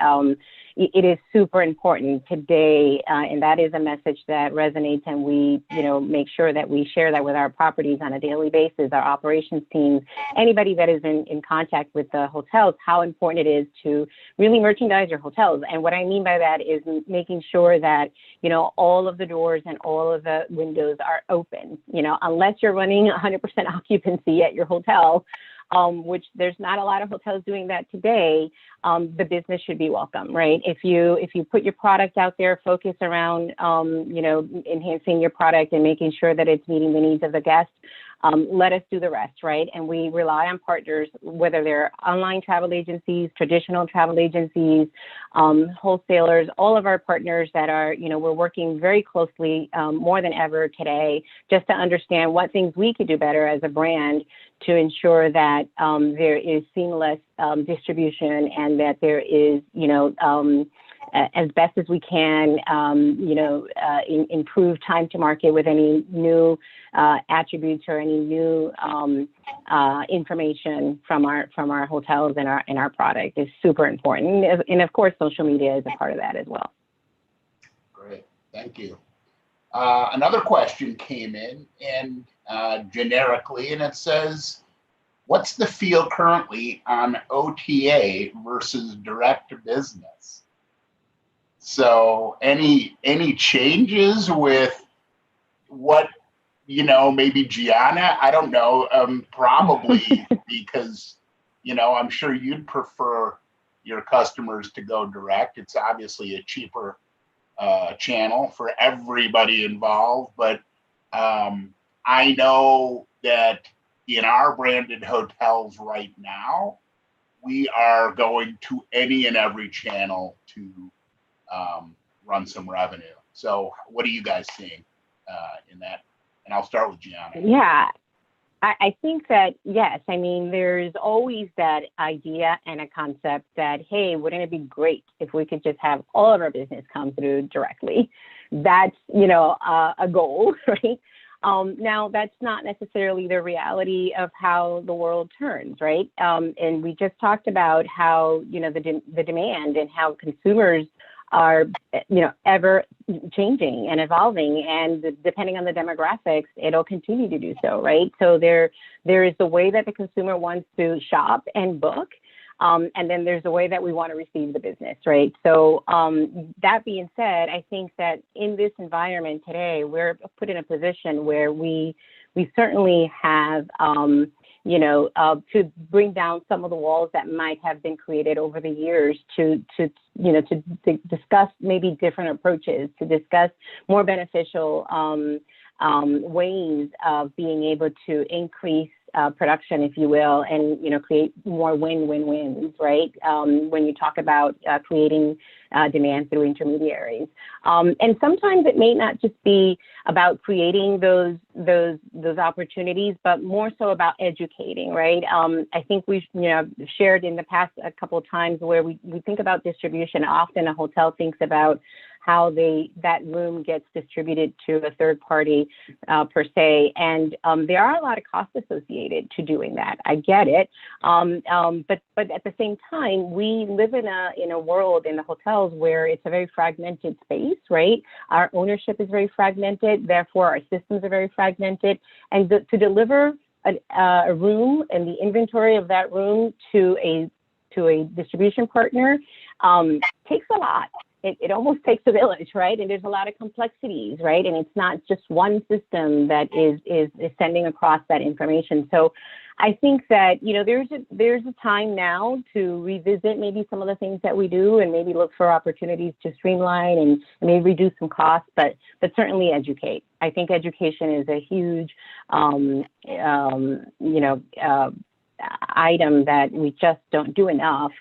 It is super important today, and that is a message that resonates, and we make sure that we share that with our properties on a daily basis, our operations teams, anybody that is in contact with the hotels, how important it is to really merchandise your hotels. And what I mean by that is making sure that all of the doors and all of the windows are open, unless you're running 100% occupancy at your hotel, which there's not a lot of hotels doing that today. The business should be welcome, right? If you put your product out there, focus around enhancing your product and making sure that it's meeting the needs of the guests, let us do the rest, right? And we rely on partners, whether they're online travel agencies, traditional travel agencies, wholesalers, all of our partners that are, we're working very closely more than ever today, just to understand what things we could do better as a brand to ensure that there is seamless distribution, and that there is, as best as we can, improve time to market with any new attributes or any new information from our hotels and our product is super important. And of course, social media is a part of that as well. Great, thank you. Another question came in, and generically, and it says, what's the feel currently on OTA versus direct to business? So any changes with what, maybe Gianna, I don't know, probably because, I'm sure you'd prefer your customers to go direct. It's obviously a cheaper channel for everybody involved, but I know that in our branded hotels right now, we are going to any and every channel to run some revenue. So what are you guys seeing in that? And I'll start with Gianna. Yeah, I think that, yes, I mean, there's always that idea and a concept that, hey, wouldn't it be great if we could just have all of our business come through directly? That's, you know, a goal, right? Now, that's not necessarily the reality of how the world turns, right? And we just talked about how, you know, the demand and how consumers are, you know, ever changing and evolving, and depending on the demographics, it'll continue to do so, right? So there is the way that the consumer wants to shop and book, and then there's the way that we want to receive the business, right? So that being said, I think that in this environment today, we're put in a position where we certainly have, you know, to bring down some of the walls that might have been created over the years to you know, to discuss maybe different approaches, to discuss more beneficial ways of being able to increase production, if you will, and, you know, create more win-win-wins, right? When you talk about creating demand through intermediaries. And sometimes it may not just be about creating those opportunities, but more so about educating, right? I think we've, you know, shared in the past a couple of times where we think about distribution. Often a hotel thinks about how that room gets distributed to a third party per se. And there are a lot of costs associated to doing that. I get it. But at the same time, we live in a world in the hotels where it's a very fragmented space, right? Our ownership is very fragmented. Therefore, our systems are very fragmented. And to deliver a room and the inventory of that room to a distribution partner takes a lot. It almost takes a village, right? And there's a lot of complexities, right? And it's not just one system that is sending across that information. So I think that, you know, there's a time now to revisit maybe some of the things that we do and maybe look for opportunities to streamline and maybe reduce some costs, but certainly educate. I think education is a huge, you know, item that we just don't do enough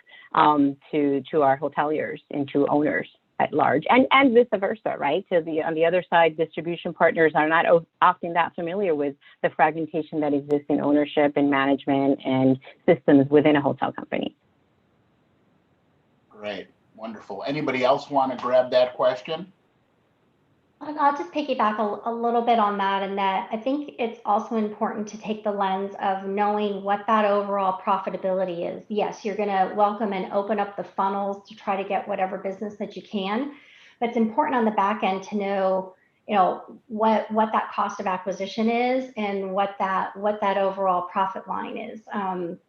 to our hoteliers and to owners at large, and vice versa, right? So on the other side, distribution partners are not often that familiar with the fragmentation that exists in ownership and management and systems within a hotel company. Great, wonderful. Anybody else want to grab that question? I'll just piggyback a little bit on that, and that I think it's also important to take the lens of knowing what that overall profitability is. Yes, you're going to welcome and open up the funnels to try to get whatever business that you can, but it's important on the back end to know, you know, what that cost of acquisition is and what that overall profit line is,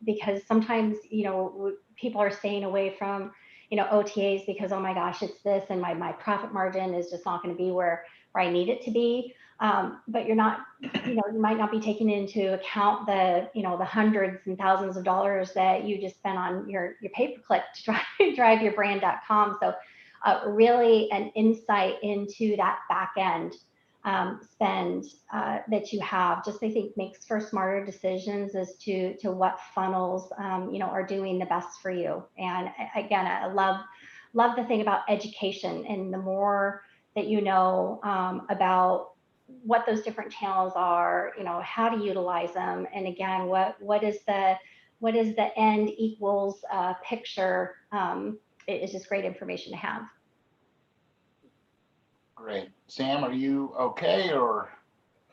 because sometimes, you know, people are staying away from, you know, OTAs because, oh my gosh, it's this, and my profit margin is just not going to be where I need it to be. But you're not, you know, you might not be taking into account the, you know, the hundreds and thousands of dollars that you just spent on your pay-per-click to drive your brand.com. So really an insight into that back end spend that you have, just I think makes for smarter decisions as to what funnels you know, are doing the best for you. And again, I love the thing about education, and the more that you know about what those different channels are, you know, how to utilize them, and again, what is the end equals picture. It's just great information to have. Great. Sam, are you okay, or?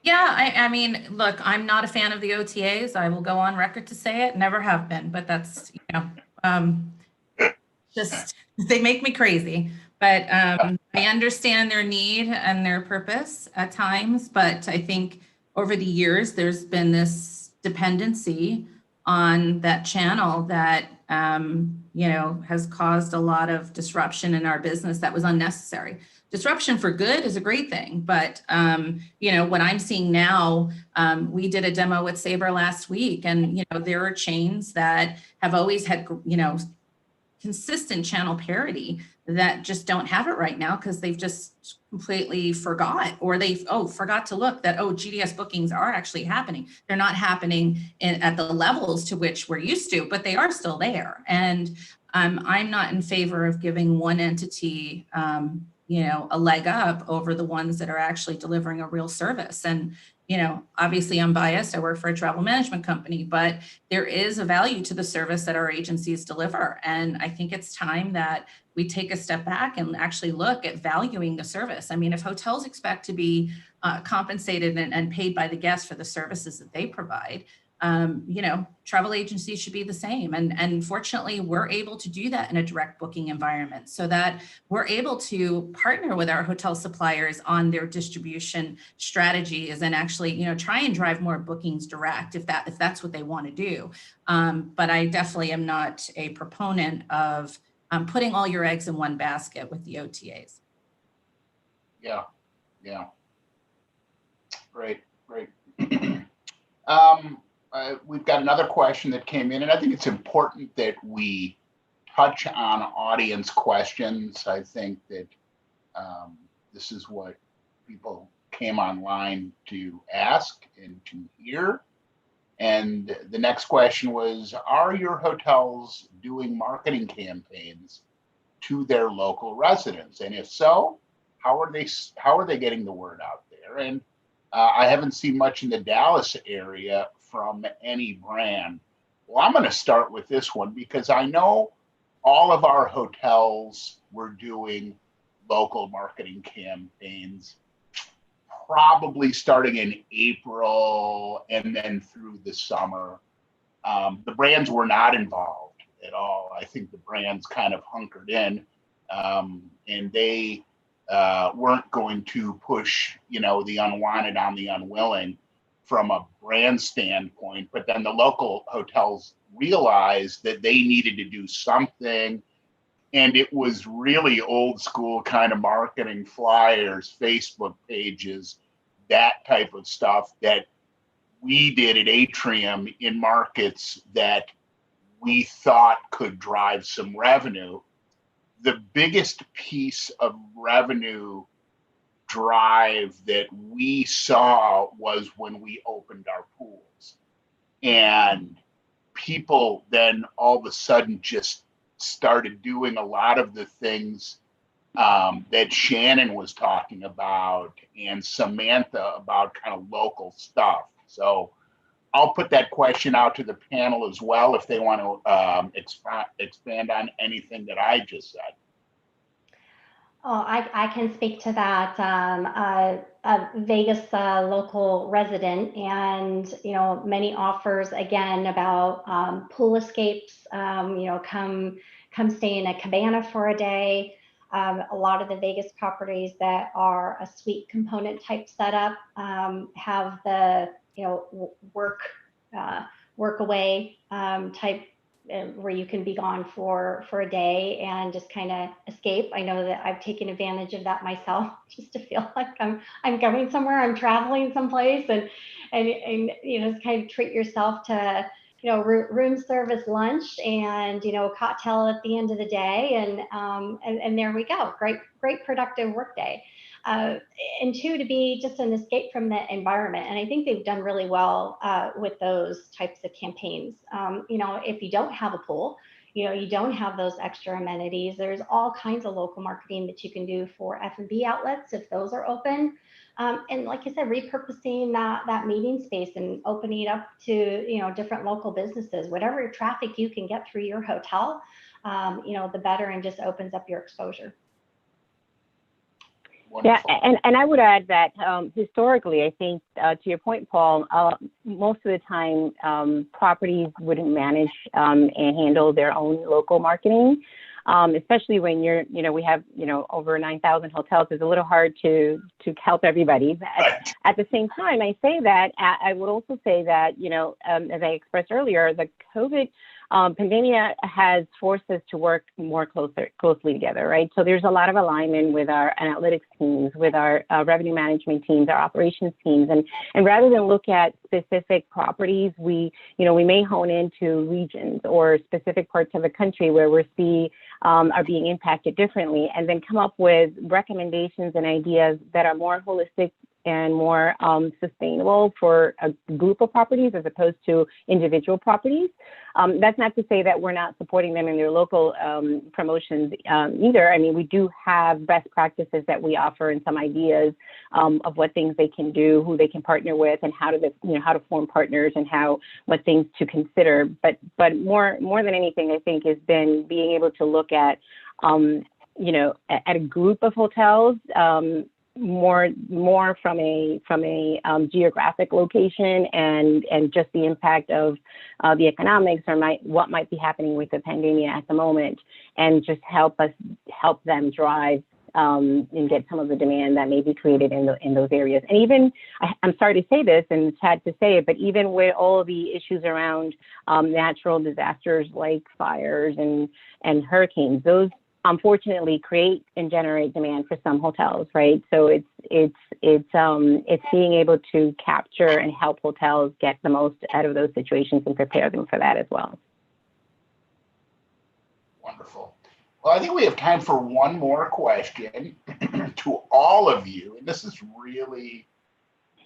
Yeah, I mean, look, I'm not a fan of the OTAs. I will go on record to say it. Never have been, but that's, you know, just, they make me crazy. But I understand their need and their purpose at times, but I think over the years, there's been this dependency on that channel that, you know, has caused a lot of disruption in our business that was unnecessary. Disruption for good is a great thing, but you know, what I'm seeing now, we did a demo with Sabre last week, and you know, there are chains that have always had, you know, consistent channel parity that just don't have it right now because they've just completely forgot, or they've forgot to look that GDS bookings are actually happening. They're not happening at the levels to which we're used to, but they are still there. And I'm not in favor of giving one entity a leg up over the ones that are actually delivering a real service. And obviously I'm biased. I work for a travel management company, but there is a value to the service that our agencies deliver. And I think it's time that we take a step back and actually look at valuing the service. I mean, if hotels expect to be compensated and paid by the guests for the services that they provide, travel agencies should be the same. And fortunately, we're able to do that in a direct booking environment so that we're able to partner with our hotel suppliers on their distribution strategies and actually, try and drive more bookings direct if that's what they want to do. But I definitely am not a proponent of putting all your eggs in one basket with the OTAs. Yeah. Great. We've got another question that came in, and I think it's important that we touch on audience questions. I think that this is what people came online to ask and to hear. And the next question was, are your hotels doing marketing campaigns to their local residents? And if so, how are they getting the word out there? And I haven't seen much in the Dallas area from any brand. Well, I'm going to start with this one because I know all of our hotels were doing local marketing campaigns, probably starting in April and then through the summer. The brands were not involved at all. I think the brands kind of hunkered in and they weren't going to push, the unwanted on the unwilling from a brand standpoint. But then the local hotels realized that they needed to do something. And it was really old school kind of marketing, flyers, Facebook pages, that type of stuff that we did at Atrium in markets that we thought could drive some revenue. The biggest piece of revenue drive that we saw was when we opened our pools. And people then all of a sudden just started doing a lot of the things that Shannon was talking about and Samantha about kind of local stuff. So I'll put that question out to the panel as well if they want to expand on anything that I just said. Oh, I can speak to that. A Vegas local resident, and many offers again about pool escapes. Come stay in a cabana for a day. A lot of the Vegas properties that are a suite component type setup have the work away type, where you can be gone for a day and just kind of escape. I know that I've taken advantage of that myself, just to feel like I'm going somewhere, I'm traveling someplace, and just kind of treat yourself to room service lunch and cocktail at the end of the day, and there we go. Great productive work day. And two, to be just an escape from the environment. And I think they've done really well with those types of campaigns. If you don't have a pool, you don't have those extra amenities, there's all kinds of local marketing that you can do for F&B outlets if those are open. And like I said, repurposing that meeting space and opening it up to different local businesses, whatever traffic you can get through your hotel, the better, and just opens up your exposure. Wonderful. Yeah, and I would add that historically, I think to your point, Paul, most of the time properties wouldn't manage and handle their own local marketing, especially when we have over 9,000 hotels. It's a little hard to help everybody. But at the same time, I say that I would also say that as I expressed earlier, the COVID pandemia has forced us to work more closely together, right? So there's a lot of alignment with our analytics teams, with our revenue management teams, our operations teams, and rather than look at specific properties, we may hone into regions or specific parts of the country where we are being impacted differently, and then come up with recommendations and ideas that are more holistic and more sustainable for a group of properties as opposed to individual properties. That's not to say that we're not supporting them in their local promotions either. I mean, we do have best practices that we offer and some ideas of what things they can do, who they can partner with, and how to form partners and what things to consider. But more than anything, I think, has been being able to look at at a group of hotels. More from a geographic location and just the impact of the economics or what might be happening with the pandemic at the moment, and just help them drive and get some of the demand that may be created in those areas. And even, I'm sorry to say this and it's sad to say it, but even with all of the issues around natural disasters like fires and hurricanes, those unfortunately create and generate demand for some hotels, right? So it's being able to capture and help hotels get the most out of those situations and prepare them for that as well. Wonderful. Well, I think we have time for one more question to all of you, and this is really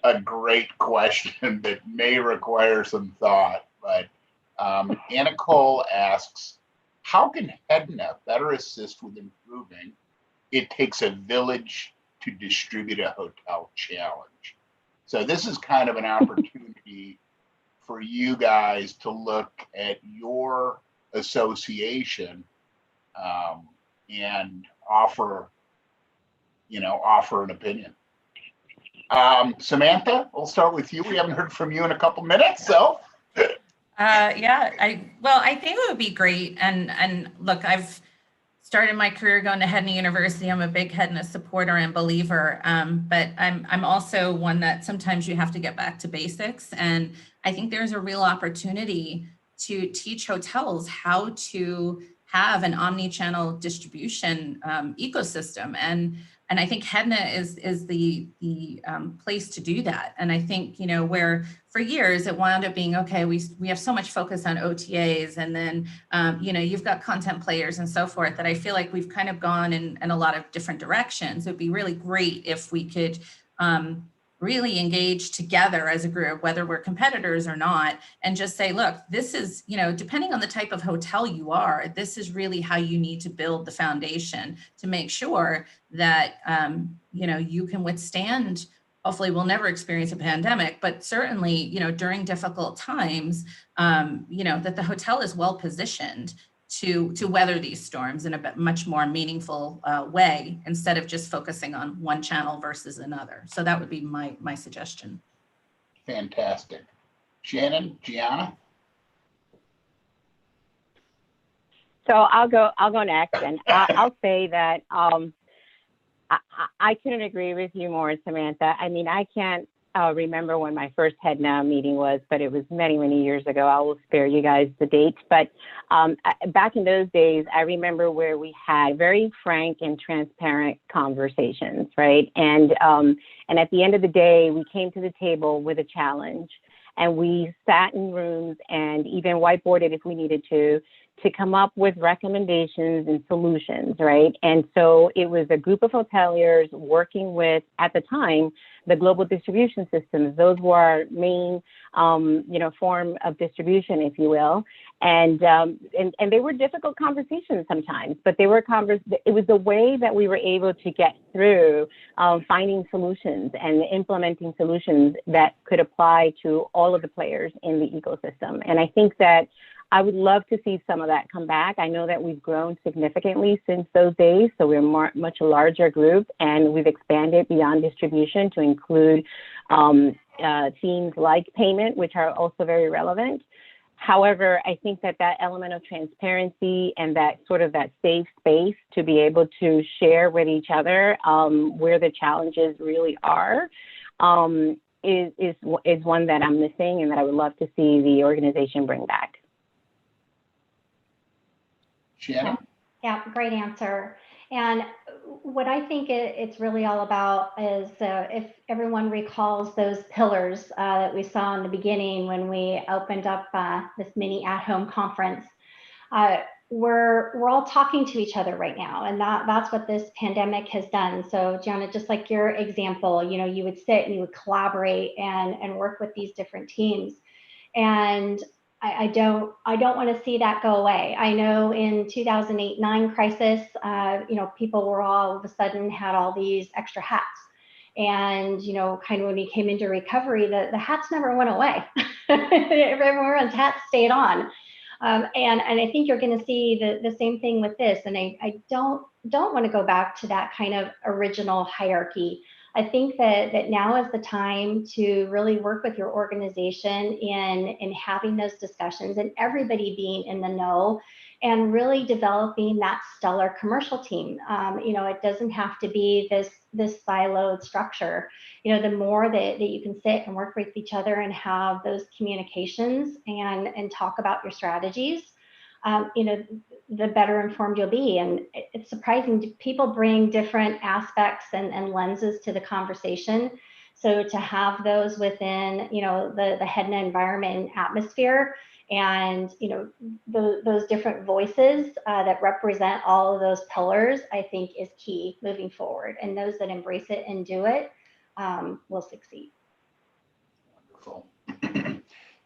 a great question that may require some thought, but Anna Cole asks, how can HEDNA better assist with improving It Takes a Village to Distribute a Hotel challenge? So this is kind of an opportunity for you guys to look at your association and offer an opinion. Samantha, we'll start with you. We haven't heard from you in a couple minutes, so. I think it would be great. And look, I've started my career going to HEDNA University. I'm a big HEDNA supporter and believer, but I'm also one that sometimes you have to get back to basics. And I think there's a real opportunity to teach hotels how to have an omni-channel distribution ecosystem. And I think HEDNA is the place to do that. And I think, where for years it wound up being, okay, we have so much focus on OTAs, and then, you've got content players and so forth, that I feel like we've kind of gone in a lot of different directions. It'd be really great if we could really engage together as a group, whether we're competitors or not, and just say, look, this is, depending on the type of hotel you are, this is really how you need to build the foundation to make sure that, you can withstand, hopefully we'll never experience a pandemic, but certainly, during difficult times, that the hotel is well positioned to weather these storms in a much more meaningful way, instead of just focusing on one channel versus another. So that would be my suggestion. Fantastic. Shannon, Gianna? So I'll go next, and I'll say that I couldn't agree with you more, Samantha. I mean, I can't remember when my first HEDNA meeting was, but it was many, many years ago. I will spare you guys the date. But back in those days, I remember where we had very frank and transparent conversations, right? And at the end of the day, we came to the table with a challenge, and we sat in rooms and even whiteboarded if we needed to come up with recommendations and solutions, right? And so it was a group of hoteliers working with, at the time, the global distribution systems. Those were our main, form of distribution, if you will. And they were difficult conversations sometimes, but it was the way that we were able to get through finding solutions and implementing solutions that could apply to all of the players in the ecosystem. And I think that I would love to see some of that come back. I know that we've grown significantly since those days, so we're much larger group, and we've expanded beyond distribution to include themes like payment, which are also very relevant. However, I think that element of transparency and that safe space to be able to share with each other where the challenges really are is one that I'm missing and that I would love to see the organization bring back. Shannon? Yeah, great answer. And what I think it's really all about is if everyone recalls those pillars that we saw in the beginning when we opened up this mini at-home conference, we're all talking to each other right now, and that's what this pandemic has done. So Gianna, just like your example, you know, you would sit and you would collaborate and work with these different teams. And I don't want to see that go away. I know in 2008-9 crisis, you know, people were all of a sudden had all these extra hats. And, you know, kind of when we came into recovery, the hats never went away. Everyone's hats stayed on. And I think you're going to see the same thing with this. And I don't want to go back to that kind of original hierarchy. I think that now is the time to really work with your organization in having those discussions and everybody being in the know and really developing that stellar commercial team. You know, it doesn't have to be this siloed structure. You know, the more that you can sit and work with each other and have those communications and talk about your strategies, you know, the better informed you'll be. And it's surprising, people bring different aspects and lenses to the conversation. So to have those within, you know, the HEDNA environment and atmosphere, and, you know, those different voices that represent all of those pillars, I think is key moving forward. And those that embrace it and do it will succeed. Wonderful.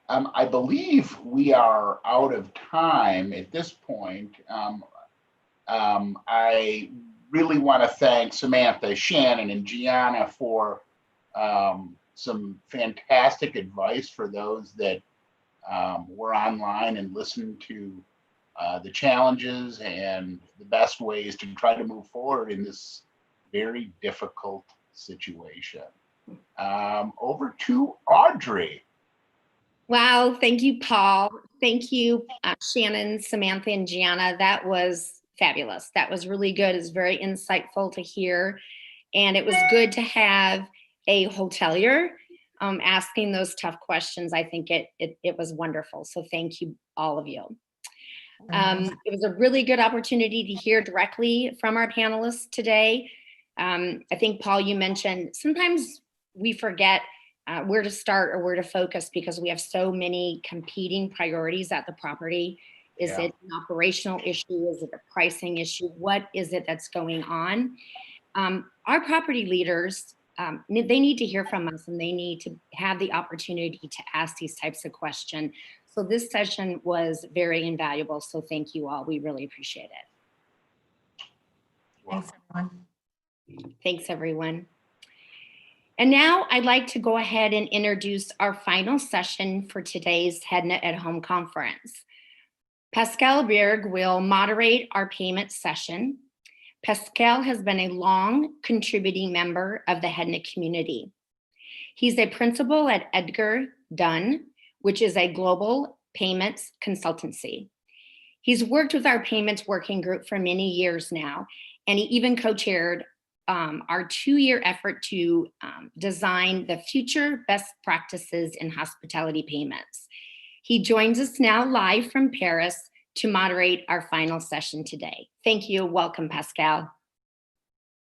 I believe we are out of time at this point. I really want to thank Samantha, Shannon, and Gianna for some fantastic advice for those that were online and listened to the challenges and the best ways to try to move forward in this very difficult situation. Over to Audrey. Wow, thank you, Paul. Thank you, Shannon, Samantha, and Gianna. That was fabulous. That was really good. It's very insightful to hear. And it was good to have a hotelier asking those tough questions. I think it was wonderful. So thank you, all of you. It was a really good opportunity to hear directly from our panelists today. I think, Paul, you mentioned sometimes we forget where to start or where to focus because we have so many competing priorities at the property. Is it an operational issue? Is it a pricing issue? What is it that's going on? Our property leaders, they need to hear from us and they need to have the opportunity to ask these types of questions. So this session was very invaluable. So thank you all. We really appreciate it. Thanks, everyone. Thanks, everyone. And now I'd like to go ahead and introduce our final session for today's HEDNA at Home conference. Pascal Berg will moderate our payment session. Pascal has been a long contributing member of the HEDNA community. He's a principal at Edgar Dunn, which is a global payments consultancy. He's worked with our payments working group for many years now, and he even co-chaired our 2-year effort to design the future best practices in hospitality payments. He joins us now live from Paris to moderate our final session today. Thank you. Welcome, Pascal.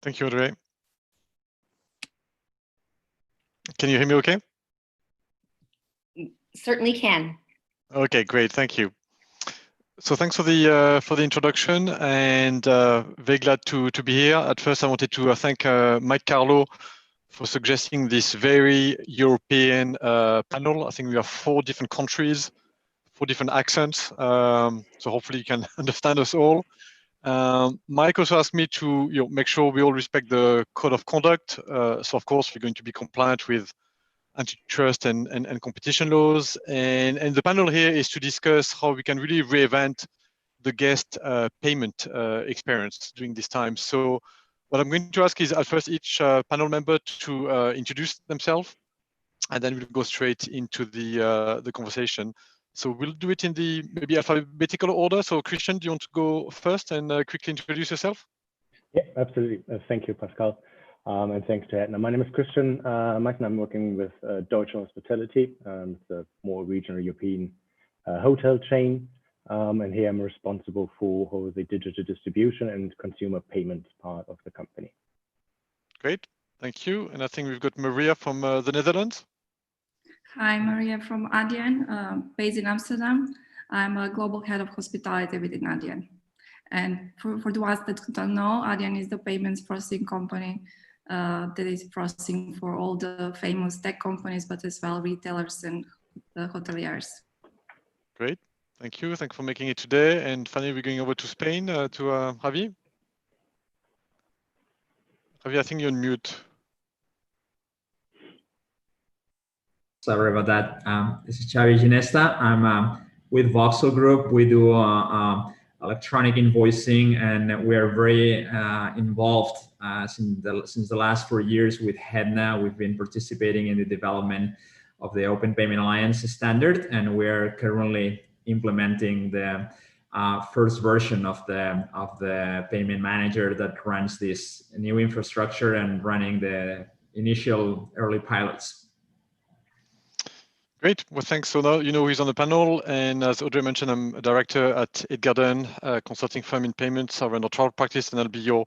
Thank you, Audrey. Can you hear me okay? Certainly can. Okay, great. Thank you. So thanks for the introduction, and very glad to be here. At first, I wanted to thank Mike Carlo for suggesting this very European panel. I think we have 4 different countries, 4 different accents, so hopefully you can understand us all. Mike also asked me to make sure we all respect the code of conduct. So of course, we're going to be compliant with antitrust and competition laws. And the panel here is to discuss how we can really reinvent the guest payment experience during this time. So what I'm going to ask is at first each panel member to introduce themselves, and then we'll go straight into the conversation. So we'll do it in the maybe alphabetical order. So Christian, do you want to go first and quickly introduce yourself? Yeah, absolutely. Thank you, Pascal. And thanks to HEDNA. My name is Christian Meissner. I'm working with Deutsche Hospitality, the more regional European hotel chain. And here I'm responsible for the digital distribution and consumer payments part of the company. Great, thank you. And I think we've got Maria from the Netherlands. Hi, Maria from Adyen, based in Amsterdam. I'm a global head of hospitality within Adyen. And for the ones that don't know, Adyen is the payments processing company that is processing for all the famous tech companies, but as well retailers and hoteliers. Great, thank you. Thanks for making it today. And finally, we're going over to Spain to Javi. Javi, I think you're on mute. Sorry about that. This is Xavi Ginesta. I'm with Voxel Group. We do electronic invoicing, and we are very involved since the last 4 years with HEDNA. We've been participating in the development of the Open Payment Alliance standard, and we're currently implementing the first version of the payment manager that runs this new infrastructure and running the initial early pilots. Great. Well, thanks. So now you know who's on the panel. And as Audrey mentioned, I'm a director at Edgarden, a consulting firm in payments. I run a trial practice, and I'll be your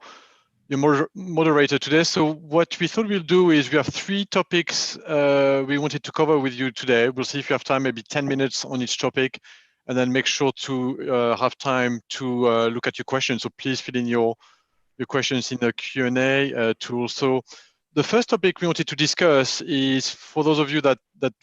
moderator today. So what we thought we'll do is we have 3 topics we wanted to cover with you today. We'll see if you have time, maybe 10 minutes on each topic, and then make sure to have time to look at your questions. So please fill in your questions in the Q&A tool. So the first topic we wanted to discuss is, for those of you that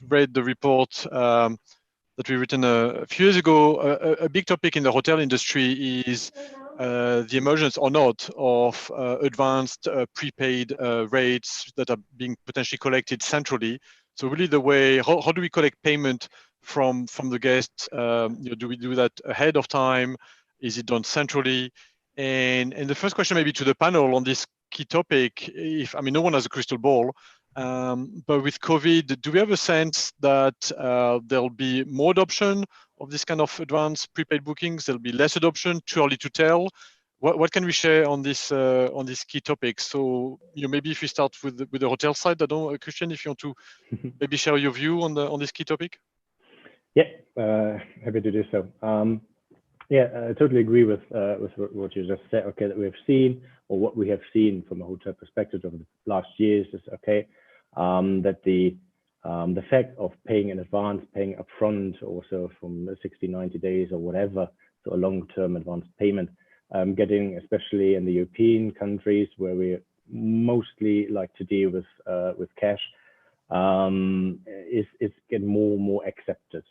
read the report that we written a few years ago, a big topic in the hotel industry is the emergence or not of advanced prepaid rates that are being potentially collected centrally. So really the way, how do we collect payment from the guests? Do we do that ahead of time? Is it done centrally? And the first question maybe to the panel on this key topic, I mean, no one has a crystal ball, but with COVID, do we have a sense that there'll be more adoption of this kind of advanced prepaid bookings? There'll be less adoption, too early to tell. What can we share on this key topic? So, maybe if we start with the hotel side, I don't know, Christian, if you want to maybe share your view on this key topic. Yeah, happy to do so. Yeah, I totally agree with what you just said. Okay, that we have seen, or what we have seen from a hotel perspective over the last years is that the fact of paying in advance, paying upfront, also from 60, 90 days or whatever, so a long-term advance payment, getting, especially in the European countries where we mostly like to deal with cash, is getting more and more accepted.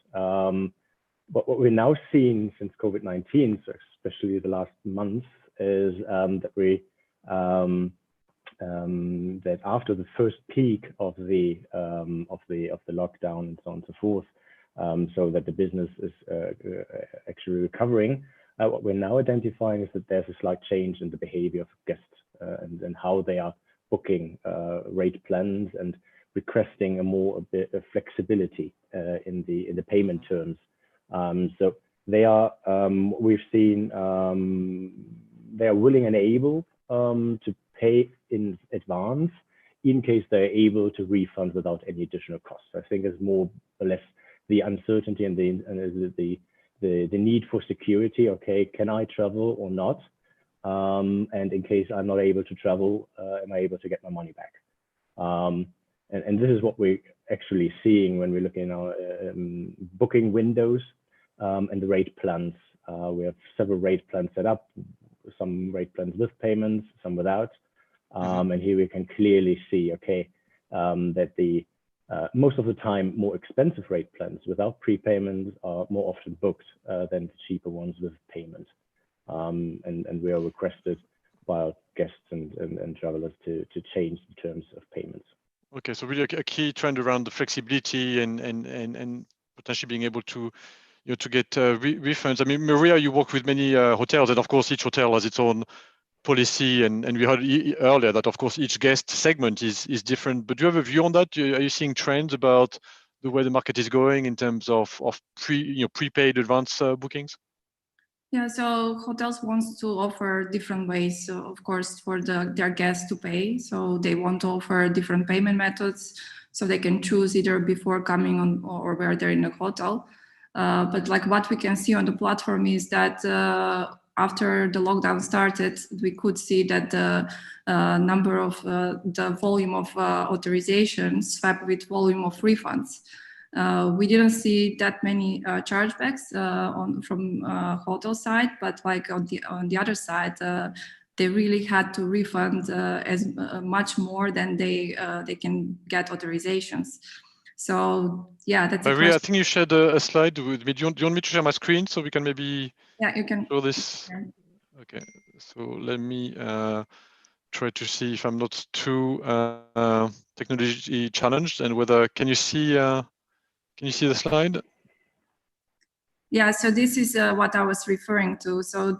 But what we're now seeing since COVID-19, so especially the last month, is that that after the first peak of the lockdown and so on and so forth, so that the business is actually recovering. What we're now identifying is that there's a slight change in the behavior of guests and how they are booking rate plans and requesting a bit of flexibility in the payment terms. So they are, we've seen, they are willing and able to pay in advance in case they're able to refund without any additional costs. I think it's more or less the uncertainty and the need for security. Okay, can I travel or not? And in case I'm not able to travel, am I able to get my money back? And this is what we're actually seeing when we're looking at our booking windows and the rate plans. We have several rate plans set up, some rate plans with payments, some without. And here we can clearly see, okay, that the most of the time more expensive rate plans without prepayments are more often booked than the cheaper ones with payment. And we are requested by our guests and travelers to change the terms of payments. Okay, so really a key trend around the flexibility and potentially being able to to get refunds. I mean, Maria, you work with many hotels, and of course each hotel has its own policy, and we heard earlier that of course each guest segment is different. But do you have a view on that? Are you seeing trends about the way the market is going in terms of prepaid advance bookings? Yeah, so hotels want to offer different ways, of course, for their guests to pay. So they want to offer different payment methods, so they can choose either before coming on or where they're in a hotel. But like what we can see on the platform is that after the lockdown started, we could see that the number of the volume of authorizations swapped with volume of refunds. We didn't see that many chargebacks from hotel side, but like on the other side, they really had to refund as much more than they can get authorizations. So yeah, that's Maria, I think you shared a slide with me. Do you want me to share my screen so we can maybe you can show this? Okay, so let me try to see if I'm not too technology challenged, and whether can you see the slide? Yeah, so this is what I was referring to. So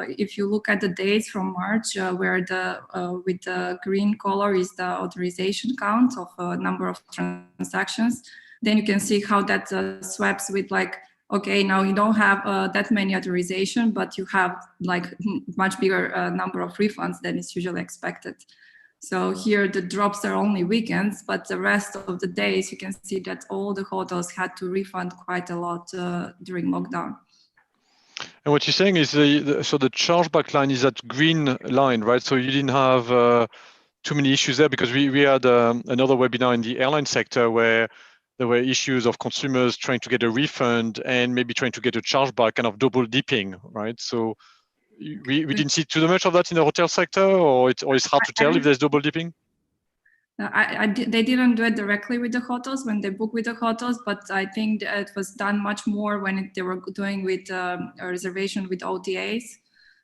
if you look at the dates from March, where the with the green color is the authorization count of number of transactions, then you can see how that swaps with like, okay, now you don't have that many authorization, but you have like much bigger number of refunds than is usually expected. So here the drops are only weekends, but the rest of the days you can see that all the hotels had to refund quite a lot during lockdown. And what you're saying is so the chargeback line is that green line, right? So you didn't have too many issues there, because we had another webinar in the airline sector where there were issues of consumers trying to get a refund and maybe trying to get a chargeback, kind of double dipping, right? So we didn't see too much of that in the hotel sector, or it's hard to tell if there's double dipping? They didn't do it directly with the hotels when they book with the hotels, but I think it was done much more when they were doing with a reservation with OTAs.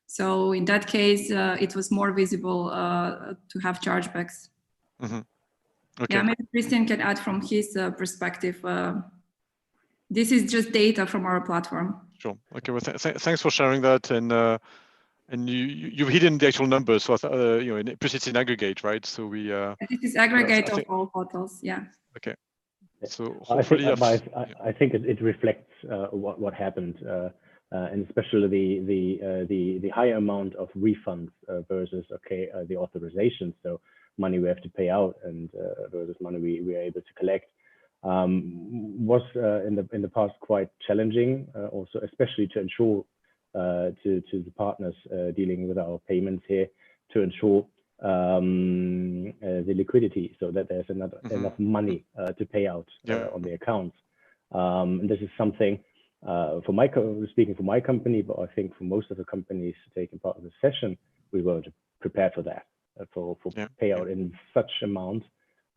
So in that case, it was more visible to have chargebacks. Mm-hmm. Okay. Yeah, maybe Christian can add from his perspective. This is just data from our platform. Sure. Okay. Well, thanks for sharing that, and you've hidden the actual numbers, so plus it's in aggregate, right? So we. This is aggregate of all hotels. Yeah. Okay. So hopefully, I think it reflects what happened, and especially the higher amount of refunds versus the authorization. So money we have to pay out and versus money we are able to collect was in the past quite challenging, also especially to ensure to the partners dealing with our payments here, to ensure the liquidity, so that there's enough money to pay out on the accounts. And this is something speaking for my company, but I think for most of the companies taking part in the session, we weren't prepared for that, for payout in such amount.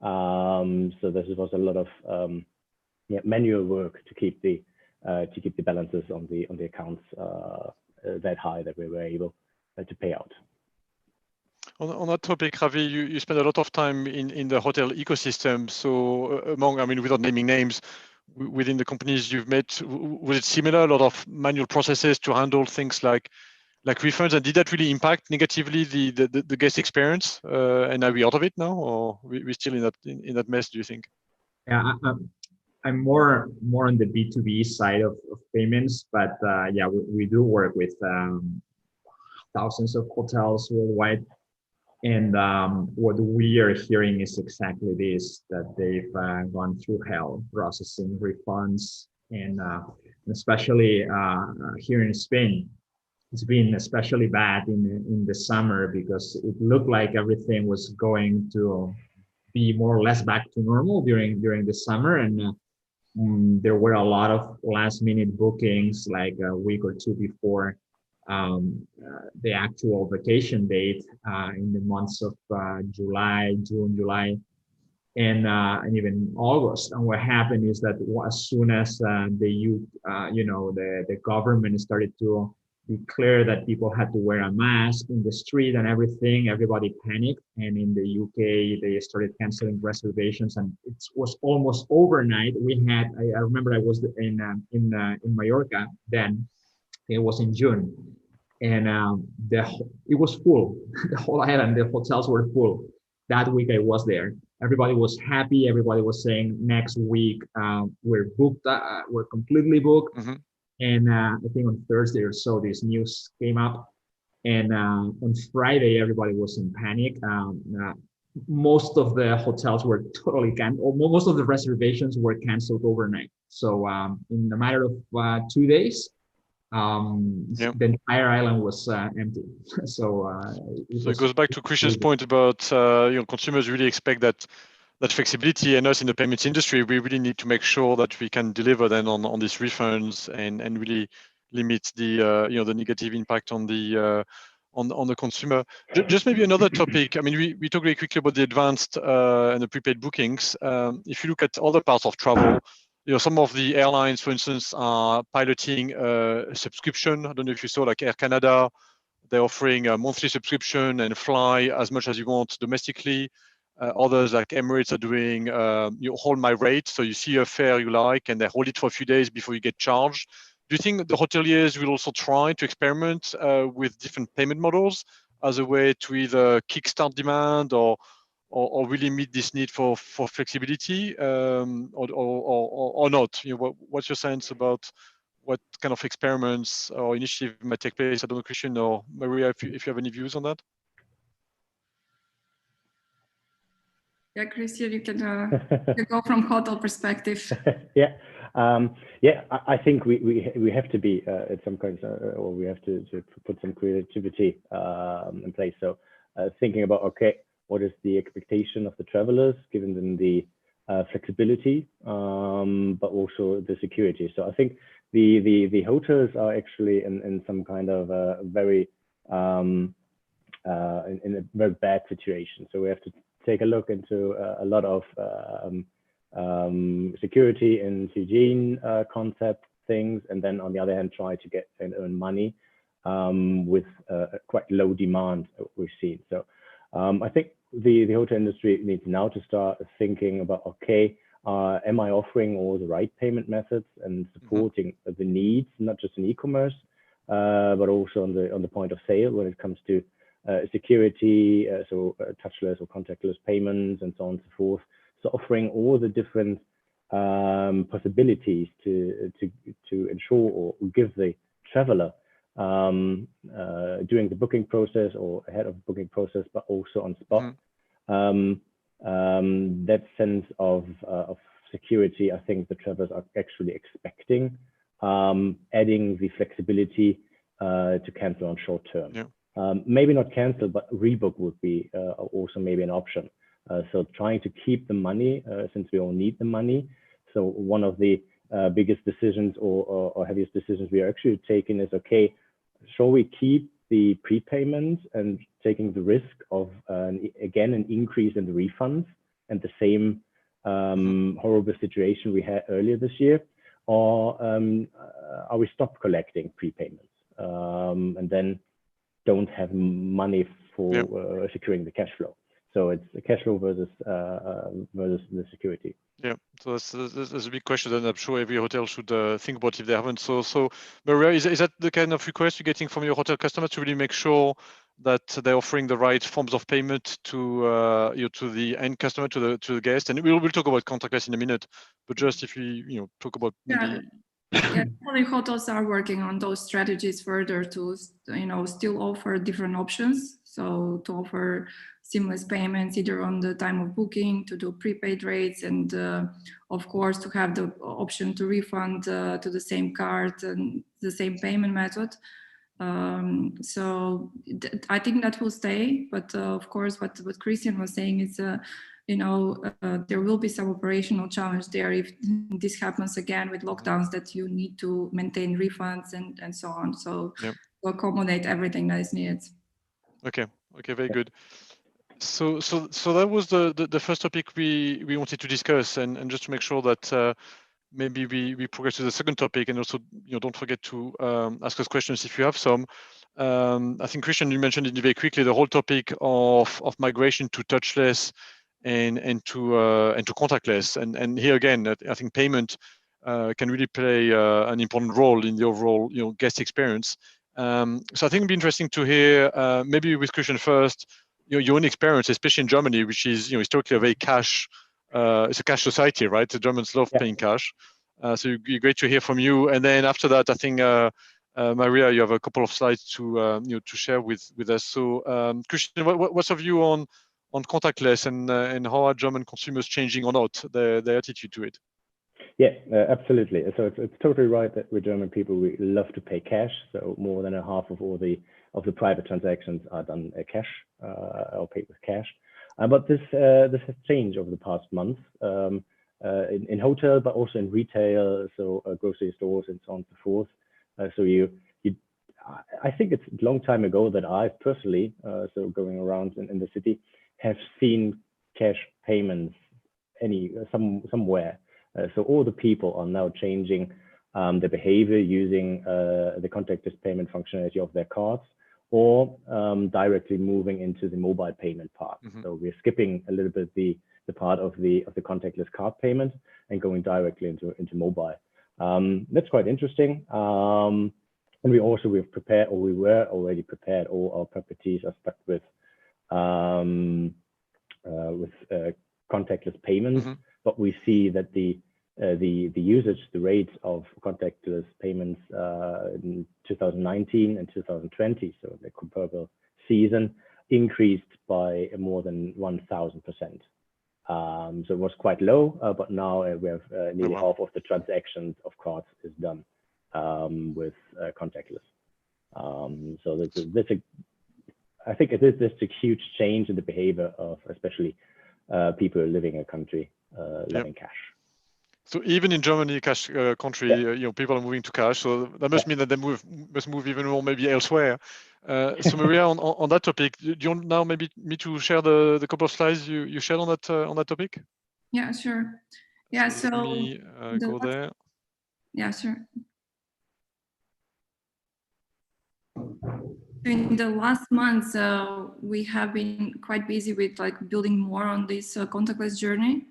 So this was a lot of manual work to keep the balances on the accounts that high that we were able to pay out. On that topic, Ravi, you spend a lot of time in the hotel ecosystem. So without naming names, within the companies you've met, was it similar? A lot of manual processes to handle things like refunds, and did that really impact negatively the guest experience? And are we out of it now, or we're still in that mess, do you think? Yeah, I'm more on the B2B side of payments, but yeah, we do work with thousands of hotels worldwide. And what we are hearing is exactly this, that they've gone through hell processing refunds. And especially here in Spain, it's been especially bad in the summer, because it looked like everything was going to be more or less back to normal during the summer. And there were a lot of last minute bookings, like a week or two before the actual vacation date in the months of June, July, and even August. And what happened is that as soon as the government started to declare that people had to wear a mask in the street and everything, everybody panicked. And in the UK, they started canceling reservations, and it was almost overnight. I remember I was in Mallorca then. It was in June, and it was full. The whole island, the hotels were full. That week I was there. Everybody was happy. Everybody was saying next week we're booked. We're completely booked. Mm-hmm. And I think on Thursday or so, this news came up. And on Friday, everybody was in panic. Most of the hotels were totally canceled. Most of the reservations were canceled overnight. So in a matter of 2 days, the entire island was empty. So it goes back to Christian's point about consumers really expect that flexibility, and us in the payments industry, we really need to make sure that we can deliver then on these refunds and really limit the the negative impact on the consumer. Just maybe another topic. I mean, we talked very quickly about the advanced and the prepaid bookings. If you look at other parts of travel, some of the airlines, for instance, are piloting a subscription. I don't know if you saw, like Air Canada, they're offering a monthly subscription and fly as much as you want domestically. Others like Emirates are doing you hold my rate, so you see a fare you like and they hold it for a few days before you get charged. Do you think the hoteliers will also try to experiment with different payment models as a way to either kickstart demand or really meet this need for flexibility, or not? What's your sense about what kind of experiments or initiative might take place? I don't know, Christian or Maria, if you have any views on that. Yeah, Christian, you can go from hotel perspective. Yeah, I think we have to be at some kind or we have to put some creativity in place. So thinking about, okay, what is the expectation of the travelers, giving them the flexibility, but also the security. So I think the hotels are actually in some kind of very in a very bad situation. So we have to take a look into a lot of security and hygiene concept things, and then on the other hand try to get and earn money with quite low demand we've seen. So I think the hotel industry needs now to start thinking about, okay, am I offering all the right payment methods and supporting the needs, not just in e-commerce, but also on the point of sale when it comes to security, so touchless or contactless payments and so on and so forth. So offering all the different possibilities to ensure or give the traveler during the booking process or ahead of the booking process, but also on spot. That sense of security, I think the travelers are actually expecting, adding the flexibility to cancel on short term. Maybe not cancel, but rebook would be also maybe an option. So trying to keep the money since we all need the money. So one of the biggest decisions or heaviest decisions we are actually taking is, okay, shall we keep the prepayment and taking the risk of, again, an increase in the refunds and the same horrible situation we had earlier this year? Or are we stop collecting prepayments and then don't have money for securing the cash flow? So it's the cash flow versus the security. Yeah, so that's a big question that I'm sure every hotel should think about if they haven't. So Maria, is that the kind of request you're getting from your hotel customers to really make sure that they're offering the right forms of payment to to the end customer, to the guest? And we'll talk about contactless in a minute, but just if you talk about maybe. Yeah, hotels are working on those strategies further to still offer different options. So to offer seamless payments either on the time of booking, to do prepaid rates, and of course to have the option to refund to the same card and the same payment method. So I think that will stay, but of course what Christian was saying is there will be some operational challenge there if this happens again with lockdowns, that you need to maintain refunds and so on. So to accommodate everything that is needed. Okay, very good. So that was the first topic we wanted to discuss, and just to make sure that maybe we progress to the second topic, and also don't forget to ask us questions if you have some. I think Christian, you mentioned it very quickly, the whole topic of migration to touchless and to contactless, and here again I think payment can really play an important role in the overall guest experience. So I think it'd be interesting to hear maybe with Christian first, your own experience, especially in Germany, which is historically a very cash, it's a cash society, right? The Germans love paying cash. So it'd be great to hear from you. And then after that, I think Maria, you have a couple of slides to to share with us. So Christian, what's your view on contactless and how are German consumers changing or not their attitude to it? Yeah, absolutely. So it's totally right that we're German people, we love to pay cash. So more than a half of all the private transactions are done cash or paid with cash. But this has changed over the past months in hotel, but also in retail, so grocery stores and so on and so forth. So I think it's a long time ago that I personally, so going around in the city, have seen cash payments somewhere. So all the people are now changing their behavior using the contactless payment functionality of their cards, or directly moving into the mobile payment part. So we're skipping a little bit the part of the contactless card payment and going directly into mobile. That's quite interesting. And we were already prepared. All our properties are stuck with contactless payments, but we see that the usage, the rate of contactless payments in 2019 and 2020, so the comparable season, increased by more than 1,000%. So it was quite low, but now we have nearly half of the transactions of cards is done with contactless. So I think it is a huge change in the behavior of especially people living in a country living cash. So even in Germany, cash country, people are moving to cash. So that must mean that they must move even more maybe elsewhere. So Maria, on that topic, do you want now maybe me to share the couple of slides you shared on that topic? Yeah, sure. Yeah, so let me go there. Yeah, sure. In the last months, we have been quite busy with building more on this contactless journey.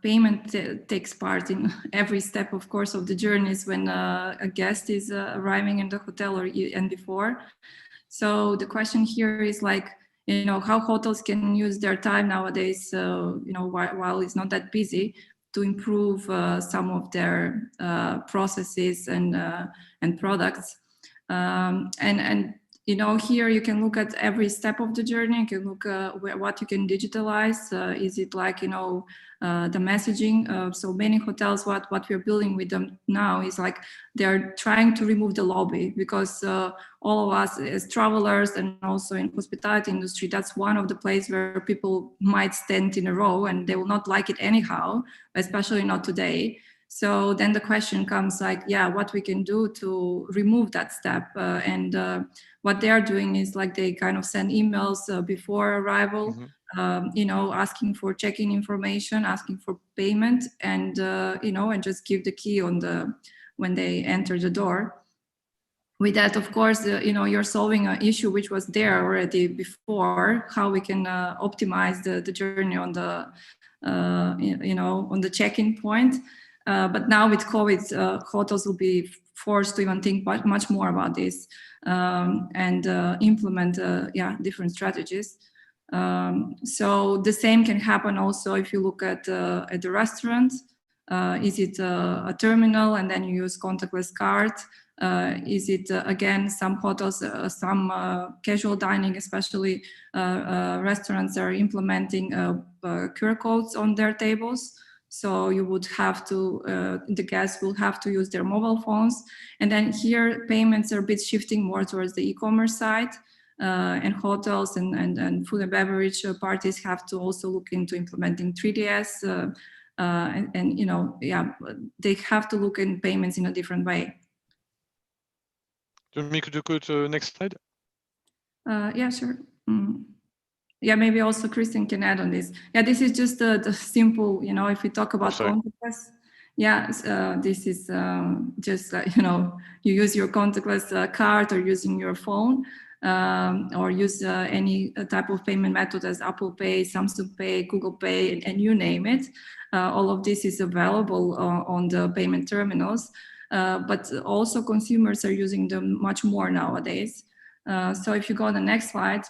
Payment takes part in every step, of course, of the journeys when a guest is arriving in the hotel and before. So the question here is how hotels can use their time nowadays, while it's not that busy, to improve some of their processes and products. And here you can look at every step of the journey. You can look what you can digitalize. Is it the messaging? So many hotels, what we're building with them now is they're trying to remove the lobby, because all of us as travelers and also in hospitality industry, that's one of the places where people might stand in a row and they will not like it anyhow, especially not today. So then the question comes what we can do to remove that step. And what they are doing is they kind of send emails before arrival, asking for check-in information, asking for payment, and and just give the key when they enter the door. With that, of course, you're solving an issue which was there already before, how we can optimize the journey on the on the check-in point. But now with COVID, hotels will be forced to even think much more about this and implement different strategies. So the same can happen also if you look at the restaurant. Is it a terminal and then you use contactless card? Is it again, some hotels, some casual dining, especially restaurants, are implementing QR codes on their tables. So you would have to, the guests will have to use their mobile phones. And then here payments are a bit shifting more towards the e-commerce side, and hotels and food and beverage parties have to also look into implementing 3DS. They have to look in payments in a different way. Do you want me to go to next slide? Yeah, sure. Yeah, maybe also Christian can add on this. Yeah, this is just the simple, if we talk about contactless, this is just, you use your contactless card or using your phone, or use any type of payment method as Apple Pay, Samsung Pay, Google Pay, and you name it. All of this is available on the payment terminals, but also consumers are using them much more nowadays. So if you go on the next slide.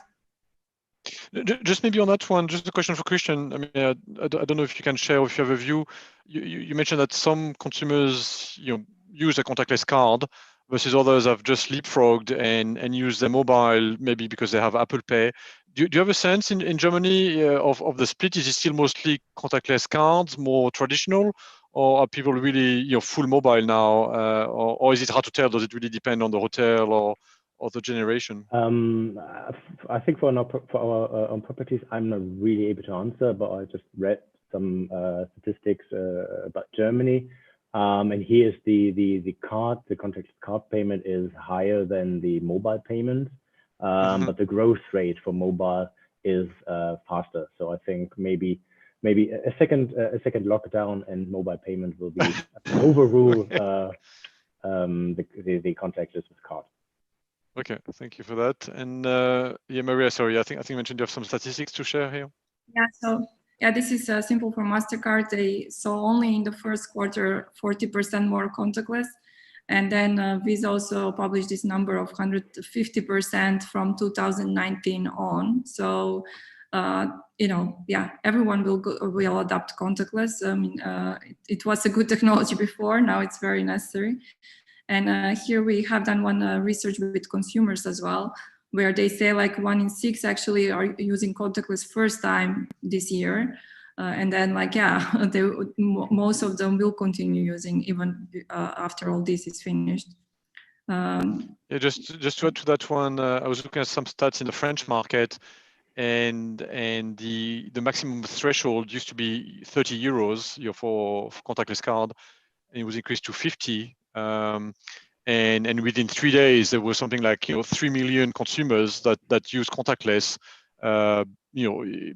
Just maybe on that one, just a question for Christian. I mean, I don't know if you can share, or if you have a view. You mentioned that some consumers, use a contactless card, versus others have just leapfrogged and use their mobile, maybe because they have Apple Pay. Do you have a sense in Germany of the split? Is it still mostly contactless cards, more traditional, or are people really full mobile now, or is it hard to tell? Does it really depend on the hotel or the generation? I think for our own properties, I'm not really able to answer, but I just read some statistics about Germany, and here's the contactless card payment is higher than the mobile payment, but the growth rate for mobile is faster. So I think maybe a second lockdown and mobile payment will be overrule the contactless card. Okay, thank you for that. And yeah, Maria, sorry, I think you mentioned you have some statistics to share here. Yeah, so yeah, this is simple for MasterCard. They saw only in the first quarter 40% more contactless. And then Visa also published this number of 150% from 2019 on. So, yeah, everyone will adopt contactless. I mean, it was a good technology before, now it's very necessary. And here we have done one research with consumers as well, where they say like 1 in 6 actually are using contactless first time this year. And then like, yeah, most of them will continue using even after all this is finished. Yeah, just to add to that one, I was looking at some stats in the French market, and the maximum threshold used to be 30 euros for contactless card, and it was increased to 50. And within 3 days, there was something like 3 million consumers that use contactless,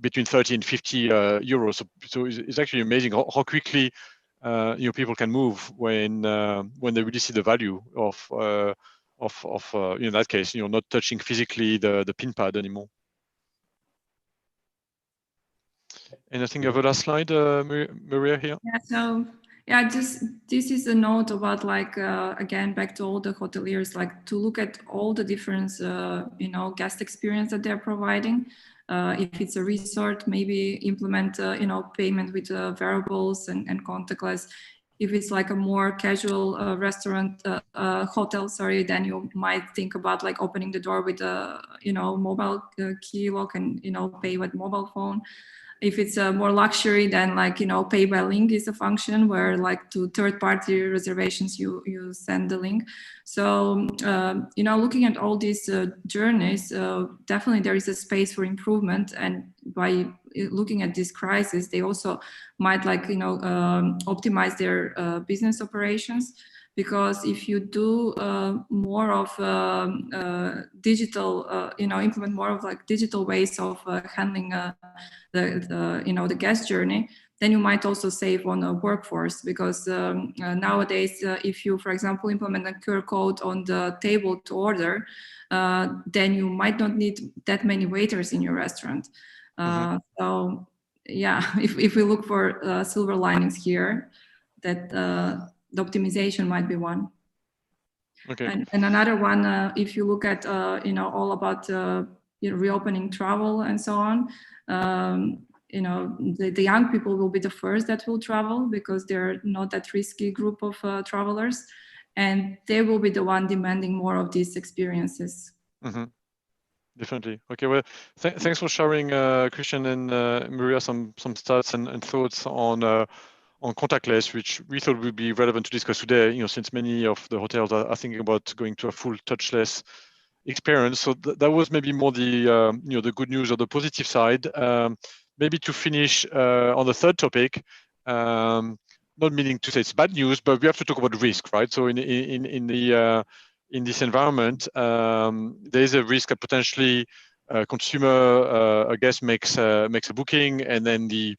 between 30 and 50 euros. So it's actually amazing how quickly people can move when they really see the value of in that case, not touching physically the pin pad anymore. And I think you have a last slide, Maria, here. Yeah, so yeah, this is a note about like, again, back to all the hoteliers, like to look at all the different, guest experience that they're providing. If it's a resort, maybe implement, payment with variables and contactless. If it's like a more casual restaurant, hotel, sorry, then you might think about like opening the door with a, mobile key lock and, pay with mobile phone. If it's a more luxury, then like, pay by link is a function where like to third-party reservations, you send the link. So, looking at all these journeys, definitely there is a space for improvement. And by looking at this crisis, they also might like, optimize their business operations. Because if you do more of digital, implement more of like digital ways of handling the guest journey, then you might also save on a workforce. Because nowadays, if you, for example, implement a QR code on the table to order, then you might not need that many waiters in your restaurant. So yeah, if we look for silver linings here, that the optimization might be one. Okay. And another one, if you look at, all about, reopening travel and so on, the young people will be the first that will travel because they're not that risky group of travelers, and they will be the one demanding more of these experiences. Definitely. Okay. Well, thanks for sharing, Christian and Maria, some stats and thoughts on contactless, which we thought would be relevant to discuss today, since many of the hotels are thinking about going to a full touchless experience. So that was maybe more the the good news or the positive side. Maybe to finish on the third topic, not meaning to say it's bad news, but we have to talk about risk, right? So in this environment, there is a risk that potentially consumer, I guess, makes a booking, and then the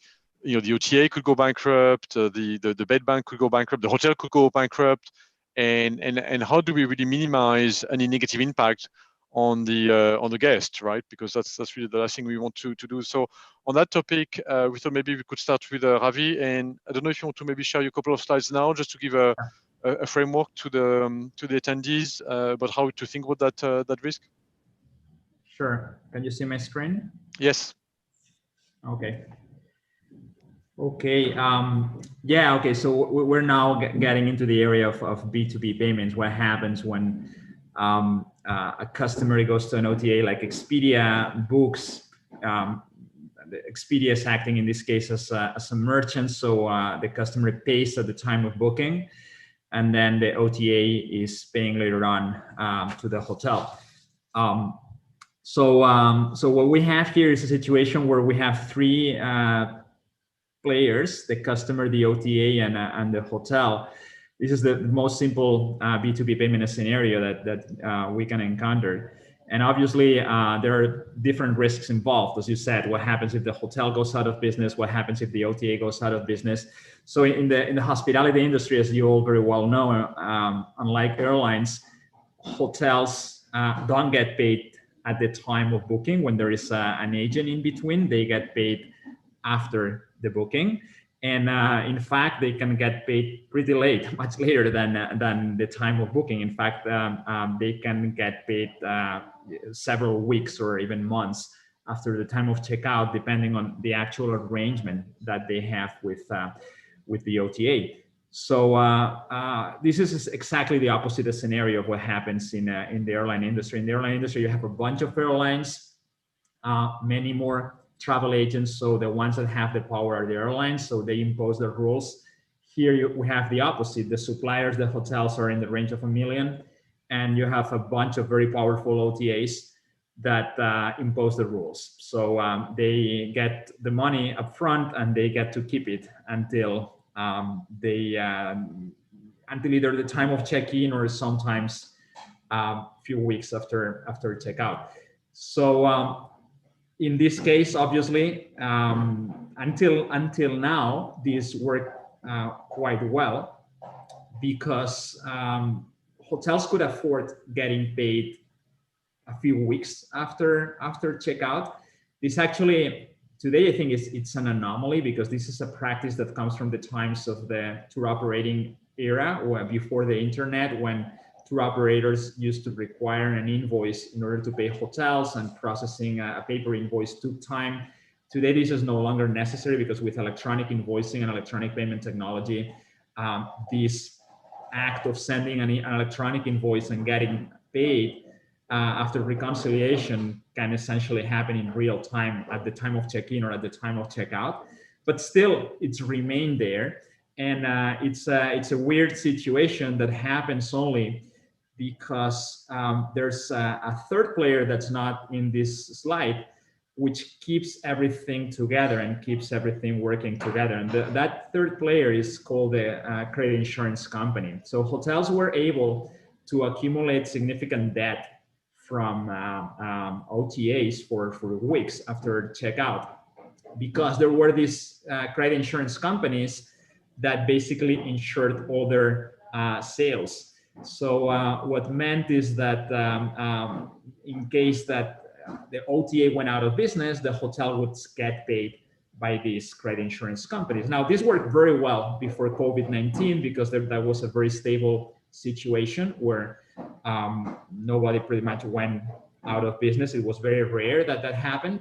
OTA could go bankrupt, the bed bank could go bankrupt, the hotel could go bankrupt, and how do we really minimize any negative impact on the guest, right? Because that's really the last thing we want to do. So on that topic, we thought maybe we could start with Ravi, and I don't know if you want to maybe share a couple of slides now, just to give a framework to the attendees about how to think about that risk. Sure. Can you see my screen? Yes. Okay. Okay. Yeah. Okay. So we're now getting into the area of B2B payments. What happens when a customer goes to an OTA like Expedia, books Expedia is acting in this case as a merchant, so the customer pays at the time of booking, and then the OTA is paying later on to the hotel. So what we have here is a situation where we have three players: the customer, the OTA, and the hotel. This is the most simple B2B payment scenario that we can encounter. And obviously, there are different risks involved. As you said, what happens if the hotel goes out of business? What happens if the OTA goes out of business? So in the hospitality industry, as you all very well know, unlike airlines, hotels don't get paid at the time of booking when there is an agent in between. They get paid after the booking. And in fact, they can get paid pretty late, much later than the time of booking. In fact, they can get paid several weeks or even months after the time of checkout, depending on the actual arrangement that they have with the OTA. So this is exactly the opposite scenario of what happens in the airline industry. In the airline industry, you have a bunch of airlines, many more travel agents. So the ones that have the power are the airlines, so they impose the rules. Here we have the opposite. The suppliers, the hotels, are in the range of 1 million, and you have a bunch of very powerful OTAs that impose the rules. So they get the money up front, and they get to keep it until until either the time of check-in or sometimes a few weeks after checkout. So in this case, obviously, until now, this worked quite well because hotels could afford getting paid a few weeks after checkout. This actually, today, I think it's an anomaly because this is a practice that comes from the times of the tour operating era, or before the internet, when tour operators used to require an invoice in order to pay hotels, and processing a paper invoice took time. Today, this is no longer necessary because with electronic invoicing and electronic payment technology, this act of sending an electronic invoice and getting paid after reconciliation can essentially happen in real time at the time of check-in or at the time of checkout. But still, it's remained there. And it's a weird situation that happens only because there's a third player that's not in this slide, which keeps everything together and keeps everything working together. And that third player is called the credit insurance company. So hotels were able to accumulate significant debt from OTAs for weeks after checkout, because there were these credit insurance companies that basically insured all their sales. So what meant is that in case that the OTA went out of business, the hotel would get paid by these credit insurance companies. Now, this worked very well before COVID-19 because that was a very stable situation where nobody pretty much went out of business. It was very rare that happened.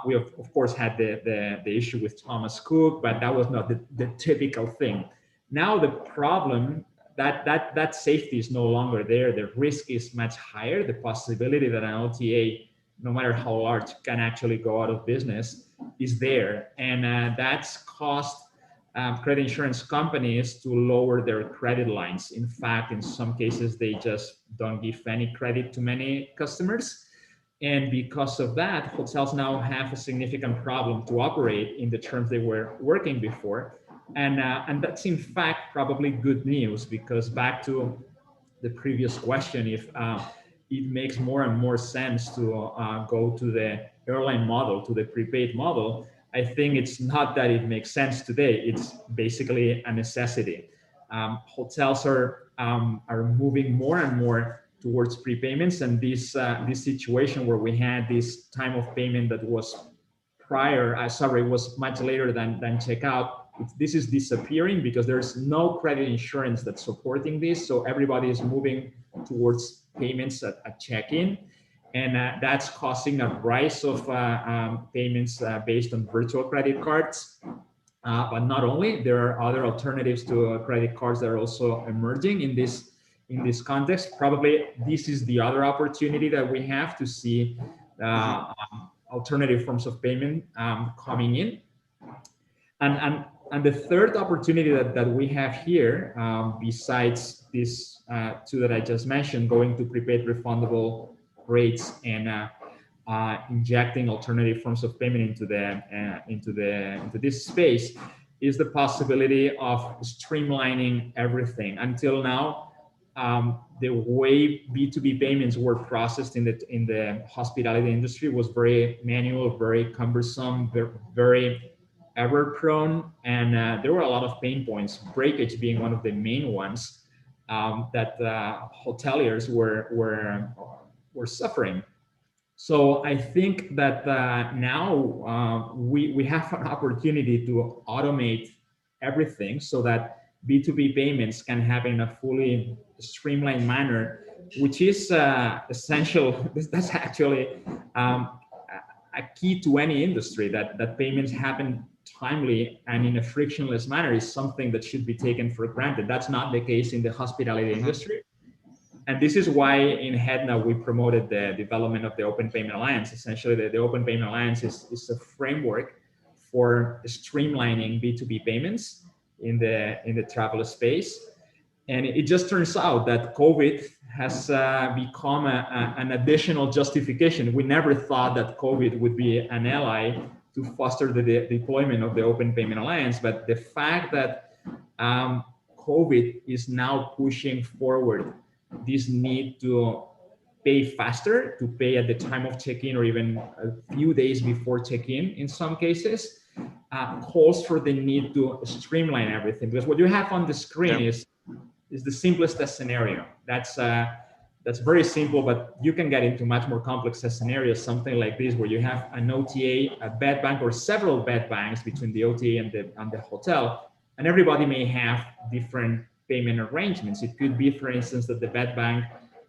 We of course had the issue with Thomas Cook, but that was not the typical thing. Now the problem, that safety is no longer there. The risk is much higher. The possibility that an OTA, no matter how large, can actually go out of business is there. And that's caused credit insurance companies to lower their credit lines. In fact, in some cases, they just don't give any credit to many customers. And because of that, hotels now have a significant problem to operate in the terms they were working before. And that's in fact probably good news, because back to the previous question, if it makes more and more sense to go to the airline model, to the prepaid model, I think it's not that it makes sense today, it's basically a necessity. Hotels are moving more and more towards prepayments, and this situation where we had this time of payment that was was much later than checkout, this is disappearing because there's no credit insurance that's supporting this. So everybody is moving towards payments at check-in, and that's causing a rise of payments based on virtual credit cards. But not only, there are other alternatives to credit cards that are also emerging in this context. Probably this is the other opportunity that we have to see alternative forms of payment coming in. And the third opportunity that we have here, besides these two that I just mentioned, going to prepaid refundable rates and injecting alternative forms of payment into this space, is the possibility of streamlining everything. Until now, the way B2B payments were processed in the hospitality industry was very manual, very cumbersome, very error-prone, and there were a lot of pain points. Breakage being one of the main ones that hoteliers were suffering. So I think that now we have an opportunity to automate everything so that B2B payments can happen in a fully streamlined manner, which is essential. That's actually a key to any industry, that payments happen timely and in a frictionless manner is something that should be taken for granted. That's not the case in the hospitality industry. And this is why in HEDNA we promoted the development of the Open Payment Alliance. Essentially, the Open Payment Alliance is a framework for streamlining B2B payments in the travel space. And it just turns out that COVID has become an additional justification. We never thought that COVID would be an ally to foster the deployment of the Open Payment Alliance, but the fact that COVID is now pushing forward this need to pay faster, to pay at the time of check-in or even a few days before check-in in some cases, calls for the need to streamline everything. Because what you have on the screen is the simplest scenario. That's very simple, but you can get into much more complex scenarios, something like this, where you have an OTA, a bed bank, or several bed banks between the OTA and the hotel, and everybody may have different payment arrangements. It could be, for instance, that the bed bank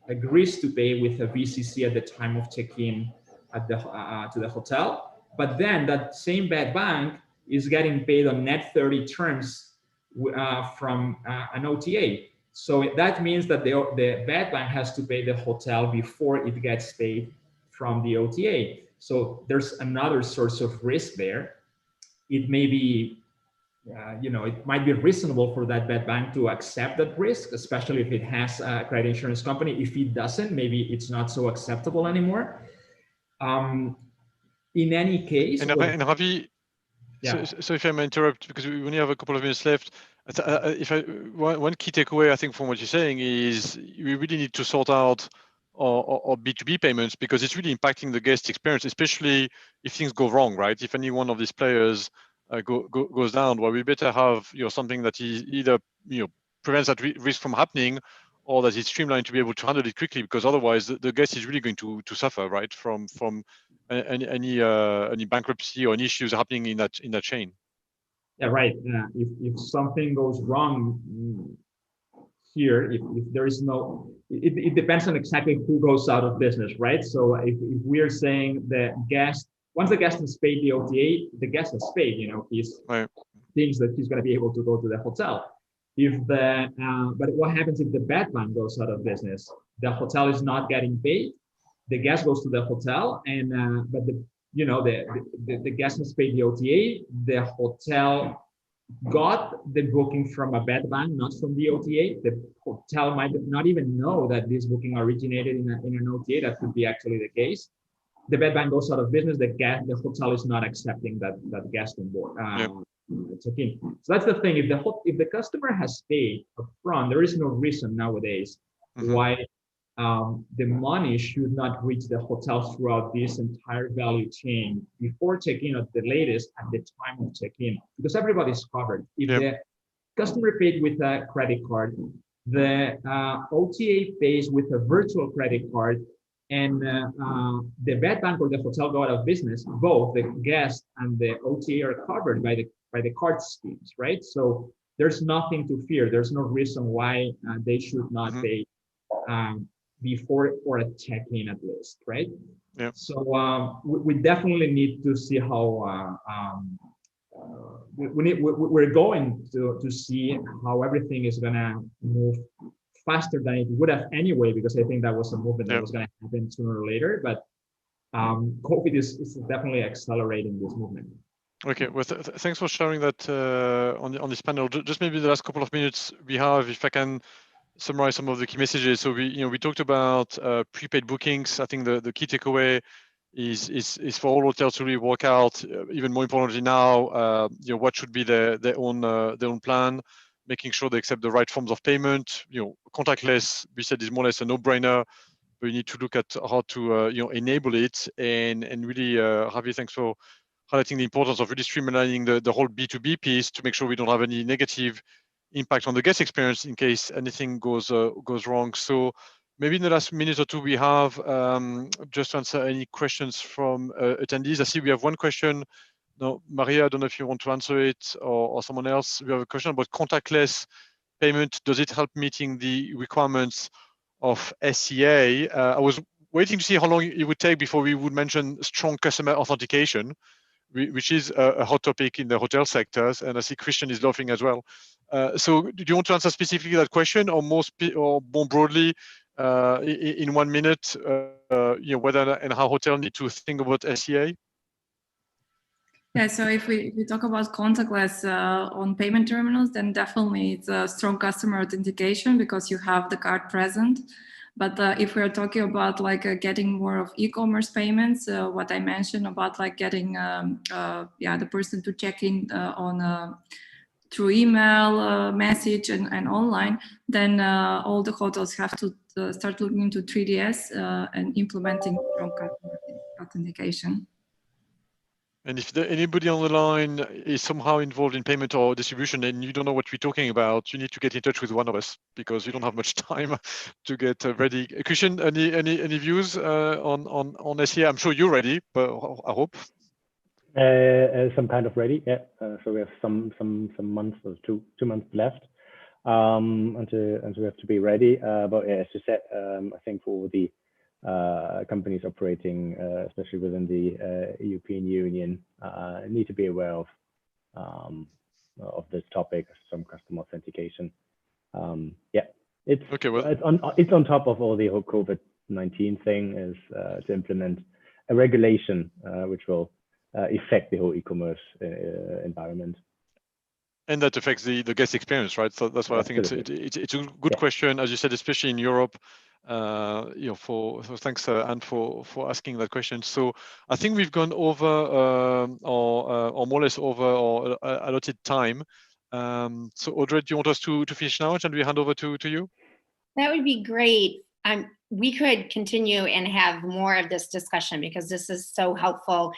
agrees to pay with a VCC at the time of check-in at to the hotel, but then that same bed bank is getting paid on net 30 terms from an OTA. So that means that the bed bank has to pay the hotel before it gets paid from the OTA. So there's another source of risk there. It may be it might be reasonable for that bed bank to accept that risk, especially if it has a credit insurance company. If it doesn't, maybe it's not so acceptable anymore. In any case, and Ravi, so if I may interrupt, because we only have a couple of minutes left, one key takeaway I think from what you're saying is we really need to sort out our B2B payments, because it's really impacting the guest experience, especially if things go wrong, right? If any one of these players goes down, well, we better have something that is either prevents that risk from happening, or that is streamlined to be able to handle it quickly, because otherwise the guest is really going to suffer, right, from any bankruptcy or any issues happening in that chain. Yeah, right. If something goes wrong here, if there is no, it depends on exactly who goes out of business, right? So if we are saying the guest, once the guest has paid the OTA, the guest has paid, he's thinks that he's going to be able to go to the hotel. But what happens if the bed bank goes out of business? The hotel is not getting paid. The guest goes to the hotel, and but the guest has paid the OTA. The hotel got the booking from a bed bank, not from the OTA. The hotel might not even know that this booking originated in an OTA. That could be actually the case. The bed bank goes out of business. The hotel is not accepting that guest on board. Check-in. So that's the thing. If the customer has paid upfront, there is no reason nowadays why the money should not reach the hotel throughout this entire value chain before check-in, at the latest at the time of check-in, because everybody's covered. If the customer paid with a credit card, the OTA pays with a virtual credit card, and the bed bank or the hotel go out of business, both the guest and the OTA are covered by the card schemes, right? So there's nothing to fear. There's no reason why they should not pay before or a check-in at least, right? Yeah. So we definitely need to see how we're going to see how everything is gonna move faster than it would have anyway, because I think that was a movement that was going to happen sooner or later. But COVID is definitely accelerating this movement. Okay, well, thanks for sharing that on this panel. Just maybe the last couple of minutes we have, if I can summarize some of the key messages. So we talked about prepaid bookings. I think the key takeaway is for all hotels to really work out, even more importantly now, what should be their own plan, making sure they accept the right forms of payment. Contactless, we said, is more or less a no-brainer, but you need to look at how to enable it. And really, Javi, thanks for highlighting the importance of really streamlining the whole B2B piece to make sure we don't have any negative impact on the guest experience in case anything goes wrong. So maybe in the last minute or two we have, just to answer any questions from attendees. I see we have one question. No, Maria, I don't know if you want to answer it or someone else. We have a question about contactless payment. Does it help meeting the requirements of STLY? I was waiting to see how long it would take before we would mention strong customer authentication, which is a hot topic in the hotel sectors, and I see Christian is laughing as well. So do you want to answer specifically that question, or more broadly, in 1 minute, whether and how hotel need to think about STLY? Yeah, so if we talk about contactless on payment terminals, then definitely it's a strong customer authentication because you have the card present. But if we're talking about getting more of e-commerce payments, what I mentioned about getting the person to check in on through email, message, and online, then all the hotels have to start looking into 3DS and implementing strong customer authentication. And if anybody on the line is somehow involved in payment or distribution and you don't know what we're talking about, you need to get in touch with one of us because we don't have much time to get ready. Christian, any views on STLY? I'm sure you're ready, but I hope. Some kind of ready, yeah. So we have some months or two months left until we have to be ready. But yeah, as you said, I think for the companies operating, especially within the European Union, need to be aware of this topic, some customer authentication. Yeah, it's okay. Well, it's on top of all the whole COVID-19 thing is to implement a regulation which will affect the whole e-commerce environment. And that affects the guest experience, right? So that's why I think it's a good question, as you said, especially in Europe. So thanks, Anne, for asking that question. So I think we've gone over or more or less over our allotted time. So Audrey, do you want us to finish now and we hand over to you? That would be great. We could continue and have more of this discussion because this is so helpful.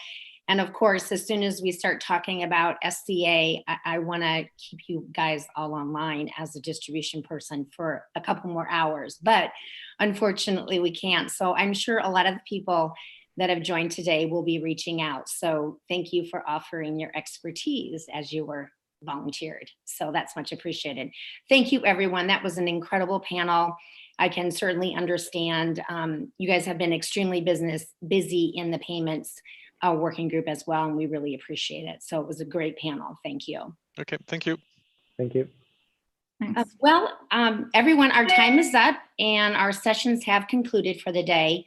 And of course, as soon as we start talking about STLY, I want to keep you guys all online as a distribution person for a couple more hours. But unfortunately, we can't. So I'm sure a lot of the people that have joined today will be reaching out. So thank you for offering your expertise as you were volunteered. So that's much appreciated. Thank you, everyone. That was an incredible panel. I can certainly understand you guys have been extremely busy in the payments working group as well, and we really appreciate it. So it was a great panel. Thank you. Okay, thank you. Thank you. Everyone, our time is up and our sessions have concluded for the day.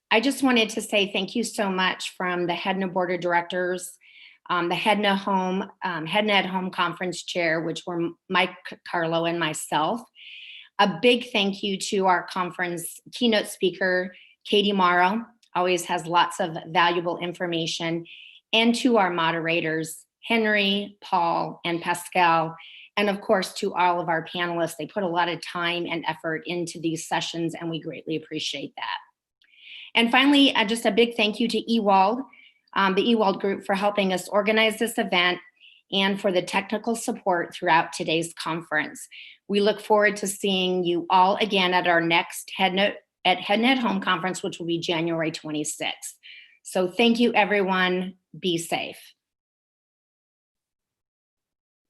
I just wanted to say thank you so much from the HEDNA Board of Directors, the HEDNA at Home Conference Chair, which were Mike Carlo and myself. A big thank you to our conference keynote speaker, Katie Morrow, always has lots of valuable information, and to our moderators, Henry, Paul, and Pascal, and of course to all of our panelists. They put a lot of time and effort into these sessions, and we greatly appreciate that. And finally, just a big thank you to Ewald, the Ewald Group, for helping us organize this event and for the technical support throughout today's conference. We look forward to seeing you all again at our next HEDNA at Home conference, which will be January 26th. So thank you, everyone. Be safe.